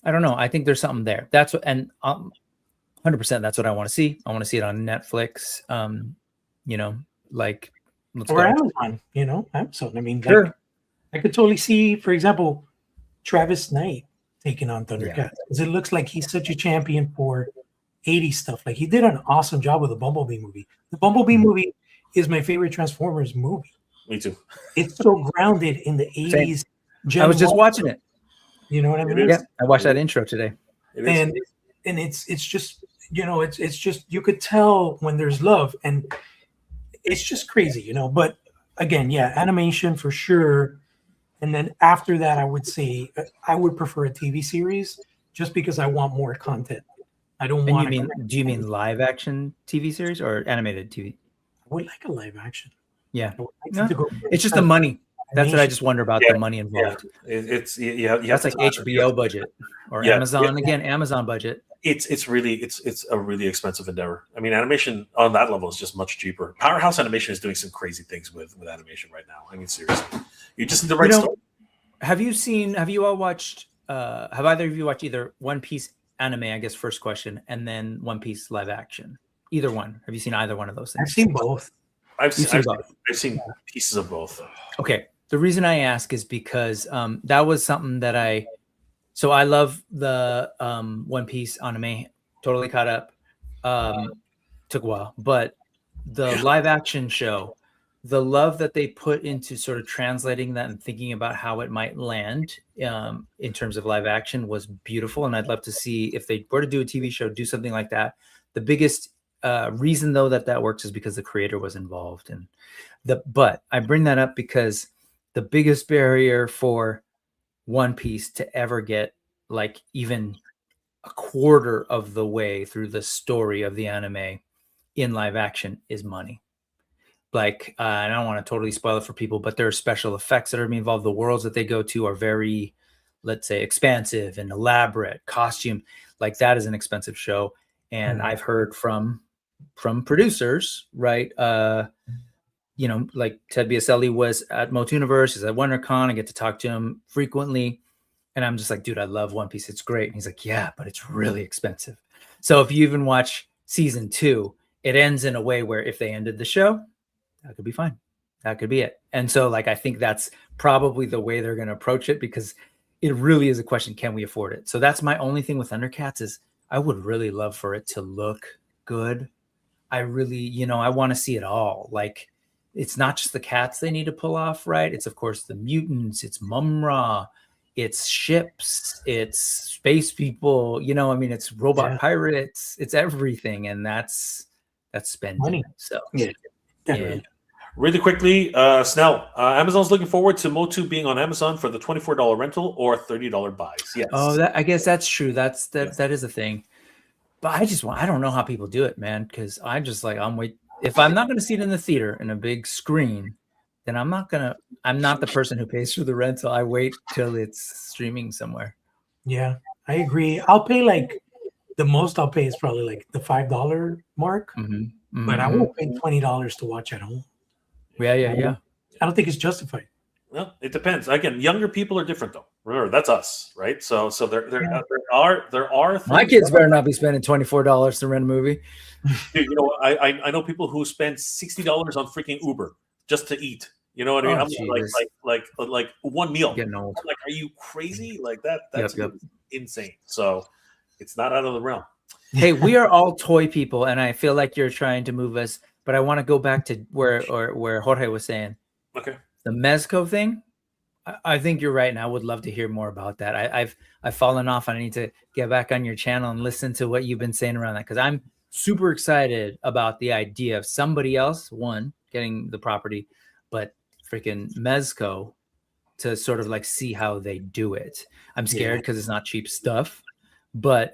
[SPEAKER 4] I don't know. I think there's something there. That's what, and 100%. That's what I want to see. I want to see it on Netflix. Like let's
[SPEAKER 2] Or
[SPEAKER 4] go.
[SPEAKER 2] Amazon, Amazon. I mean,
[SPEAKER 4] Sure.
[SPEAKER 2] I could totally see, for example, Travis Knight taking on Thundercats because it looks like he's such a champion for 80s stuff. Like he did an awesome job with the Bumblebee movie. The Bumblebee movie is my favorite Transformers movie.
[SPEAKER 1] Me too.
[SPEAKER 2] It's so grounded in the 80s.
[SPEAKER 4] I was just watching it.
[SPEAKER 2] You know what I mean?
[SPEAKER 4] Yeah, I watched that intro today.
[SPEAKER 2] And it's just it's just you could tell when there's love, and it's just crazy, But again, animation for sure. And then after that, I would say I would prefer a TV series just because I want more content. I don't
[SPEAKER 4] And
[SPEAKER 2] want.
[SPEAKER 4] do you mean live action TV series or animated TV?
[SPEAKER 2] I would like a live action.
[SPEAKER 4] Yeah,
[SPEAKER 2] I would like
[SPEAKER 4] No,
[SPEAKER 2] to go
[SPEAKER 4] it's just the money. That's what I
[SPEAKER 2] animation.
[SPEAKER 4] just wonder about, the money involved.
[SPEAKER 1] It's
[SPEAKER 4] That's like HBO budget or Amazon again. Amazon budget.
[SPEAKER 1] It's a really expensive endeavor. I mean, animation on that level is just much cheaper. Powerhouse Animation is doing some crazy things with animation right now. I mean, seriously, you just need the right story.
[SPEAKER 4] Have you all watched? Have either of you watched either One Piece anime? I guess first question, and then One Piece live action. Either one. Have you seen either one of those things?
[SPEAKER 2] I've seen both.
[SPEAKER 1] I've
[SPEAKER 4] seen
[SPEAKER 1] seen pieces of both.
[SPEAKER 4] Okay. The reason I ask is because that was something that I love the One Piece anime, totally caught up. Took a while, but the live action show the love that they put into sort of translating that and thinking about how it might land in terms of live action was beautiful. And I'd love to see if they were to do a TV show, do something like that. The biggest reason though that works is because the creator was involved. And but I bring that up because the biggest barrier for One Piece to ever get like even a quarter of the way through the story of the anime in live action is money. Like, I don't want to totally spoil it for people, but there are special effects that are involved. The worlds that they go to are very, let's say, expansive and elaborate. Costume, like that is an expensive show. And I've heard from producers, right? You know, like Ted Biaselli was at MOTU Universe, he's at WonderCon. I get to talk to him frequently. And I'm just like, dude, I love One Piece. It's great. And he's like, yeah, but it's really expensive. So if you even watch season 2, it ends in a way where if they ended the show, that could be fine. That could be it. And so like, I think that's probably the way they're going to approach it, because it really is a question, can we afford it? So that's my only thing with Thundercats is I would really love for it to look good. I really, you know, I want to see it all. Like, it's not just the cats they need to pull off, right? It's of course the mutants, it's Mumra, it's ships, it's space people, you know, I mean, it's robot pirates, it's everything. And that's spending money. So
[SPEAKER 2] yeah.
[SPEAKER 1] Really quickly, Snell, Amazon's looking forward to MOTU being on Amazon for the $24 rental or $30 buys. Yes.
[SPEAKER 4] Oh, I guess that's true. That is a thing. But I don't know how people do it, man. Because I'm just like, if I'm not going to see it in the theater in a big screen, then I'm not the person who pays for the rental. I wait till it's streaming somewhere.
[SPEAKER 2] Yeah, I agree. I'll pay like the most I'll pay is probably like the $5 mark, but I won't pay $20 to watch at home.
[SPEAKER 4] Yeah.
[SPEAKER 2] I don't think it's justified.
[SPEAKER 1] Well, it depends. Again, younger people are different, though. Remember, that's us, right? So there are things.
[SPEAKER 4] My kids better not be spending $24 to rent a movie.
[SPEAKER 1] Dude, you know, I know people who spend $60 on freaking Uber just to eat. You know what I mean? I'm like one meal.
[SPEAKER 4] Getting old.
[SPEAKER 1] I'm like, are you crazy? Like that's insane. So it's not out of the realm.
[SPEAKER 4] Hey, we are all toy people, and I feel like you're trying to move us. But I want to go back to where Jorge was saying.
[SPEAKER 1] Okay.
[SPEAKER 4] The Mezco thing. I think you're right, and I would love to hear more about that. I've fallen off. I need to get back on your channel and listen to what you've been saying around that, because I'm super excited about the idea of somebody else, getting the property, but freaking Mezco to sort of like see how they do it. I'm scared because it's not cheap stuff, but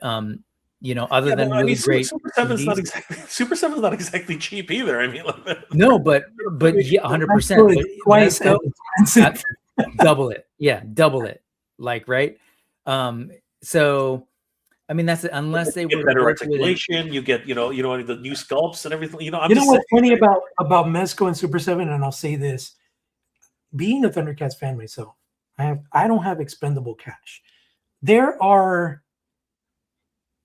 [SPEAKER 4] you know, other than really great
[SPEAKER 1] Super 7's not exactly cheap either. I mean,
[SPEAKER 4] no, but yeah, 100%.
[SPEAKER 2] Twice
[SPEAKER 4] double it. Yeah, double it. Like, right. So I mean, that's it. Unless they
[SPEAKER 1] get better articulation, you get, you know, the new sculpts and everything. You know,
[SPEAKER 2] what's funny about Mezco and Super 7, and I'll say this: being a Thundercats fan myself, I don't have expendable cash. There are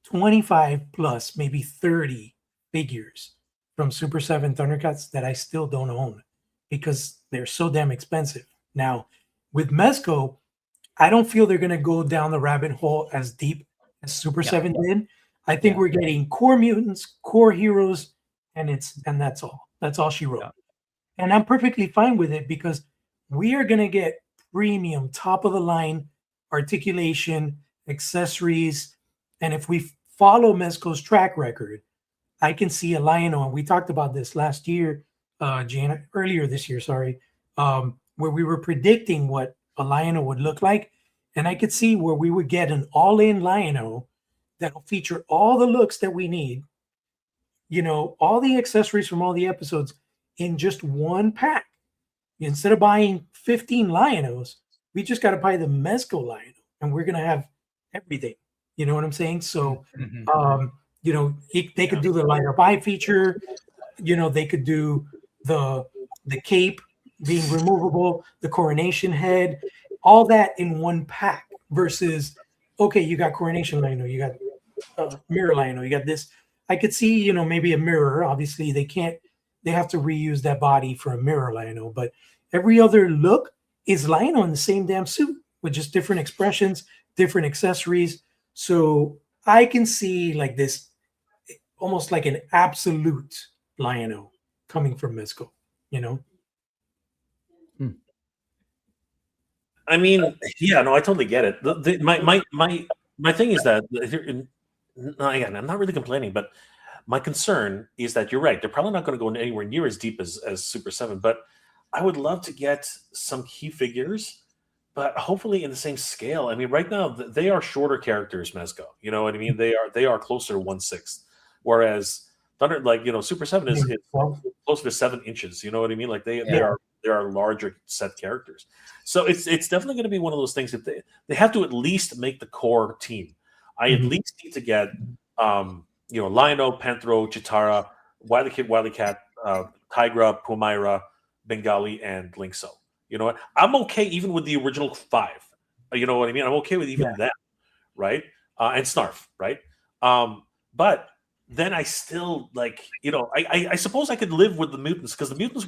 [SPEAKER 2] 25 plus, maybe 30 figures from Super 7 Thundercats that I still don't own because they're so damn expensive. Now, with Mezco, I don't feel they're going to go down the rabbit hole as deep as Super 7 did. I think we're getting core mutants, core heroes, and that's all. That's all she wrote. And I'm perfectly fine with it because we are going to get premium, top of the line articulation, accessories. And if we follow Mezco's track record, I can see a Lion-O, and we talked about this last year, earlier this year, where we were predicting what a Lion-O would look like. And I could see where we would get an all-in Lion-O that will feature all the looks that we need, you know, all the accessories from all the episodes in just one pack. Instead of buying 15 Lion-Os, we just got to buy the Mezco Lion-O, and we're going to have everything. You know what I'm saying? So, you know, they could do the lighter buy feature. You know, they could do the cape being removable, the coronation head, all that in one pack versus, okay, you got coronation Lion-O, you got mirror Lion-O, you got this. I could see, you know, maybe a mirror. Obviously, they have to reuse that body for a mirror Lion-O, but every other look is Lion-O in the same damn suit with just different expressions, different accessories. So I can see like this, almost like an absolute Lion-O coming from Mezco, you know?
[SPEAKER 1] I mean, yeah, no, I totally get it. My thing is that again, I'm not really complaining, but my concern is that you're right. They're probably not going to go anywhere near as deep as Super 7, but I would love to get some key figures, but hopefully in the same scale. I mean, right now they are shorter characters, Mezco. You know what I mean? They are closer to 1/6, whereas Super 7 is closer to 7 inches. You know what I mean? Like they are larger set characters. So it's definitely going to be one of those things that they have to at least make the core team. I at least need to get Lionel, Panthro, Chitara, Wily Kid, Wily Cat, Tigra, Pumaira, Bengali, and Linkso. You know what? I'm okay even with the original 5. You know what I mean? I'm okay with even that, right? And Snarf, right? But then I still I suppose I could live with the mutants because the mutants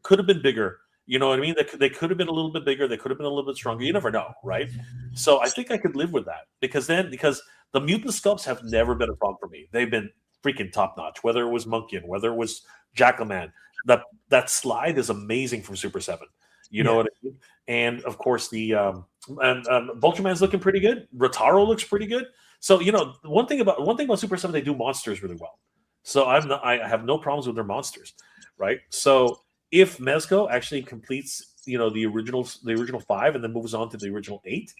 [SPEAKER 1] could have been bigger. You know what I mean? They could have been a little bit bigger. They could have been a little bit stronger. You never know, right? So I think I could live with that because the mutant sculpts have never been a problem for me. They've been freaking top notch. Whether it was Monkian, whether it was Jackalman, that slide is amazing from Super 7. You know what I mean? And of course the Vultureman's looking pretty good. Rotaro looks pretty good. So one thing about Super 7, they do monsters really well. So I have no problems with their monsters, right? So if Mezco actually completes the original 5 and then moves on to the original 8,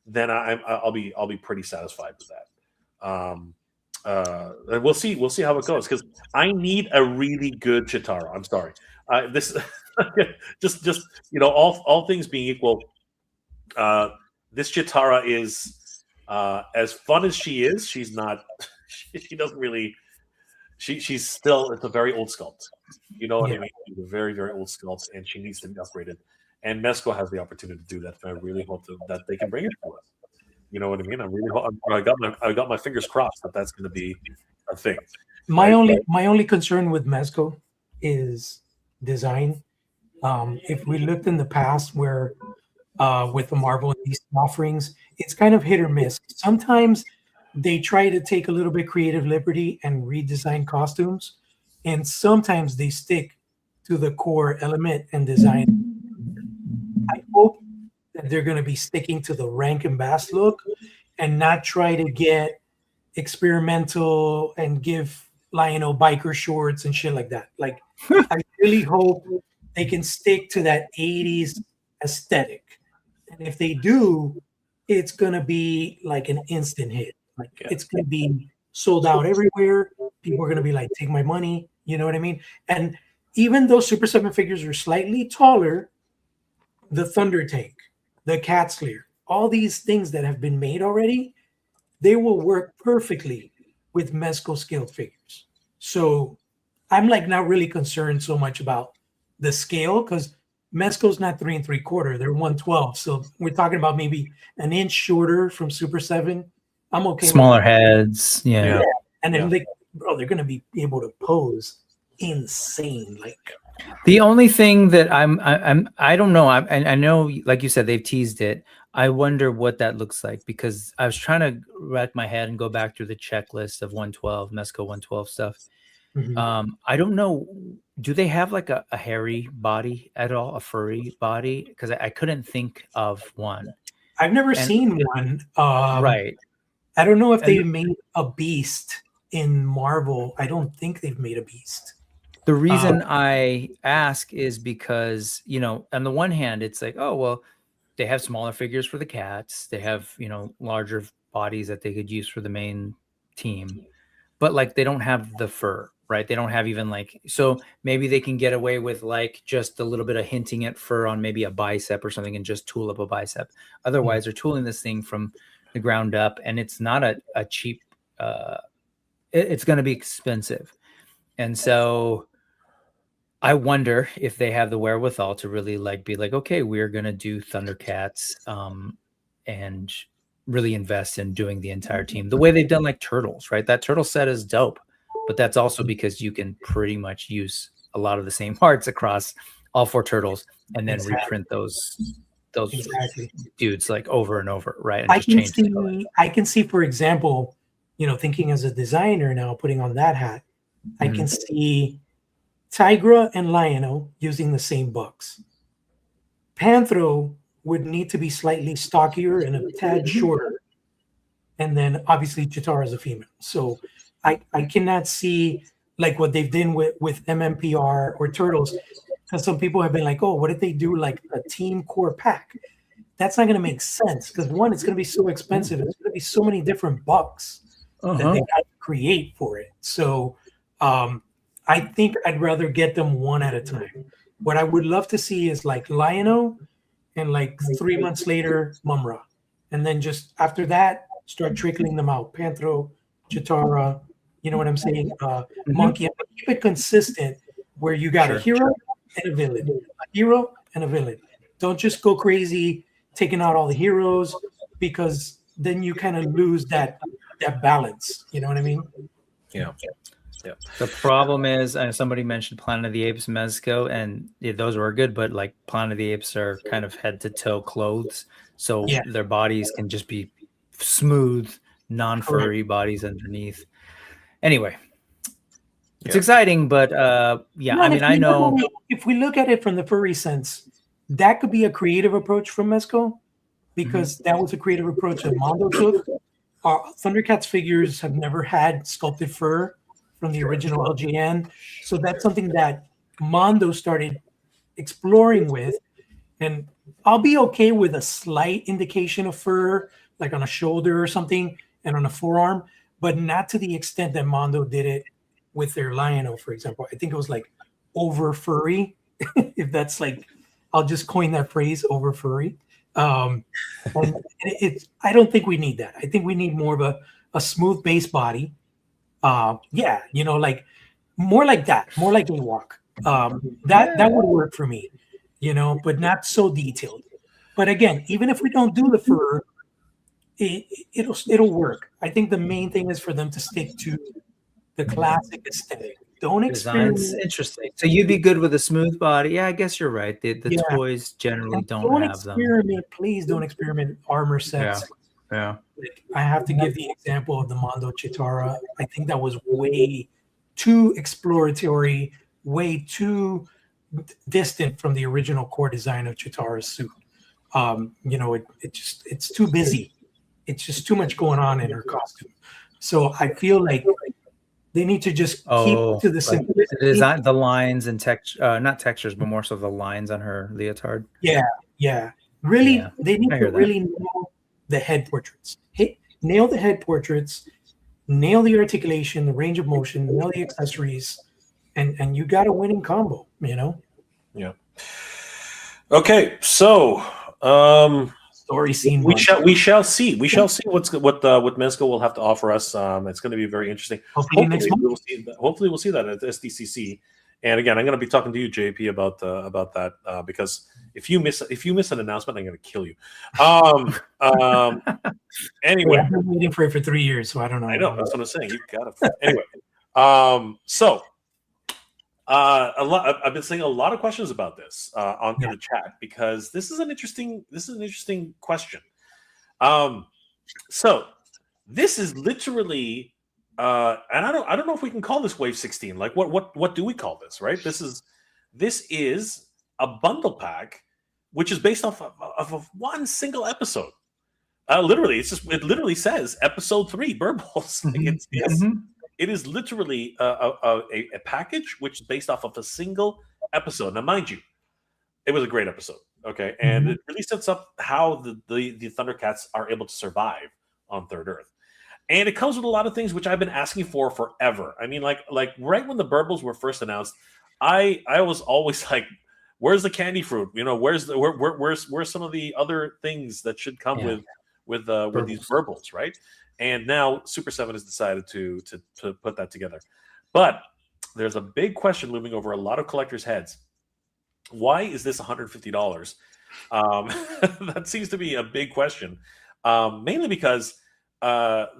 [SPEAKER 1] then I'll be pretty satisfied with that. And we'll see how it goes because I need a really good Chitara. I'm sorry, this just all things being equal, this Chitara is as fun as she is. She's not. She doesn't really. She's still. It's a very old sculpt. You know what I mean? It's a very very old sculpt, and she needs to be upgraded. And Mezco has the opportunity to do that. And I really hope that they can bring it to us. You know what I mean? I got my fingers crossed that that's going to be a thing.
[SPEAKER 2] My only concern with Mezco is design. If we looked in the past where with the Marvel and DC offerings, it's kind of hit or miss. Sometimes they try to take a little bit creative liberty and redesign costumes, and sometimes they stick to the core element and design. I hope that they're going to be sticking to the Rankin Bass look and not try to get experimental and give Lionel biker shorts and shit like that. Like, I really hope they can stick to that 80s aesthetic. And if they do, it's going to be like an instant hit. Like, it's going to be sold out everywhere. People are going to be like, take my money. You know what I mean? And even though Super 7 figures are slightly taller, the Thunder Tank, the Cats Lair, all these things that have been made already, they will work perfectly with Mezco scaled figures. So I'm like not really concerned so much about the scale because Mezco's not 3 3/4, they're 1/12. So we're talking about maybe an inch shorter from Super 7. I'm okay.
[SPEAKER 4] Smaller heads, yeah.
[SPEAKER 2] And then they're gonna be able to pose insane. Like,
[SPEAKER 4] the only thing that I don't know. I know, like you said, they've teased it. I wonder what that looks like because I was trying to rack my head and go back through the checklist of 112 Mezco 112 stuff. I don't know. Do they have like a hairy body at all, a furry body? Because I couldn't think of one.
[SPEAKER 2] I've never seen one.
[SPEAKER 4] Right.
[SPEAKER 2] I don't know if they made a beast in Marvel. I don't think they've made a beast.
[SPEAKER 4] The reason I ask is because, on the one hand, it's like, oh, well, they have smaller figures for the cats. They have, larger bodies that they could use for the main team. But like, they don't have the fur, right? They don't have even so maybe they can get away with like just a little bit of hinting at fur on maybe a bicep or something and just tool up a bicep. Otherwise, they're tooling this thing from the ground up and it's not a cheap, it's going to be expensive. And so I wonder if they have the wherewithal to really be like, okay, we're going to do Thundercats and really invest in doing the entire team the way they've done like Turtles, right? That Turtle set is dope, but that's also because you can pretty much use a lot of the same parts across all 4 Turtles and then reprint those dudes like over and over, right? And
[SPEAKER 2] I can see, for example, thinking as a designer now, putting on that hat, I can see Tigra and Lionel using the same bucks. Panthro would need to be slightly stockier and a tad shorter. And then obviously Chitara is a female. So I cannot see like what they've done with MMPR or Turtles. Because some people have been like, oh, what if they do like a team core pack? That's not going to make sense because one, it's going to be so expensive. It's going to be so many different bucks that they have to create for it. So I think I'd rather get them one at a time. What I would love to see is like Lion-O and like 3 months later, Mumra. And then just after that, start trickling them out. Panthro, Chitara, you know what I'm saying? Monkey. But keep it consistent where you got a hero and a villain. A hero and a villain. Don't just go crazy taking out all the heroes because then you kind of lose that balance. You know what I mean?
[SPEAKER 1] Yeah.
[SPEAKER 4] The problem is, somebody mentioned Planet of the Apes, Mezco, and those were good, but like Planet of the Apes are kind of head to toe clothes, so their bodies can just be smooth, non-furry bodies underneath. Anyway, it's exciting, but I mean, I know
[SPEAKER 2] if we look at it from the furry sense, that could be a creative approach from Mezco because that was a creative approach that Mondo took. Our Thundercats figures have never had sculpted fur from the original LGN. So that's something that Mondo started exploring with. And I'll be okay with a slight indication of fur, like on a shoulder or something, and on a forearm, but not to the extent that Mondo did it with their Lion-O, for example. I think it was like over furry, if that's like, I'll just coin that phrase, over furry. I don't think we need that. I think we need more of a smooth base body. Like more like that, more like a walk. That would work for me, but not so detailed. But again, even if we don't do the fur, it'll work. I think the main thing is for them to stick to the classic aesthetic. Don't experiment.
[SPEAKER 4] Designs interesting. So you'd be good with a smooth body. Yeah, I guess you're right. The toys generally don't have them.
[SPEAKER 2] Please don't experiment armor sets.
[SPEAKER 4] Yeah.
[SPEAKER 2] I have to give the example of the Mondo Chitara. I think that was way too exploratory, way too distant from the original core design of Chitara's suit. It's too busy. It's just too much going on in her costume. So I feel like they need to just keep to the simplicity.
[SPEAKER 4] The design, the lines and texture, not textures, but more so the lines on her leotard.
[SPEAKER 2] Yeah. Really, they need to really nail the head portraits. Nail the head portraits, nail the articulation, the range of motion, nail the accessories, and you got a winning combo,
[SPEAKER 1] Yeah. Okay, so
[SPEAKER 2] story scene.
[SPEAKER 1] We shall see. We shall see what Mezco will have to offer us. It's going to be very interesting.
[SPEAKER 2] Hopefully next month.
[SPEAKER 1] Hopefully we'll see that at SDCC. And again, I'm going to be talking to you, JP, about that because if you miss an announcement, I'm going to kill you. Anyway,
[SPEAKER 2] I've been waiting for it for 3 years, so I don't know.
[SPEAKER 1] I know that's what I'm saying. You got it. Anyway, I've been seeing a lot of questions about this in the chat because this is an interesting question. So this is literally, and I don't know if we can call this Wave 16. Like, what do we call this? Right? This is a bundle pack, which is based off of one single episode. Literally, it literally says episode 3 Burbles. It is literally a package which is based off of a single episode. Now, mind you, it was a great episode, okay? And it really sets up how the Thundercats are able to survive on Third Earth. And it comes with a lot of things which I've been asking for forever. I mean, like right when the Burbles were first announced, I was always like, where's the candy fruit? Where's some of the other things that should come with these Burbles, right? And now Super 7 has decided to put that together. But there's a big question looming over a lot of collectors' heads. Why is this $150? That seems to be a big question. Mainly because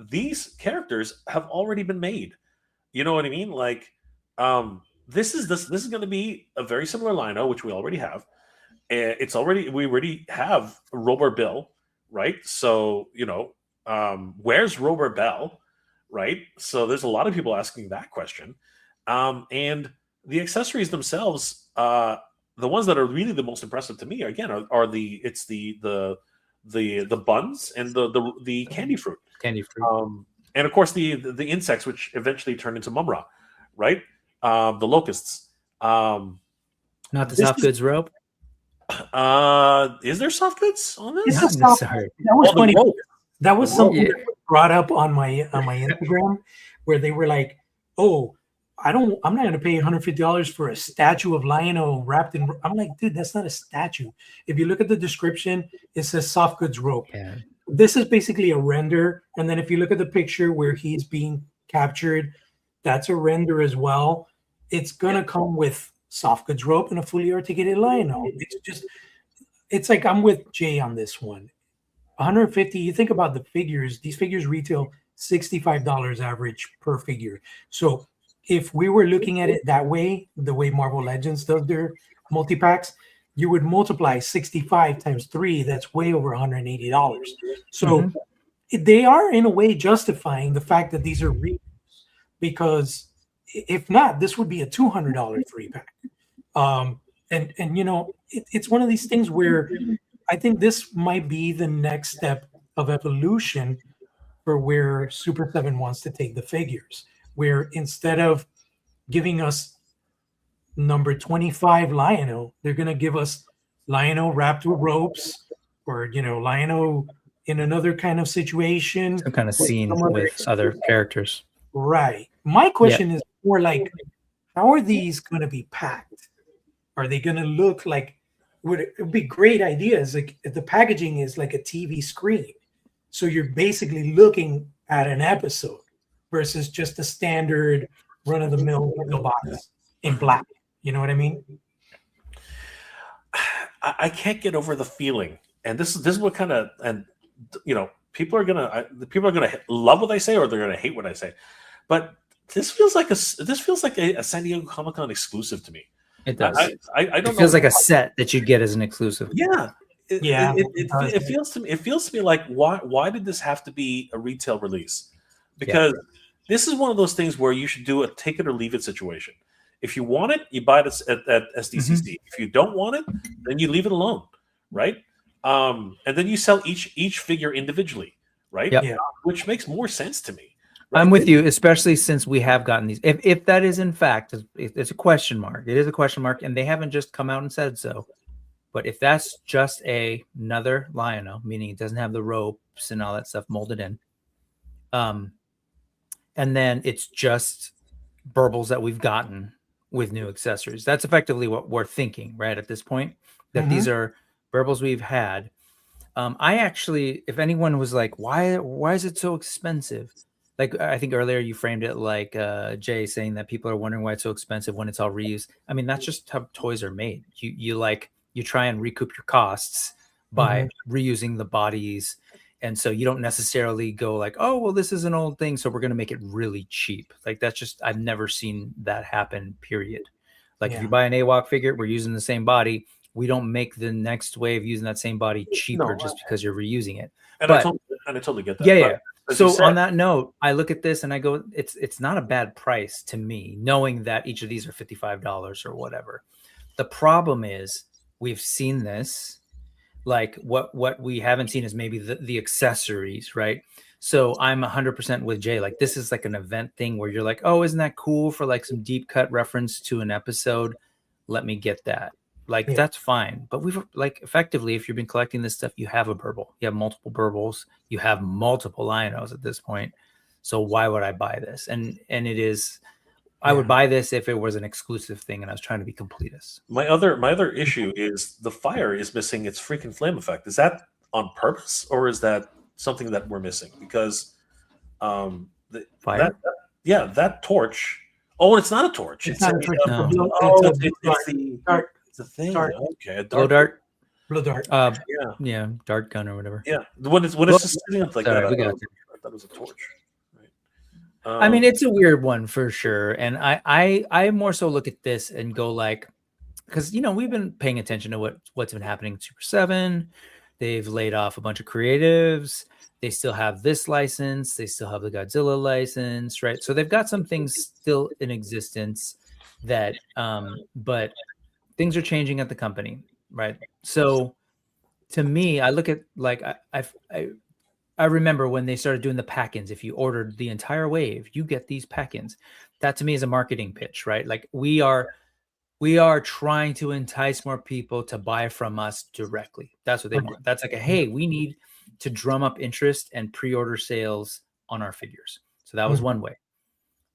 [SPEAKER 1] these characters have already been made. You know what I mean? Like, this is going to be a very similar Lion-O, which we already have. We already have Robert Bill, right? So, where's Robert Bell, right? So there's a lot of people asking that question. And the accessories themselves, the ones that are really the most impressive to me again are the buns and the candy fruit.
[SPEAKER 4] Candy fruit.
[SPEAKER 1] And of course the insects, which eventually turn into Mumra, right? The locusts.
[SPEAKER 4] Not the soft goods rope.
[SPEAKER 1] Is there soft goods on this?
[SPEAKER 2] It's
[SPEAKER 4] Not
[SPEAKER 2] a soft-
[SPEAKER 4] necessary.
[SPEAKER 2] That was funny.
[SPEAKER 1] rope.
[SPEAKER 2] That was
[SPEAKER 1] The
[SPEAKER 2] something
[SPEAKER 4] rope.
[SPEAKER 2] that was brought up on my Instagram, where they were like, "Oh, I'm not going to pay $150 for a statue of Lion-O wrapped in." I'm like, dude, that's not a statue. If you look at the description, it says soft goods rope.
[SPEAKER 4] Yeah.
[SPEAKER 2] This is basically a render, and then if you look at the picture where he's being captured, that's a render as well. It's gonna come with soft goods rope and a fully articulated Lion-O. It's like I'm with Jay on this one. 150. You think about the figures; these figures retail $65 average per figure. So if we were looking at it that way, the way Marvel Legends does their multi-packs, you would multiply 65 times 3. That's way over $180. So they are in a way justifying the fact that these are reviews, because if not, this would be a $200 free pack. And you know, it's one of these things where I think this might be the next step of evolution for where Super 7 wants to take the figures, where instead of giving us number 25 Lion-O, they're going to give us Lion-O wrapped with ropes, or, you know, Lion-O in another kind of situation.
[SPEAKER 4] Some kind of scene with other characters.
[SPEAKER 2] Right. My question is more like, how are these going to be packed? Are they going to look like, it would be great ideas, like if the packaging is like a TV screen. So you're basically looking at an episode versus just a standard run-of-the-mill box in black. You know what I mean?
[SPEAKER 1] I can't get over the feeling, and this is what kind of, and you know, people are gonna love what I say, or they're gonna hate what I say, but this feels like a San Diego Comic-Con exclusive to me.
[SPEAKER 4] It does.
[SPEAKER 1] I don't know.
[SPEAKER 4] It feels like a set that you'd get as an exclusive.
[SPEAKER 1] Yeah.
[SPEAKER 2] It
[SPEAKER 1] feels to me like why did this have to be a retail release? Because this is one of those things where you should do a take it or leave it situation. If you want it, you buy it at SDCC. If you don't want it, then you leave it alone, right? And then you sell each figure individually, right?
[SPEAKER 4] Yep.
[SPEAKER 2] Yeah.
[SPEAKER 1] Which makes more sense to me. Right?
[SPEAKER 4] I'm with you, especially since we have gotten these. If that is in fact, it's a question mark. It is a question mark, and they haven't just come out and said so. But if that's just another Lion-O, meaning it doesn't have the ropes and all that stuff molded in, and then it's just burbles that we've gotten with new accessories. That's effectively what we're thinking, right? At this point, that these are burbles we've had. I actually, if anyone was like, why is it so expensive? Like, I think earlier you framed it like Jay saying that people are wondering why it's so expensive when it's all reused. I mean, that's just how toys are made. You try and recoup your costs by reusing the bodies. And so you don't necessarily go like, oh, well, this is an old thing, so we're going to make it really cheap. Like, that's just, I've never seen that happen, period. Like, if you buy an AWOC figure, we're using the same body. We don't make the next way of using that same body cheaper just because you're reusing it.
[SPEAKER 1] And
[SPEAKER 4] but,
[SPEAKER 1] I totally get that.
[SPEAKER 4] Yeah.
[SPEAKER 1] But,
[SPEAKER 4] so on that note, I look at this and I go, it's not a bad price to me, knowing that each of these are $55 or whatever. The problem is we've seen this. Like, what we haven't seen is maybe the accessories, right? So I'm 100% with Jay. Like, this is like an event thing where you're like, oh, isn't that cool for like some deep cut reference to an episode? Let me get that. Like, that's fine. But we've, like, effectively, if you've been collecting this stuff, you have a burble. You have multiple burbles. You have multiple Lion-Os at this point. So why would I buy this? And it is, I would buy this if it was an exclusive thing and I was trying to be completist.
[SPEAKER 1] My other issue is the fire is missing its freaking flame effect. Is that on purpose, or is that something that we're missing? Because
[SPEAKER 4] fire?
[SPEAKER 1] That torch. Oh, it's not a torch.
[SPEAKER 2] It's not a torch.
[SPEAKER 1] It's a thing.
[SPEAKER 2] Dart.
[SPEAKER 1] Okay, a
[SPEAKER 4] Blow dart.
[SPEAKER 2] Blow dart.
[SPEAKER 4] Yeah, dart gun or whatever.
[SPEAKER 1] Yeah, when it's just sitting up like that, I thought it was a torch. Right.
[SPEAKER 4] I mean, it's a weird one for sure, and I more so look at this and go like, because we've been paying attention to what's been happening in Super 7. They've laid off a bunch of creatives. They still have this license. They still have the Godzilla license, right? So they've got some things still in existence that, but things are changing at the company, right? So to me, I look at like I remember when they started doing the pack-ins. If you ordered the entire wave, you get these pack-ins. That to me is a marketing pitch, right? Like we are trying to entice more people to buy from us directly. That's what they want. That's like hey, we need to drum up interest and pre-order sales on our figures. So that was one way.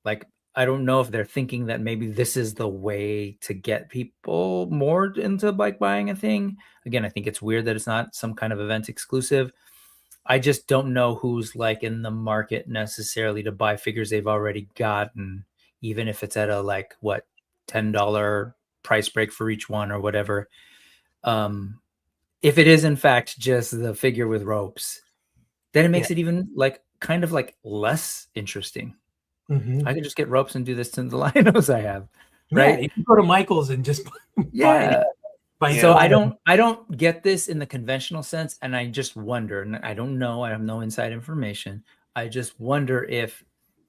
[SPEAKER 4] Like, I don't know if they're thinking that maybe this is the way to get people more into like buying a thing. Again, I think it's weird that it's not some kind of event exclusive. I just don't know who's like in the market necessarily to buy figures they've already gotten, even if it's at a like what $10 price break for each one or whatever. If it is in fact just the figure with ropes, then it makes it even like kind of like less interesting. I can just get ropes and do this to the Linos I have, right?
[SPEAKER 2] Yeah, you can go to Michael's and just buy it.
[SPEAKER 4] So I don't get this in the conventional sense, and I just wonder, and I don't know, I have no inside information. I just wonder if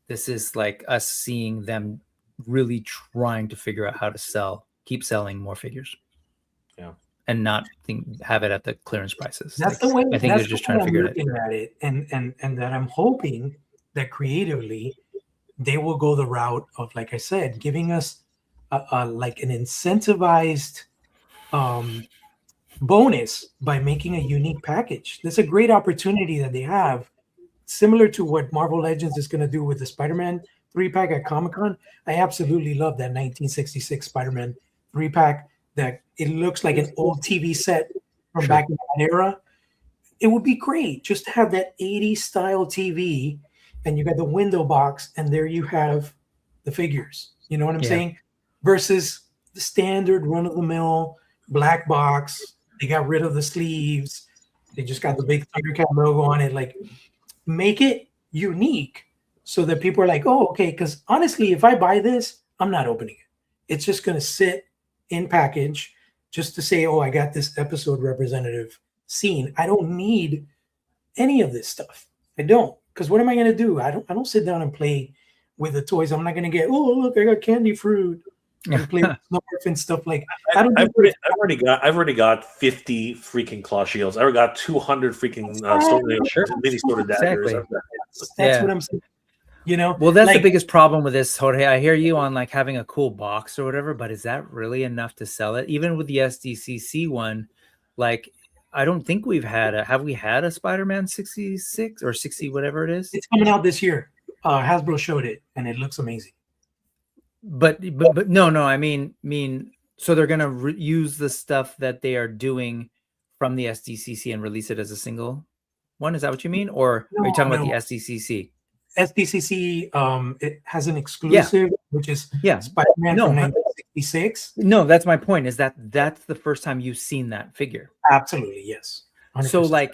[SPEAKER 4] this is like us seeing them really trying to figure out how to keep selling more figures.
[SPEAKER 1] Yeah.
[SPEAKER 4] And not have it at the clearance prices.
[SPEAKER 2] That's the way
[SPEAKER 4] I think they're just trying to figure it
[SPEAKER 2] out. At it. And that I'm hoping that creatively they will go the route of, like I said, giving us like an incentivized bonus by making a unique package. That's a great opportunity that they have, similar to what Marvel Legends is going to do with the Spider-Man 3-pack at Comic-Con. I absolutely love that 1966 Spider-Man 3-pack that it looks like an old TV set from back in that era. It would be great just to have that 80s style TV, and you got the window box, and there you have the figures. You know what I'm saying? Versus the standard run-of-the-mill black box. They got rid of the sleeves. They just got the big Thundercat logo on it. Like, make it unique so that people are like, oh, okay. Because honestly, if I buy this, I'm not opening it. It's just going to sit in package just to say, oh, I got this episode representative scene. I don't need any of this stuff. I don't. Because what am I going to do? I don't sit down and play with the toys. I'm not going to get, oh, look, I got candy fruit and play with Smurf and stuff like.
[SPEAKER 1] I've already got 50 freaking claw shields. I already got 200 freaking mini sword daggers.
[SPEAKER 2] That's what I'm saying. You know,
[SPEAKER 4] well, that's like, the biggest problem with this, Jorge. I hear you on like having a cool box or whatever, but is that really enough to sell it? Even with the SDCC one, like, I don't think have we had a Spider-Man 66 or 60, whatever it is?
[SPEAKER 2] It's coming out this year. Hasbro showed it, and it looks amazing.
[SPEAKER 4] But no, I mean, so they're gonna use the stuff that they are doing from the SDCC and release it as a single one. Is that what you mean, or are you talking about the SDCC?
[SPEAKER 2] SDCC, it has an exclusive, which is Spider-Man from 1966.
[SPEAKER 4] No, that's my point. Is that's the first time you've seen that figure?
[SPEAKER 2] Absolutely, yes. 100%.
[SPEAKER 4] So, like,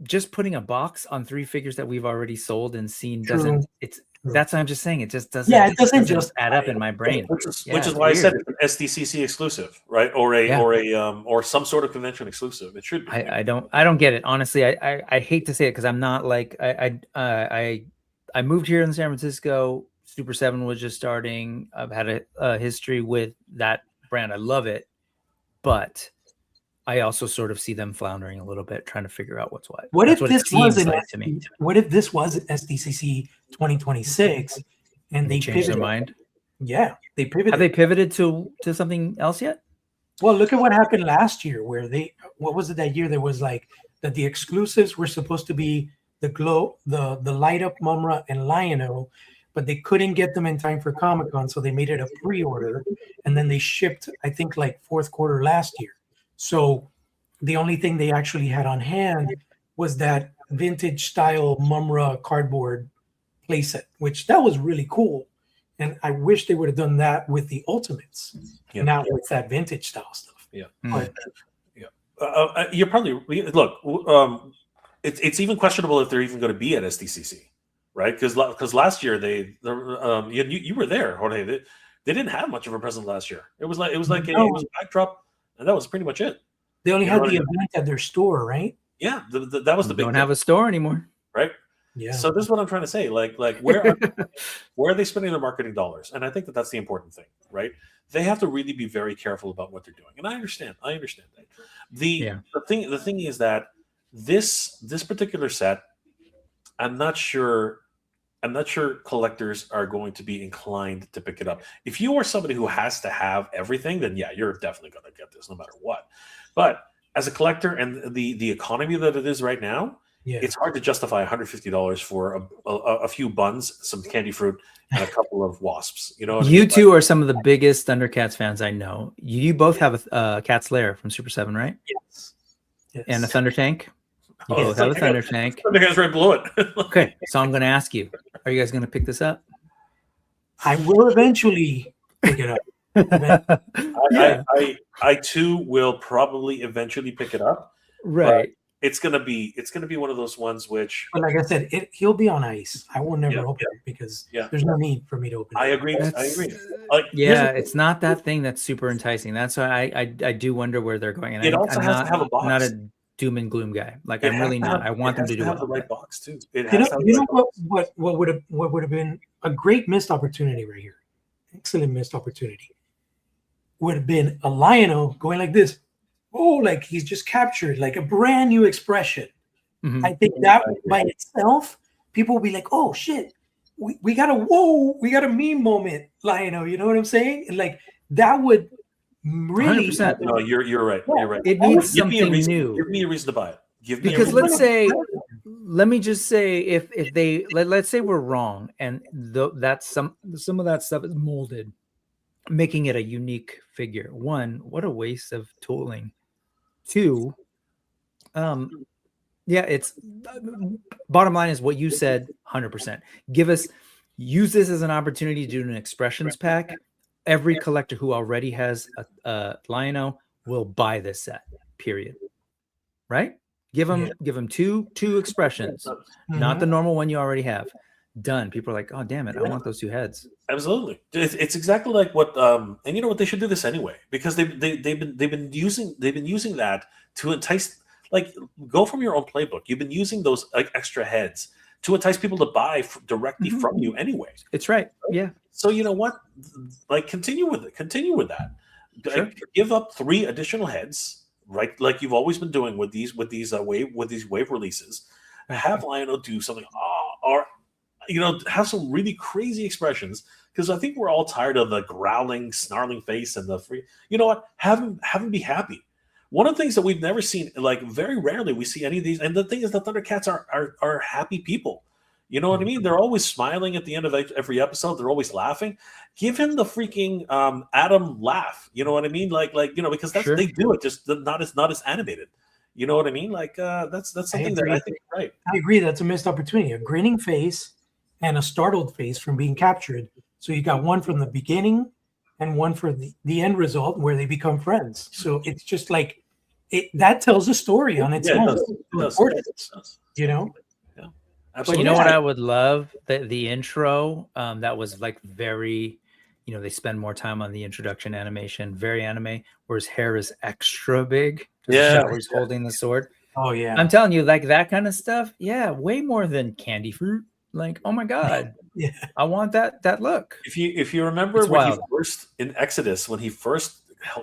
[SPEAKER 4] just putting a box on 3 figures that we've already sold and seen doesn't. That's what I'm just saying. It just doesn't.
[SPEAKER 2] Yeah, it doesn't just
[SPEAKER 4] add up in my brain.
[SPEAKER 1] Which is why I said it's an SDCC exclusive, right? Or some sort of convention exclusive. It should be.
[SPEAKER 4] I don't get it, honestly. I hate to say it because I'm not like I moved here in San Francisco. Super 7 was just starting. I've had a history with that brand. I love it, but I also sort of see them floundering a little bit, trying to figure out what's what.
[SPEAKER 2] What if this was SDCC 2026? And they
[SPEAKER 4] changed their mind?
[SPEAKER 2] Yeah, they pivoted.
[SPEAKER 4] Have they pivoted to something else yet?
[SPEAKER 2] Well, look at what happened last year, where what was it that year? There was like that the exclusives were supposed to be the light up Mumra and Lion-O, but they couldn't get them in time for Comic-Con, so they made it a pre-order, and then they shipped, I think, like fourth quarter last year. So the only thing they actually had on hand was that vintage style Mumra cardboard playset, which that was really cool. And I wish they would have done that with the Ultimates, not with that vintage style stuff.
[SPEAKER 1] Yeah. But, you're probably look. It's even questionable if they're even going to be at SDCC, right? Because last year you were there, Jorge. They didn't have much of a presence last year. It was a backdrop, and that was pretty much it.
[SPEAKER 2] They only had the event at their store, right?
[SPEAKER 1] Yeah, that was the big.
[SPEAKER 4] Don't have a store anymore,
[SPEAKER 1] right?
[SPEAKER 2] Yeah.
[SPEAKER 1] So this is what I'm trying to say. Like where are they spending their marketing dollars? And I think that that's the important thing, right? They have to really be very careful about what they're doing. And I understand that. The thing is that this particular set, I'm not sure collectors are going to be inclined to pick it up. If you are somebody who has to have everything, then yeah, you're definitely going to get this no matter what. But as a collector and the economy that it is right now, it's hard to justify $150 for a few buns, some candy fruit, and a couple of wasps. You know,
[SPEAKER 4] you two are some of the biggest Thundercats fans I know. You both have a Cat's Lair from Super 7, right?
[SPEAKER 2] Yes.
[SPEAKER 4] And a Thunder Tank. You both have a Thunder Tank.
[SPEAKER 1] Thundercats right below it.
[SPEAKER 4] Okay, so I'm going to ask you: are you guys going to pick this up?
[SPEAKER 2] I will eventually pick it up.
[SPEAKER 1] I too will probably eventually pick it up.
[SPEAKER 4] Right.
[SPEAKER 1] It's gonna be one of those ones which,
[SPEAKER 2] but like I said, he'll be on ice. I will never open it because there's no need for me to open it.
[SPEAKER 1] I agree. Like,
[SPEAKER 4] it's not that thing that's super enticing. That's why I do wonder where they're going. And
[SPEAKER 1] it also has to have a box.
[SPEAKER 4] I'm not a doom and gloom guy. Like I'm really not. I want them to do
[SPEAKER 1] have the right box too.
[SPEAKER 2] What would have been a great missed opportunity right here, excellent missed opportunity, would have been a Lion-O going like this. Oh, like he's just captured, like a brand new expression.
[SPEAKER 4] Mm-hmm.
[SPEAKER 2] I think that by itself, people will be like, "Oh shit, we got a meme moment, Lion-O." You know what I'm saying? And like that would really.
[SPEAKER 4] 100%.
[SPEAKER 1] No, you're right. You're right.
[SPEAKER 4] It needs something new.
[SPEAKER 1] Give me a reason to buy it.
[SPEAKER 4] Because let me just say, if they let's say we're wrong, and that's some of that stuff is molded, making it a unique figure. One, what a waste of tooling. Two, it's bottom line is what you said. 100%. Use this as an opportunity to do an expressions pack. Every collector who already has a Lion-O will buy this set. Period. Right? Give them two expressions, not the normal one you already have. Done. People are like, oh damn it, I want those two heads.
[SPEAKER 1] Absolutely. It's exactly like what and you know what, they should do this anyway, because they've been using that to entice, like, go from your own playbook. You've been using those like extra heads to entice people to buy directly from you anyway.
[SPEAKER 4] It's right. Yeah.
[SPEAKER 1] So you know what? Like continue with that.
[SPEAKER 4] Sure.
[SPEAKER 1] Give up 3 additional heads, right? Like you've always been doing with these wave releases. Have Lion-O do something, or you know, have some really crazy expressions, because I think we're all tired of the growling, snarling face and the free. You know what? Have him be happy. One of the things that we've never seen, like very rarely, we see any of these. And the thing is, the Thundercats are happy people. You know what I mean? They're always smiling at the end of every episode. They're always laughing. Give him the freaking Adam laugh. You know what I mean? Like you know, because that's they do it, just not as animated. You know what I mean? Like that's something that I think is right.
[SPEAKER 2] I agree. That's a missed opportunity. A grinning face and a startled face from being captured. So you got one from the beginning and one for the end result where they become friends. So it's just like that tells a story on its own.
[SPEAKER 1] It does.
[SPEAKER 2] You know?
[SPEAKER 1] Yeah.
[SPEAKER 4] But
[SPEAKER 1] Absolutely.
[SPEAKER 4] you know what I would love? The intro that was like very, you know, they spend more time on the introduction animation, very anime, where his hair is extra big. Where he's holding the sword.
[SPEAKER 2] Oh yeah.
[SPEAKER 4] I'm telling you, like that kind of stuff. Yeah, way more than candy fruit. Like, oh my god,
[SPEAKER 2] yeah,
[SPEAKER 4] I want that look.
[SPEAKER 1] If you remember when he first in Exodus, when he first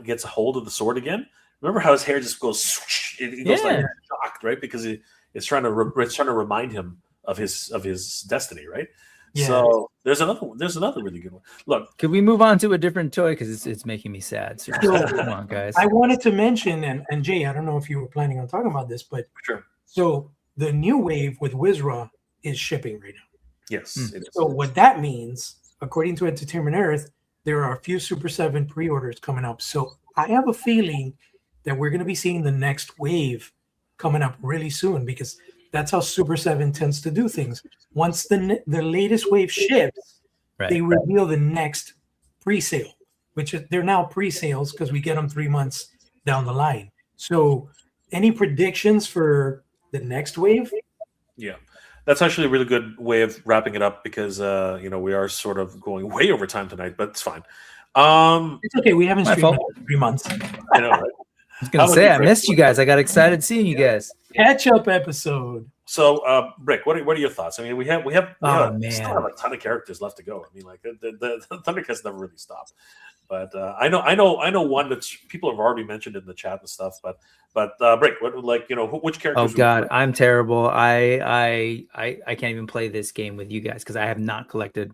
[SPEAKER 1] gets a hold of the sword again, remember how his hair just goes, swoosh, it goes like shocked, right? Because it's trying to remind him of his destiny, right? Yeah. So there's another really good one. Look,
[SPEAKER 4] could we move on to a different toy, because it's making me sad? Come on, guys.
[SPEAKER 2] I wanted to mention, and Jay, I don't know if you were planning on talking about this, but
[SPEAKER 1] sure.
[SPEAKER 2] So the new wave with Wizra is shipping right now.
[SPEAKER 1] Yes. It is.
[SPEAKER 2] So what that means, according to Entertainment Earth, there are a few Super 7 pre-orders coming up. So I have a feeling that we're going to be seeing the next wave coming up really soon, because that's how Super 7 tends to do things. Once the latest wave ships, they reveal the next pre-sale, which they're now pre-sales because we get them 3 months down the line. So any predictions for the next wave?
[SPEAKER 1] Yeah. That's actually a really good way of wrapping it up, because you know, we are sort of going way over time tonight, but it's fine.
[SPEAKER 2] It's okay. We haven't streamed in 3 months.
[SPEAKER 1] I know, right?
[SPEAKER 4] I was gonna say, I missed you guys. I got excited seeing you guys.
[SPEAKER 2] Catch up episode.
[SPEAKER 1] Brick, what are your thoughts? I mean, we still have a ton of characters left to go. I mean, like the Thundercats never really stop. But I know one that people have already mentioned in the chat and stuff. But Brick, which characters?
[SPEAKER 4] Oh God, I'm terrible. I can't even play this game with you guys because I have not collected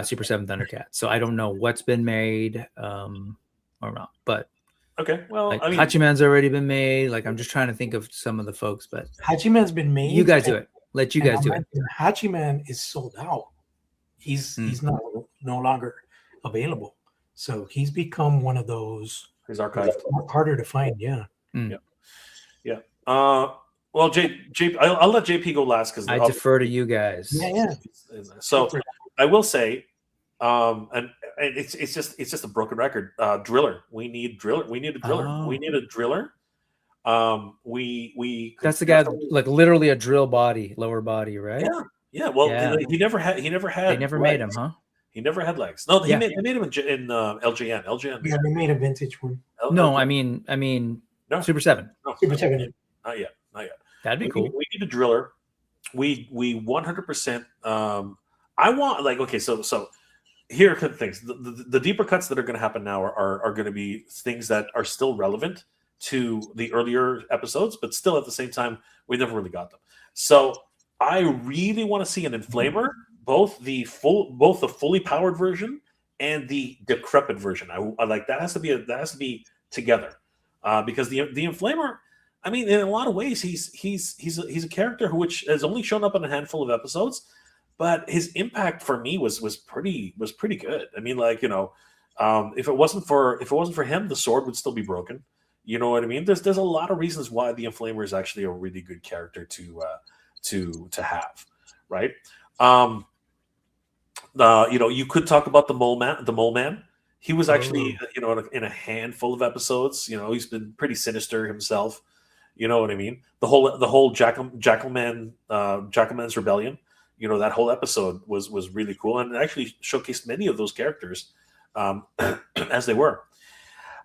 [SPEAKER 4] Super 7 Thundercats, so I don't know what's been made or not. But
[SPEAKER 1] okay, well,
[SPEAKER 4] like,
[SPEAKER 1] I mean,
[SPEAKER 4] Hachiman's already been made. Like, I'm just trying to think of some of the folks, but
[SPEAKER 2] Hachiman's been made.
[SPEAKER 4] You guys do it. Let you guys do it.
[SPEAKER 2] Hachiman is sold out. He's no longer available. So he's become one of those.
[SPEAKER 1] He's archived.
[SPEAKER 2] Harder to find. Yeah.
[SPEAKER 1] Yeah. Well, I'll let JP go last because
[SPEAKER 4] I defer to you guys.
[SPEAKER 2] Yeah.
[SPEAKER 1] So I will say, and it's just a broken record. Driller. We need driller. We need a driller.
[SPEAKER 4] Oh.
[SPEAKER 1] We need a driller. We
[SPEAKER 4] That's the guy, like literally a drill body, lower body, right?
[SPEAKER 1] Yeah. Well, he never had. They
[SPEAKER 4] never made him, huh?
[SPEAKER 1] He never had legs. No, they made him in LJN. LJN.
[SPEAKER 2] Yeah, they made a vintage one.
[SPEAKER 4] No, I mean,
[SPEAKER 1] no.
[SPEAKER 4] Super 7.
[SPEAKER 1] No,
[SPEAKER 2] Super 7.
[SPEAKER 1] Not yet.
[SPEAKER 4] That'd be cool.
[SPEAKER 1] We need a driller. We 100%. I want So here are the things. The deeper cuts that are going to happen now are going to be things that are still relevant to the earlier episodes, but still at the same time we never really got them. So I really want to see an inflamer. Both the fully powered version and the decrepit version. I like that has to be together, because the inflamer. I mean, in a lot of ways, he's a character which has only shown up in a handful of episodes, but his impact for me was pretty good. I mean, like, if it wasn't for him, the sword would still be broken. You know what I mean? There's a lot of reasons why the inflamer is actually a really good character to have, right? You could talk about the mole man. He was actually, in a handful of episodes. He's been pretty sinister himself. You know what I mean? The whole Jackalman's Rebellion. That whole episode was really cool, and it actually showcased many of those characters as they were.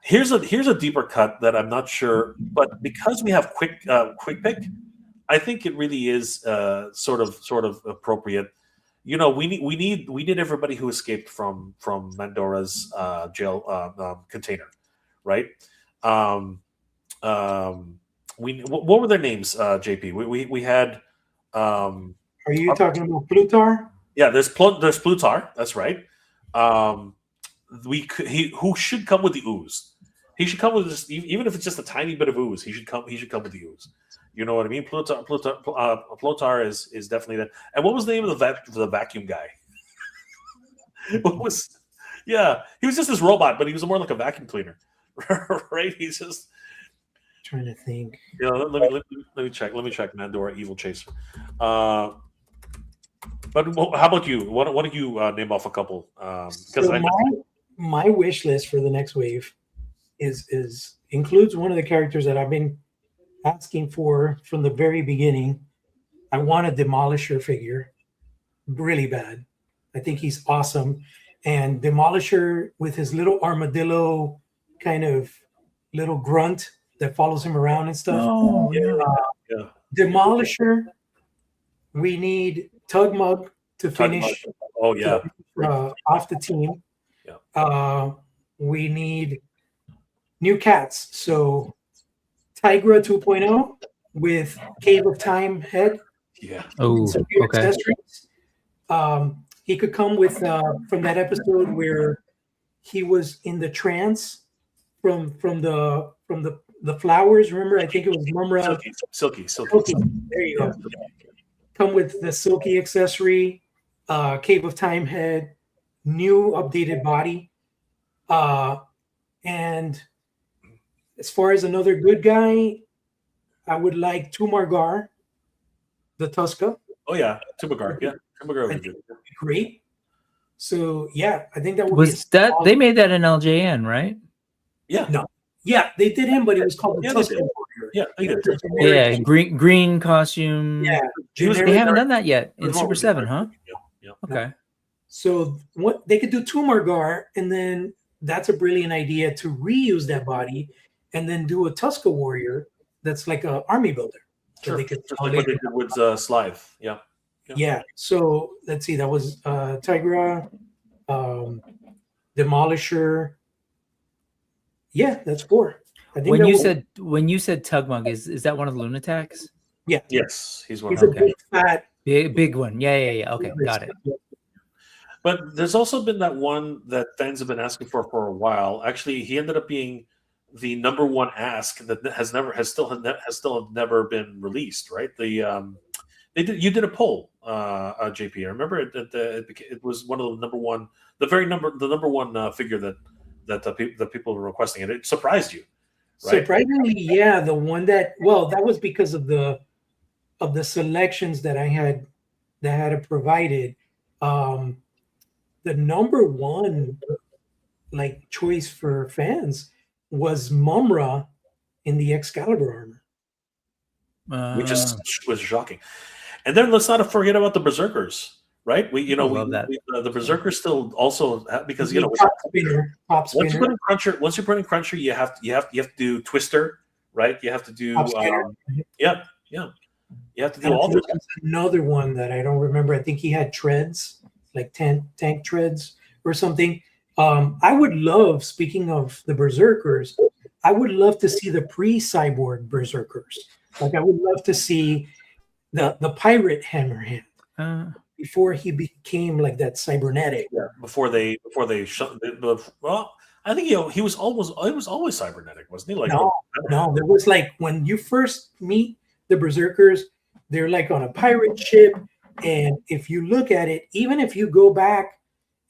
[SPEAKER 1] Here's a deeper cut that I'm not sure, but because we have quick pick, I think it really is sort of appropriate. We need everybody who escaped from Mandora's jail container, right? What were their names, JP? We had.
[SPEAKER 2] Are you talking about Plutar?
[SPEAKER 1] Yeah, there's Plutar. That's right. Who should come with the ooze? He should come with this, even if it's just a tiny bit of ooze. He should come with the ooze. You know what I mean? Plutar is definitely that. And what was the name of the vacuum guy? He was just this robot, but he was more like a vacuum cleaner, right? He's just
[SPEAKER 2] trying to think.
[SPEAKER 1] Let me check. Let me check. Mandora, Evil Chaser. But how about you? Why don't you name off a couple?
[SPEAKER 2] My wish list for the next wave includes one of the characters that I've been asking for from the very beginning. I want a Demolisher figure really bad. I think he's awesome. And Demolisher with his little armadillo kind of little grunt that follows him around and stuff.
[SPEAKER 4] Oh,
[SPEAKER 2] Demolisher, we need Tugmug to finish off the team. We need new cats. So Tigra 2.0 with Cave of Time head.
[SPEAKER 1] Yeah.
[SPEAKER 4] Oh, okay.
[SPEAKER 2] Accessories. He could come with from that episode where he was in the trance from the flowers. Remember, I think it was Mumra.
[SPEAKER 1] Silky.
[SPEAKER 2] There you go. Come with the Silky accessory, Cave of Time head, new updated body, and as far as another good guy, I would like Tumargar, the Tuska.
[SPEAKER 1] Oh yeah, Tumargar. Yeah, Tumargar would be good.
[SPEAKER 2] Great. So yeah, I think that would
[SPEAKER 4] they made that in LJN, right?
[SPEAKER 1] Yeah.
[SPEAKER 2] No. Yeah, they did him, but it was called the Tuska Warrior.
[SPEAKER 1] Yeah, they did.
[SPEAKER 4] Yeah, green costume.
[SPEAKER 2] Yeah.
[SPEAKER 4] They haven't done that yet in Super 7, huh?
[SPEAKER 1] Yeah.
[SPEAKER 4] Okay.
[SPEAKER 2] So what they could do Tumargar, and then that's a brilliant idea to reuse that body and then do a Tuska Warrior that's like an army builder.
[SPEAKER 1] Sure.
[SPEAKER 2] they could
[SPEAKER 1] Just like what they did with Slive. Yeah.
[SPEAKER 2] Yeah. So let's see. That was Tigra, Demolisher. Yeah, that's 4. I think
[SPEAKER 4] When you said Tugmug, is that one of the Lunatics?
[SPEAKER 2] Yeah.
[SPEAKER 1] Yes, he's one.
[SPEAKER 2] He's a big fat.
[SPEAKER 4] Big one. Yeah. Okay, got it.
[SPEAKER 1] But there's also been that one that fans have been asking for a while. Actually, he ended up being the number one ask that has still never been released. Right? You did a poll, JP. I remember it was one of the number one, the number one figure that the people were requesting, and it surprised you. Right?
[SPEAKER 2] Surprisingly, yeah, the one that was because of the selections that I had provided. The number one like choice for fans was Mumra in the Excalibur armor,
[SPEAKER 1] which was shocking. And then let's not forget about the Berserkers, right? The Berserkers still also because
[SPEAKER 2] top spinner.
[SPEAKER 1] Once you put in Cruncher, you have to do Twister, right? You have to do yeah. You have to do all this.
[SPEAKER 2] Another one that I don't remember. I think he had treads, like tank treads or something. I would love, speaking of the Berserkers, I would love to see the pre-cyborg Berserkers. Like I would love to see the pirate Hammerhand before he became like that cybernetic.
[SPEAKER 1] Yeah. Before they well, I think he was always cybernetic, wasn't he? Like
[SPEAKER 2] no, it was like when you first meet the Berserkers, they're like on a pirate ship, and if you look at it, even if you go back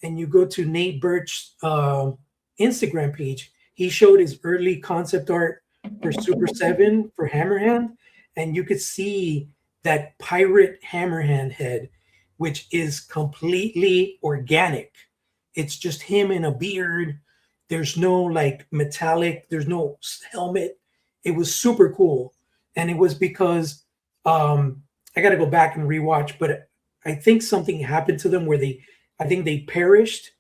[SPEAKER 2] and you go to Nate Birch's Instagram page, he showed his early concept art for Super 7 for Hammerhand, and you could see that pirate Hammerhand head, which is completely organic. It's just him in a beard. There's no like metallic, there's no helmet. It was super cool. And it was because I got to go back and rewatch, but I think something happened to them where I think they perished,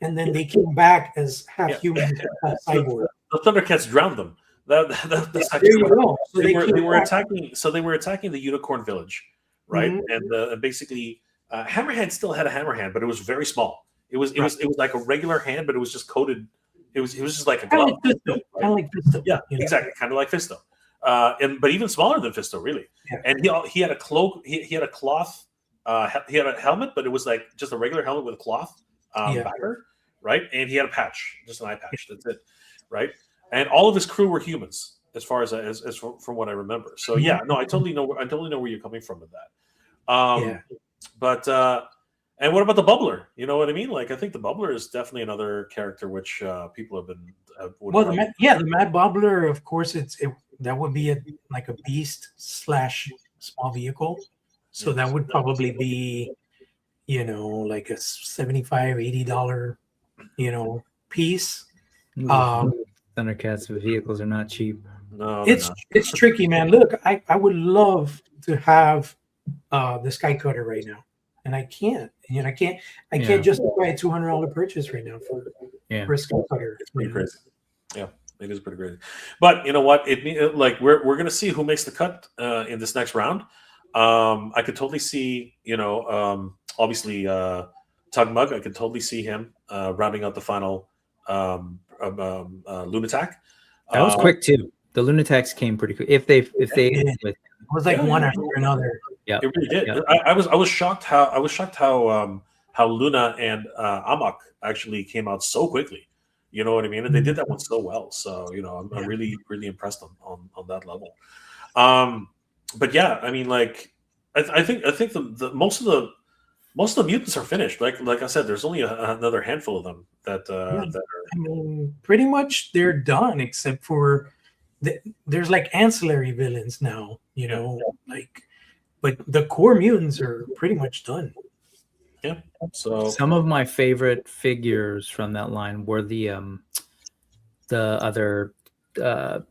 [SPEAKER 2] and then they came back as half human, half cyborg.
[SPEAKER 1] The Thundercats drowned them. That's
[SPEAKER 2] there you go. So
[SPEAKER 1] they were attacking. So they were attacking the Unicorn Village, right? Mm-hmm. And basically, Hammerhand still had a Hammerhand, but it was very small. It was like a regular hand, but it was just coated. It was just like a glove.
[SPEAKER 2] Kind of like Fisto.
[SPEAKER 1] Yeah, exactly. Kind of like Fisto. But even smaller than Fisto, really. Yeah. And he had a cloak. He had a cloth. He had a helmet, but it was like just a regular helmet with a cloth backer, right? And he had a patch, just an eye patch. That's it, right? And all of his crew were humans, as far as from what I remember. So yeah, no, I totally know where you're coming from with that. But and what about the Bubbler? You know what I mean? Like I think the Bubbler is definitely another character which people have been.
[SPEAKER 2] The Mad Bubbler, of course, that would be like a beast / small vehicle. So that would probably be, like a $75, $80, piece.
[SPEAKER 4] Thundercats vehicles are not cheap.
[SPEAKER 1] No,
[SPEAKER 2] it's tricky, man. Look, I would love to have the Sky Cutter right now, and I can't. I can't justify a $200 purchase right now for a Sky Cutter.
[SPEAKER 1] It's pretty crazy. Yeah. It is pretty crazy, but you know what? Like we're gonna see who makes the cut in this next round. I could totally see, obviously Tugmug. I could totally see him rounding out the final Lunatac.
[SPEAKER 2] That was quick too.
[SPEAKER 4] The Lunatics came pretty quick. If they
[SPEAKER 2] it was like one after another.
[SPEAKER 4] Yeah,
[SPEAKER 1] it really did. Yeah. I was shocked how Luna and Amok actually came out so quickly. You know what I mean? And they did that one so well. So, I'm really, really impressed on that level. But yeah, I mean, like, I think the most of the mutants are finished. Like I said, there's only another handful of them that are.
[SPEAKER 2] I mean, pretty much they're done, except for there's like ancillary villains now. But the core mutants are pretty much done.
[SPEAKER 1] Yeah. So
[SPEAKER 4] some of my favorite figures from that line were the other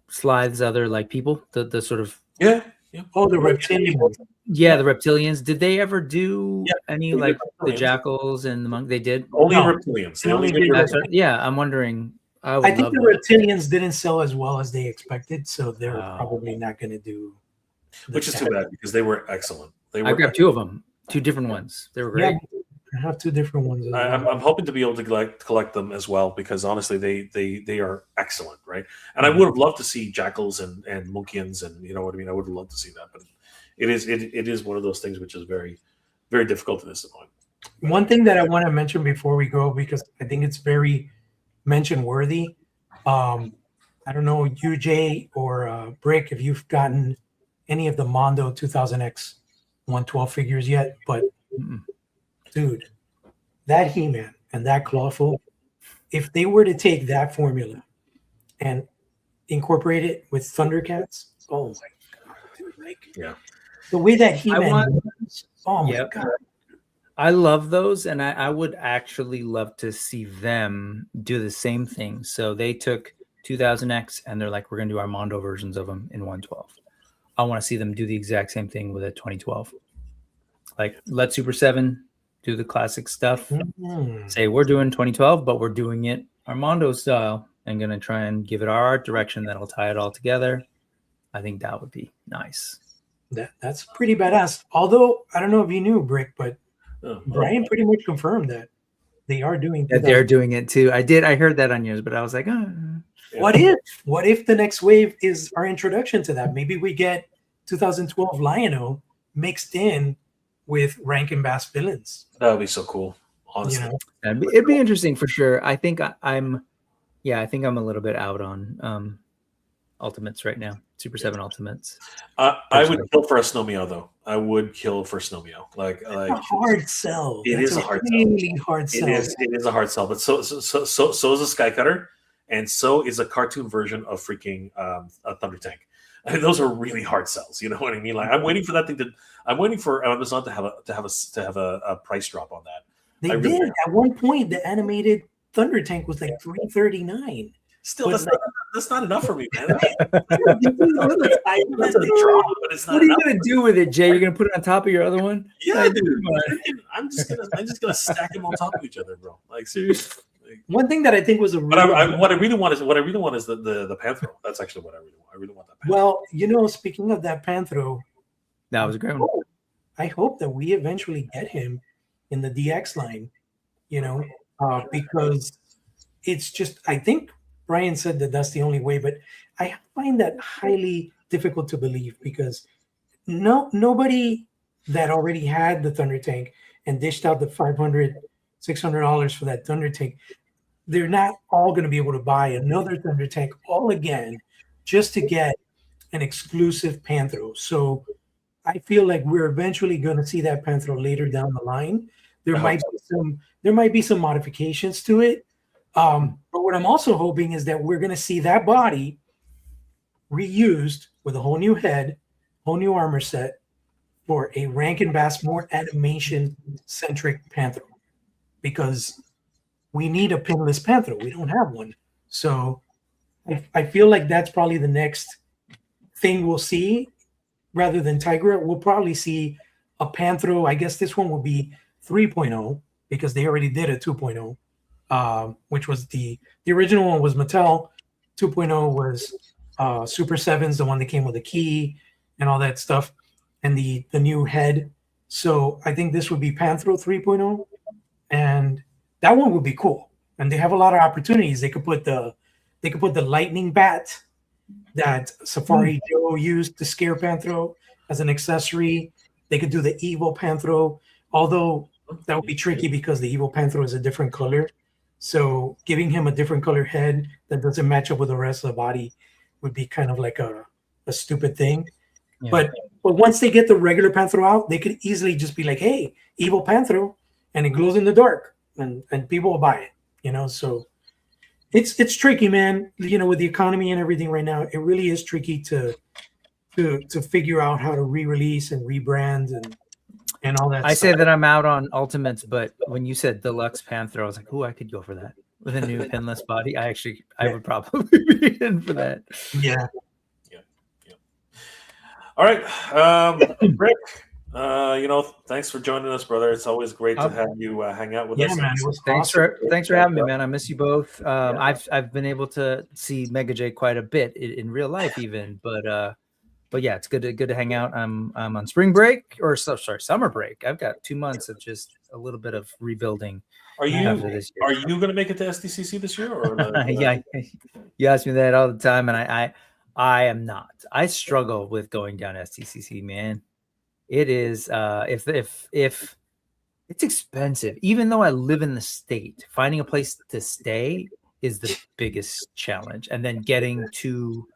[SPEAKER 4] Slithe's other like people, the sort of
[SPEAKER 2] Oh, the reptilians.
[SPEAKER 4] Yeah, the reptilians. Did they ever do any like the jackals and the monk? They did.
[SPEAKER 1] Only reptilians.
[SPEAKER 4] I'm wondering.
[SPEAKER 2] I think the reptilians didn't sell as well as they expected, so they're probably not going to do
[SPEAKER 1] which is too bad because they were excellent. They were.
[SPEAKER 4] I grabbed two of them, two different ones. They were great.
[SPEAKER 2] Yeah, I have two different ones.
[SPEAKER 1] I'm hoping to be able to collect them as well because honestly, they are excellent, right? And I would have loved to see Jackals and Munkians, and you know what I mean. I would have loved to see that, but it is one of those things which is very, very difficult to disappoint.
[SPEAKER 2] One thing that I want to mention before we go, because I think it's very mention worthy. I don't know, UJ or Brick, if you've gotten any of the Mondo 2000X 112 figures yet, but dude, that He-Man and that Clawful, if they were to take that formula and incorporate it with Thundercats, oh my god, dude, like the way that He-Man moves, oh my god.
[SPEAKER 4] I love those, and I would actually love to see them do the same thing. So they took 2000X and they're like, we're going to do our Mondo versions of them in 112. I want to see them do the exact same thing with a 2012. Like, let Super 7 do the classic stuff. Say, we're doing 2012, but we're doing it Armando style and going to try and give it our art direction that'll tie it all together. I think that would be nice.
[SPEAKER 2] That's pretty badass. Although, I don't know if you knew, Brick, but Brian pretty much confirmed that they are doing
[SPEAKER 4] that. They're doing it too. I heard that on yours, but I was like,
[SPEAKER 2] what if the next wave is our introduction to that? Maybe we get 2012 Lion-O mixed in with Rankin Bass villains.
[SPEAKER 1] That would be so cool. Honestly,
[SPEAKER 4] it'd be interesting for sure. I think I'm a little bit out on Ultimates right now. Super 7 Ultimates.
[SPEAKER 1] I would kill for a Snowmeo though. I would kill for Snowmeo. Like
[SPEAKER 2] a hard sell.
[SPEAKER 1] It is a hard sell. It is a hard sell. But so is a Sky Cutter, and so is a cartoon version of freaking a Thunder Tank. I mean, those are really hard sells. You know what I mean? Like I'm waiting for that thing to. I'm waiting for Amazon to have a price drop on that.
[SPEAKER 2] They did at one point. The animated Thunder Tank was like $339.
[SPEAKER 1] Still, that's not enough for me, man. That's a drop, but it's not.
[SPEAKER 4] What are you gonna do with it, Jay? You're gonna put it on top of your other one?
[SPEAKER 1] Yeah, dude. I'm just gonna stack them on top of each other, bro. Like seriously.
[SPEAKER 2] One thing that I think was
[SPEAKER 1] what I really want is the Panthro. That's actually what I really want. I really want that Panthro.
[SPEAKER 2] Well, you know, speaking of that Panthro,
[SPEAKER 4] that was a great one.
[SPEAKER 2] I hope that we eventually get him in the DX line, you know, because it's just, I think Brian said that that's the only way, but I find that highly difficult to believe because nobody that already had the Thunder Tank and dished out the $500, $600 for that Thunder Tank, they're not all going to be able to buy another Thunder Tank all again just to get an exclusive Panthro. So I feel like we're eventually going to see that Panthro later down the line. There might be some modifications to it. But what I'm also hoping is that we're going to see that body reused with a whole new head, whole new armor set for a Rankin Bass, more animation-centric Panthro. Because we need a pinless Panthro. We don't have one. So I feel like that's probably the next thing we'll see. Rather than Tigra, we'll probably see a Panthro. I guess this one will be 3.0 because they already did a 2.0. Which was the original one was Mattel. 2.0 was Super 7's, the one that came with a key and all that stuff, and the new head. So I think this would be Panthro 3.0, and that one would be cool. And they have a lot of opportunities. They could put the lightning bat that Safari Joe used to scare Panthro as an accessory. They could do the evil Panthro, although that would be tricky because the evil Panthro is a different color. So giving him a different color head that doesn't match up with the rest of the body would be kind of like a stupid thing. Yeah. But once they get the regular Panthro out, they could easily just be like, hey, evil Panthro, and it glows in the dark, and people will buy it, you know. So it's tricky, man. You know, with the economy and everything right now, it really is tricky to figure out how to re-release and rebrand and all that.
[SPEAKER 4] I say that I'm out on Ultimates, but when you said Deluxe Panther, I was like, "Ooh, I could go for that with a new pinless body." I would probably be in for that.
[SPEAKER 2] Yeah.
[SPEAKER 1] All right, Rick. You know, thanks for joining us, brother. It's always great to have you hang out with us.
[SPEAKER 2] Man,
[SPEAKER 4] thanks for having me, man. I miss you both. I've been able to see Mega J quite a bit in real life, even, but but yeah, it's good to hang out. I'm on spring break summer break. I've got 2 months of just a little bit of rebuilding.
[SPEAKER 1] Are you
[SPEAKER 4] after this year.
[SPEAKER 1] are you going to make it to SDCC this year? Or
[SPEAKER 4] Yeah, you ask me that all the time, and I am not. I struggle with going down SDCC, man. It is if it's expensive, even though I live in the state, finding a place to stay is the biggest challenge, and then getting to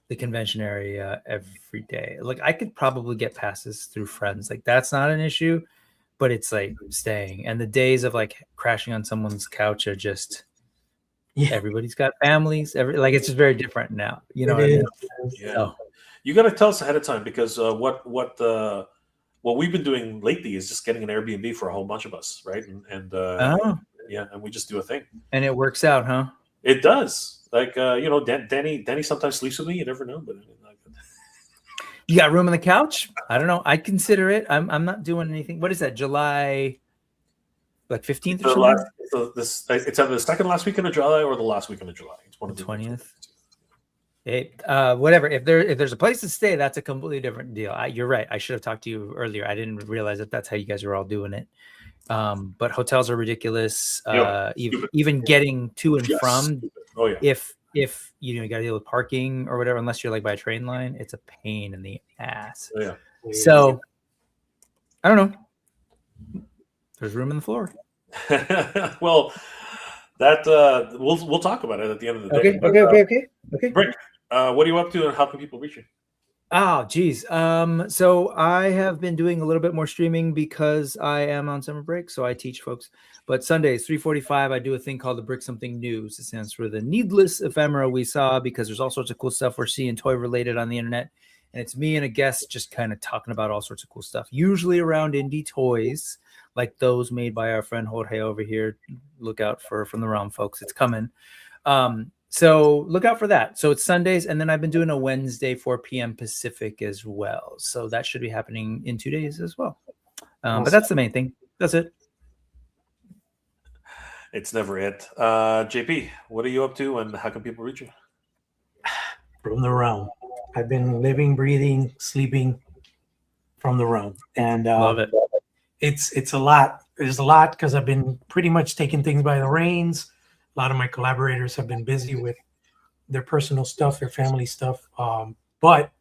[SPEAKER 4] the convention area every day. Like I could probably get passes through friends. Like that's not an issue, but it's like staying, and the days of like crashing on someone's couch are just everybody's got families. Like it's just very different now. You know what I mean?
[SPEAKER 1] Yeah.
[SPEAKER 4] So,
[SPEAKER 1] you got to tell us ahead of time because what we've been doing lately is just getting an Airbnb for a whole bunch of us, right? And yeah, and we just do a thing,
[SPEAKER 4] and it works out, huh?
[SPEAKER 1] It does. Like Danny sometimes sleeps with me. You never know, but
[SPEAKER 4] you got room on the couch? I don't know. I consider it. I'm not doing anything. What is that? July, like 15th or something?
[SPEAKER 1] It's either the second last weekend of July or the last weekend of July. It's one of the
[SPEAKER 4] 20th. Whatever. If there's a place to stay, that's a completely different deal. You're right. I should have talked to you earlier. I didn't realize that that's how you guys are all doing it. But hotels are ridiculous. Even getting to and from.
[SPEAKER 1] Oh yeah.
[SPEAKER 4] If you got to deal with parking or whatever, unless you're like by a train line, it's a pain in the ass.
[SPEAKER 1] Oh, yeah.
[SPEAKER 4] So I don't know. There's room in the floor.
[SPEAKER 1] Well, that we'll talk about it at the end of the day.
[SPEAKER 4] Okay.
[SPEAKER 1] Brick, what are you up to, and how can people reach you?
[SPEAKER 4] Oh, geez. So I have been doing a little bit more streaming because I am on summer break, so I teach folks. But Sundays, 3:45, I do a thing called the Brick Something News. It stands for the needless ephemera we saw, because there's all sorts of cool stuff we're seeing toy-related on the internet. And it's me and a guest just kind of talking about all sorts of cool stuff, usually around indie toys, like those made by our friend Jorge over here. Look out for From the Realm, folks. It's coming. So look out for that. So it's Sundays, and then I've been doing a Wednesday, 4 p.m. Pacific as well. So that should be happening in 2 days as well. But that's the main thing. That's it.
[SPEAKER 1] It's never it. JP, what are you up to, and how can people reach you?
[SPEAKER 2] From the Realm. I've been living, breathing, sleeping From the Realm, and
[SPEAKER 4] love it.
[SPEAKER 2] It's a lot. There's a lot because I've been pretty much taking things by the reins. A lot of my collaborators have been busy with their personal stuff, their family stuff. But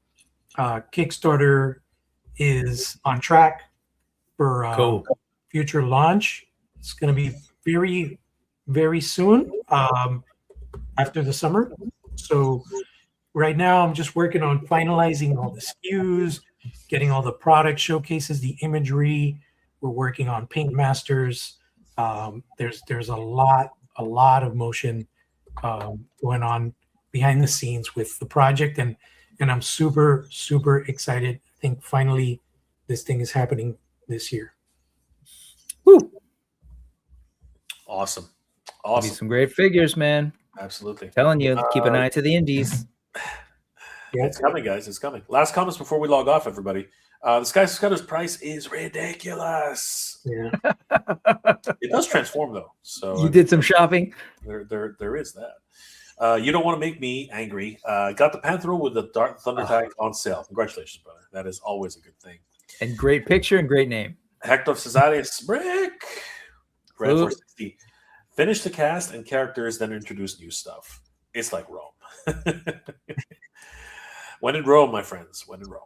[SPEAKER 2] Kickstarter is on track for future launch. It's going to be very, very soon after the summer. So right now I'm just working on finalizing all the SKUs, getting all the product showcases, the imagery. We're working on paint masters. There's a lot of motion going on behind the scenes with the project, and I'm super excited. I think finally this thing is happening this year.
[SPEAKER 4] Woo!
[SPEAKER 1] Awesome.
[SPEAKER 4] Some great figures, man.
[SPEAKER 1] Absolutely.
[SPEAKER 4] Telling you, keep an eye to the indies.
[SPEAKER 1] Yeah, it's coming, guys. It's coming. Last comments before we log off, everybody. The Sky Scudder's price is ridiculous.
[SPEAKER 2] Yeah.
[SPEAKER 1] It does transform, though. So
[SPEAKER 4] you did some shopping.
[SPEAKER 1] There is that. You don't want to make me angry. Got the Panthro with the Dark Thundercat on sale. Congratulations, brother. That is always a good thing.
[SPEAKER 4] And great picture and great name.
[SPEAKER 1] Hector Cesares, Brick. Grand 460. Finish the cast and characters, then introduce new stuff. It's like Rome. When in Rome, my friends. When in Rome.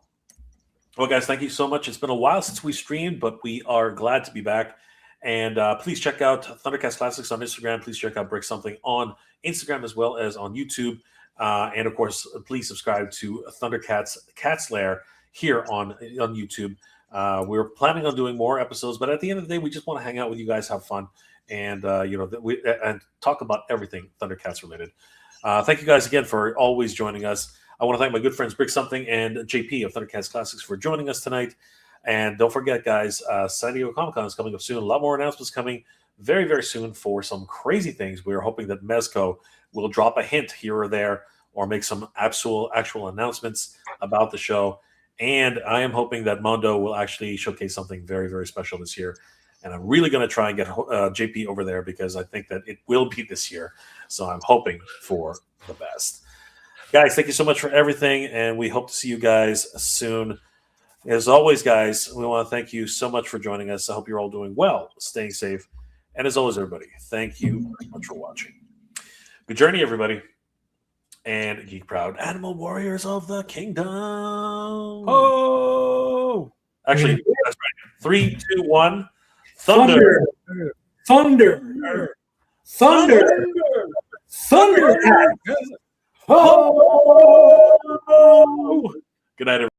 [SPEAKER 1] Well, guys, thank you so much. It's been a while since we streamed, but we are glad to be back. And please check out Thundercats Classics on Instagram. Please check out Brick Something on Instagram as well as on YouTube. And, of course, please subscribe to Thundercats Lair here on YouTube. We're planning on doing more episodes, but at the end of the day, we just want to hang out with you guys, have fun, and and talk about everything Thundercats related. Thank you guys again for always joining us. I want to thank my good friends Brick Something and JP of Thundercats Classics for joining us tonight. And don't forget, guys, San Diego Comic-Con is coming up soon. A lot more announcements coming very, very soon for some crazy things. We're hoping that Mezco will drop a hint here or there or make some actual announcements about the show. And I am hoping that Mondo will actually showcase something very, very special this year. And I'm really going to try and get JP over there because I think that it will be this year. So I'm hoping for the best. Guys, thank you so much for everything, and we hope to see you guys soon. As always, guys, we want to thank you so much for joining us. I hope you're all doing well, staying safe. And as always, everybody, thank you very much for watching. Good journey, everybody. And geek proud animal warriors of the kingdom.
[SPEAKER 4] Oh,
[SPEAKER 1] Actually, that's right. 3, 2, 1. Thunder.
[SPEAKER 3] Thunder. Thunder. Thunder.
[SPEAKER 1] Oh! Good night, everybody.